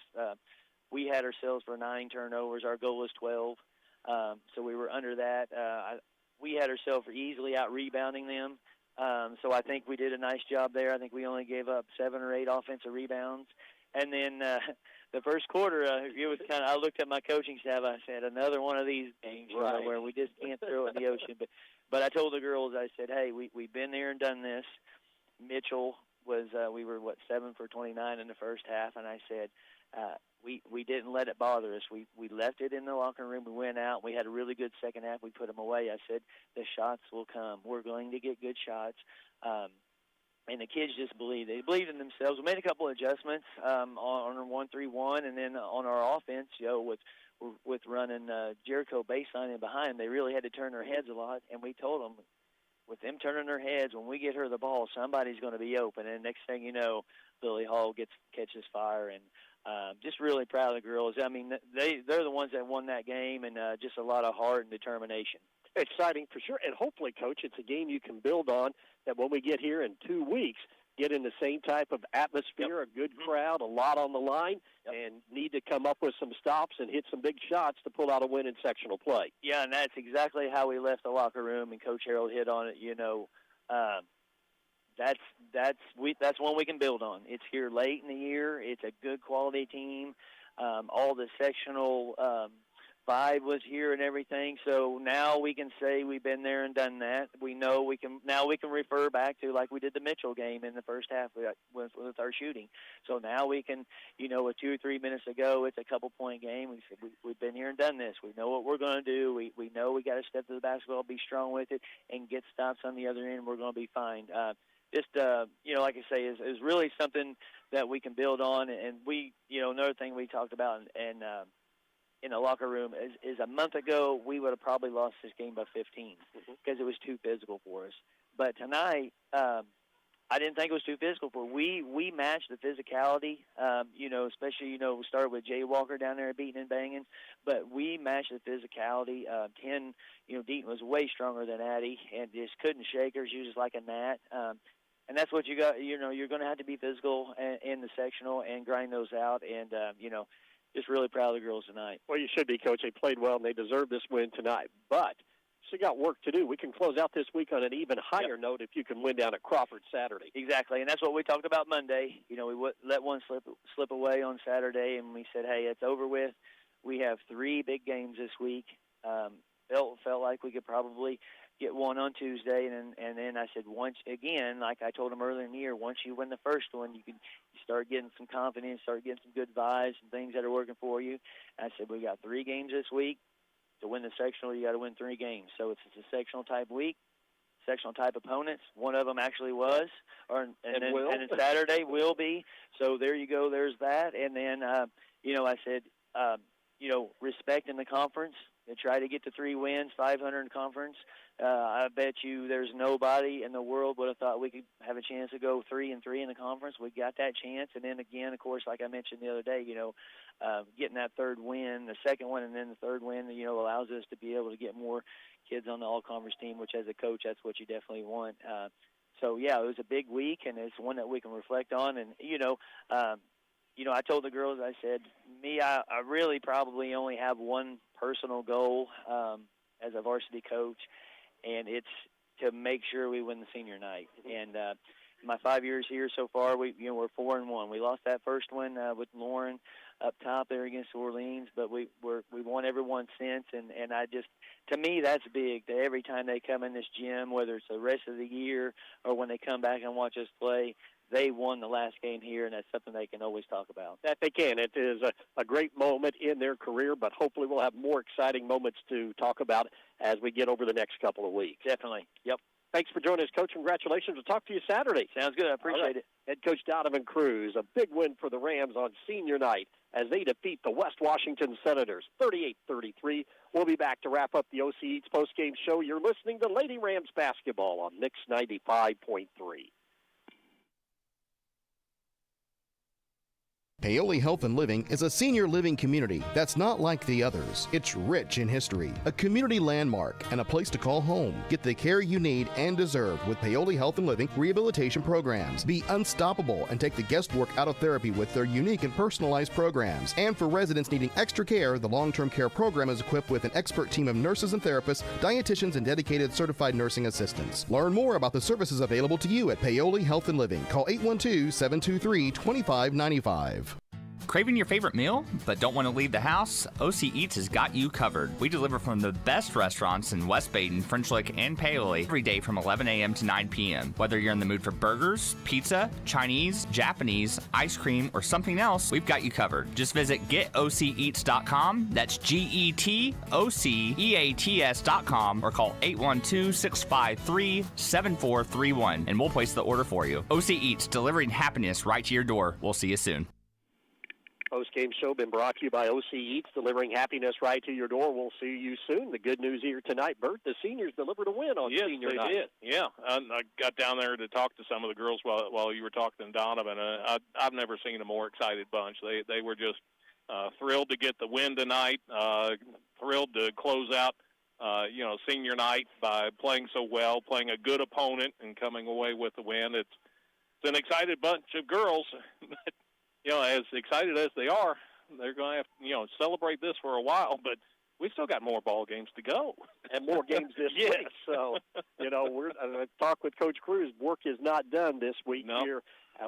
We had ourselves for 9 turnovers. Our goal was 12. So we were under that. We had ourselves for easily out-rebounding them. So I think we did a nice job there. I think we only gave up 7 or 8 offensive rebounds. And then the first quarter, it was I looked at my coaching staff. I said, another one of these games where we just can't throw it in the ocean. But I told the girls, I said, hey, we've been there and done this. Mitchell was, we were, 7 for 29 in the first half. And I said, we didn't let it bother us. We left it in the locker room. We went out. We had a really good second half. We put them away. I said, the shots will come. We're going to get good shots. And the kids just believed. They believed in themselves. We made a couple of adjustments on our 1-3-1, and then on our offense, with running Jericho baseline in behind, they really had to turn their heads a lot. And we told them, with them turning their heads, when we get her the ball, somebody's going to be open. And next thing you know, Lily Hall catches fire. And just really proud of the girls. I mean, they're the ones that won that game, and just a lot of heart and determination. Exciting for sure. And hopefully, Coach, it's a game you can build on, that when we get here in 2 weeks, get in the same type of atmosphere, a good crowd, a lot on the line, and need to come up with some stops and hit some big shots to pull out a win in sectional play. Yeah, and that's exactly how we left the locker room, and Coach Harold hit on it. That's one we can build on. It's here late in the year. It's a good quality team. All the sectional vibe was here and everything. So now we can say we've been there and done that. We know we can refer back to like we did the Mitchell game in the first half with our shooting. So now we can, with 2 or 3 minutes ago, it's a couple-point game. We said we've been here and done this. We know what we're going to do. We know we got to step to the basketball, be strong with it, and get stops on the other end. We're going to be fine. Like I say, is really something that we can build on. And we, another thing we talked about and in the locker room is a month ago we would have probably lost this game by 15 because it was too physical for us. But tonight, I didn't think it was too physical for us. We matched the physicality, especially, we started with Jay Walker down there beating and banging, but we matched the physicality. Deaton was way stronger than Addie and just couldn't shake her. She was just like a gnat. And that's what you got, you're going to have to be physical in the sectional and grind those out. And, just really proud of the girls tonight. Well, you should be, Coach. They played well, and they deserve this win tonight. But still got work to do. We can close out this week on an even higher note if you can win down at Crawford Saturday. Exactly, and that's what we talked about Monday. We let one slip away on Saturday, and we said, hey, it's over with. We have 3 big games this week. Felt like we could probably get one on Tuesday, and then I said, once again, like I told them earlier in the year, once you win the first one, you can start getting some confidence, start getting some good vibes and things that are working for you. And I said, we got 3 games this week. To win the sectional, you got to win 3 games. So it's a sectional type week, sectional type opponents. One of them actually was, and then Saturday will be. So there you go. There's that. And then I said, respect in the conference. They try to get to 3 wins, 500 in conference. I bet you there's nobody in the world would have thought we could have a chance to go 3-3 in the conference. We got that chance, and then again, of course, like I mentioned the other day, getting that third win, the second one, and then the third win, allows us to be able to get more kids on the all-conference team, which as a coach, that's what you definitely want. So, yeah, it was a big week, and it's one that we can reflect on. And, I told the girls, I said, I really probably only have one personal goal as a varsity coach, and it's to make sure we win the senior night. And my 5 years here so far, we're 4-1. We lost that first one with Lauren up top there against Orleans, but we won every one since. And I just, to me, that's big. That every time they come in this gym, whether it's the rest of the year or when they come back and watch us play, they won the last game here, and that's something they can always talk about. That they can. It is a great moment in their career, but hopefully we'll have more exciting moments to talk about as we get over the next couple of weeks. Definitely. Yep. Thanks for joining us, Coach. Congratulations. We'll talk to you Saturday. Sounds good. I appreciate it. Head Coach Donovan Cruz, a big win for the Rams on senior night as they defeat the West Washington Senators 38-33. We'll be back to wrap up the OC Eats postgame show. You're listening to Lady Rams basketball on Mix 95.3. Paoli Health and Living is a senior living community that's not like the others. It's rich in history, a community landmark, and a place to call home. Get the care you need and deserve with Paoli Health and Living rehabilitation programs. Be unstoppable and take the guesswork out of therapy with their unique and personalized programs. And for residents needing extra care, the long-term care program is equipped with an expert team of nurses and therapists, dietitians, and dedicated certified nursing assistants. Learn more about the services available to you at Paoli Health and Living. Call 812-723-2595. Craving your favorite meal, but don't want to leave the house? OC Eats has got you covered. We deliver from the best restaurants in West Baden, French Lick, and Paoli every day from 11 a.m. to 9 p.m. Whether you're in the mood for burgers, pizza, Chinese, Japanese, ice cream, or something else, we've got you covered. Just visit getoceats.com. That's GETOCEATS.com or call 812-653-7431 and we'll place the order for you. OC Eats, delivering happiness right to your door. We'll see you soon. Post-game show been brought to you by OC Eats, delivering happiness right to your door. We'll see you soon. The good news here tonight, Bert, the seniors delivered a win on senior night. Yes, they did. Yeah, I got down there to talk to some of the girls while you were talking to Donovan. I've never seen a more excited bunch. They were just thrilled to get the win tonight, thrilled to close out senior night by playing so well, playing a good opponent and coming away with the win. It's an excited bunch of girls, but as excited as they are, they're going to have to, celebrate this for a while, but we still got more ball games to go. And more games this week. So, we're talk with Coach Cruz. Work is not done this week here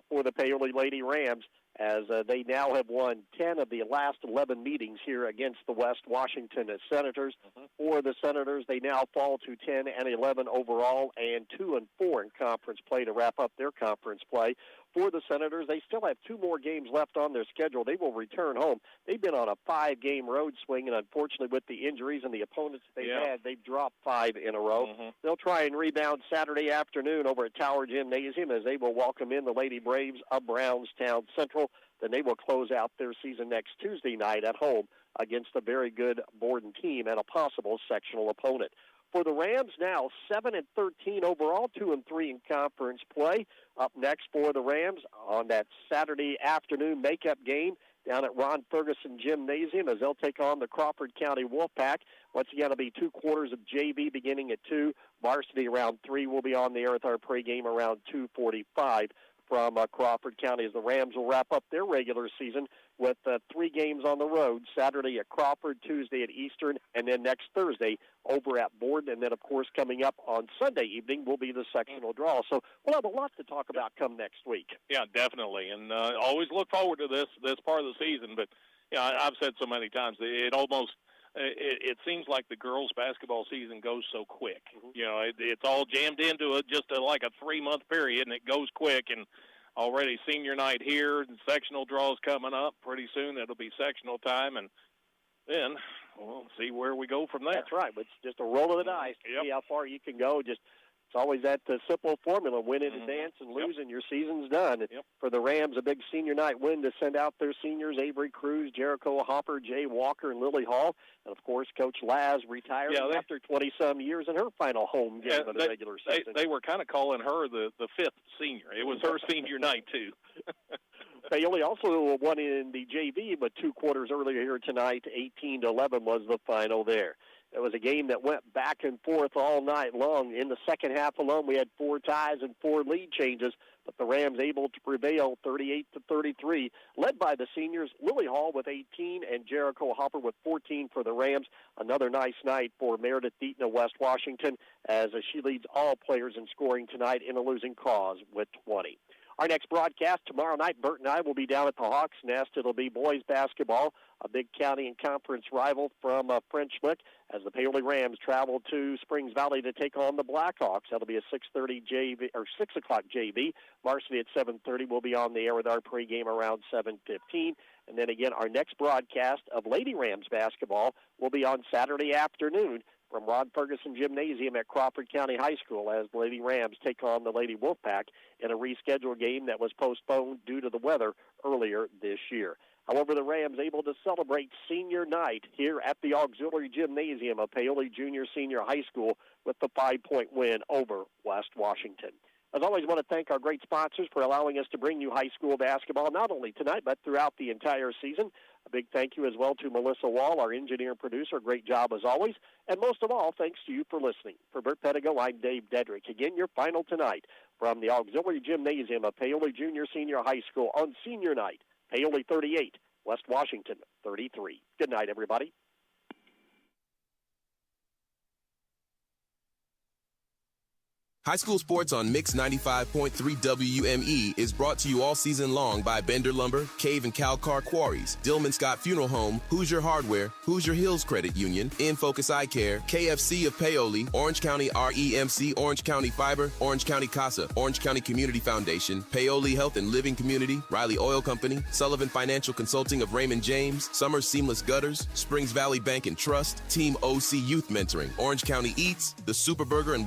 for the Paoli Lady Rams, as they now have won 10 of the last 11 meetings here against the West Washington Senators. For the Senators, they now fall to 10-11 overall and 2-4 in conference play to wrap up their conference play. For the Senators, they still have 2 more games left on their schedule. They will return home. They've been on a 5-game road swing, and unfortunately with the injuries and the opponents they've had, they've dropped 5 in a row. They'll try and rebound Saturday afternoon over at Tower Gymnasium as they will welcome in the Lady Braves of Brownstown Central. Then they will close out their season next Tuesday night at home against a very good Borden team and a possible sectional opponent. For the Rams now, 7-13 overall, 2-3 in conference play. Up next for the Rams on that Saturday afternoon makeup game down at Ron Ferguson Gymnasium as they'll take on the Crawford County Wolfpack. Once again, it'll be 2 quarters of JV beginning at 2. Varsity around 3 will be on the air with our pregame around 2:45 from Crawford County as the Rams will wrap up their regular season with 3 games on the road, Saturday at Crawford, Tuesday at Eastern, and then next Thursday over at Borden. And then, of course, coming up on Sunday evening will be the sectional draw. So we'll have a lot to talk about come next week. Yeah, definitely. And always look forward to this part of the season. But, I've said so many times, it seems like the girls' basketball season goes so quick. It's all jammed into just like a 3-month period, and it goes quick. And already senior night here, and sectional draws coming up pretty soon. It'll be sectional time, and then we'll see where we go from there. That's right. It's just a roll of the dice to see how far you can go. Just It's always that simple formula: win in advance and lose, and your season's done. For the Rams, a big senior night win to send out their seniors: Avery Cruz, Jericho Hopper, Jay Walker, and Lily Hall. And, of course, Coach Laz retired after 20-some years in her final home game of the regular season. They were kind of calling her the fifth senior. It was her senior night, too. Paoli also won in the JV, but 2 quarters earlier here tonight, 18-11 was the final there. It was a game that went back and forth all night long. In the second half alone, we had 4 ties and 4 lead changes, but the Rams able to prevail 38-33, led by the seniors, Lily Hall with 18 and Jericho Hopper with 14 for the Rams. Another nice night for Meredith Deaton of West Washington, as she leads all players in scoring tonight in a losing cause with 20. Our next broadcast tomorrow night, Bert and I will be down at the Hawks Nest. It'll be boys basketball, a big county and conference rival from French Lick, as the Paoli Rams travel to Springs Valley to take on the Blackhawks. That'll be a 6 o'clock JV. Varsity at 7:30. We'll be on the air with our pregame around 7:15. And then again, our next broadcast of Lady Rams basketball will be on Saturday afternoon from Rod Ferguson Gymnasium at Crawford County High School, as the Lady Rams take on the Lady Wolfpack in a rescheduled game that was postponed due to the weather earlier this year. However, the Rams able to celebrate senior night here at the Auxiliary Gymnasium of Paoli Junior Senior High School with the 5-point win over West Washington. As always, I want to thank our great sponsors for allowing us to bring you high school basketball, not only tonight, but throughout the entire season. A big thank you as well to Melissa Wall, our engineer and producer. Great job as always. And most of all, thanks to you for listening. For Bert Pedigo, I'm Dave Dedrick. Again, your final tonight from the Auxiliary Gymnasium of Paoli Junior Senior High School on senior night. Paoli 38, West Washington 33. Good night, everybody. High school sports on Mix 95.3 WUME is brought to you all season long by Bender Lumber, Cave and Calcar Quarries, Dillman Scott Funeral Home, Hoosier Hardware, Hoosier Hills Credit Union, In Focus Eye Care, KFC of Paoli, Orange County REMC, Orange County Fiber, Orange County CASA, Orange County Community Foundation, Paoli Health and Living Community, Riley Oil Company, Sullivan Financial Consulting of Raymond James, Summers Seamless Gutters, Springs Valley Bank and Trust, Team OC Youth Mentoring, Orange County Eats, The Super Burger and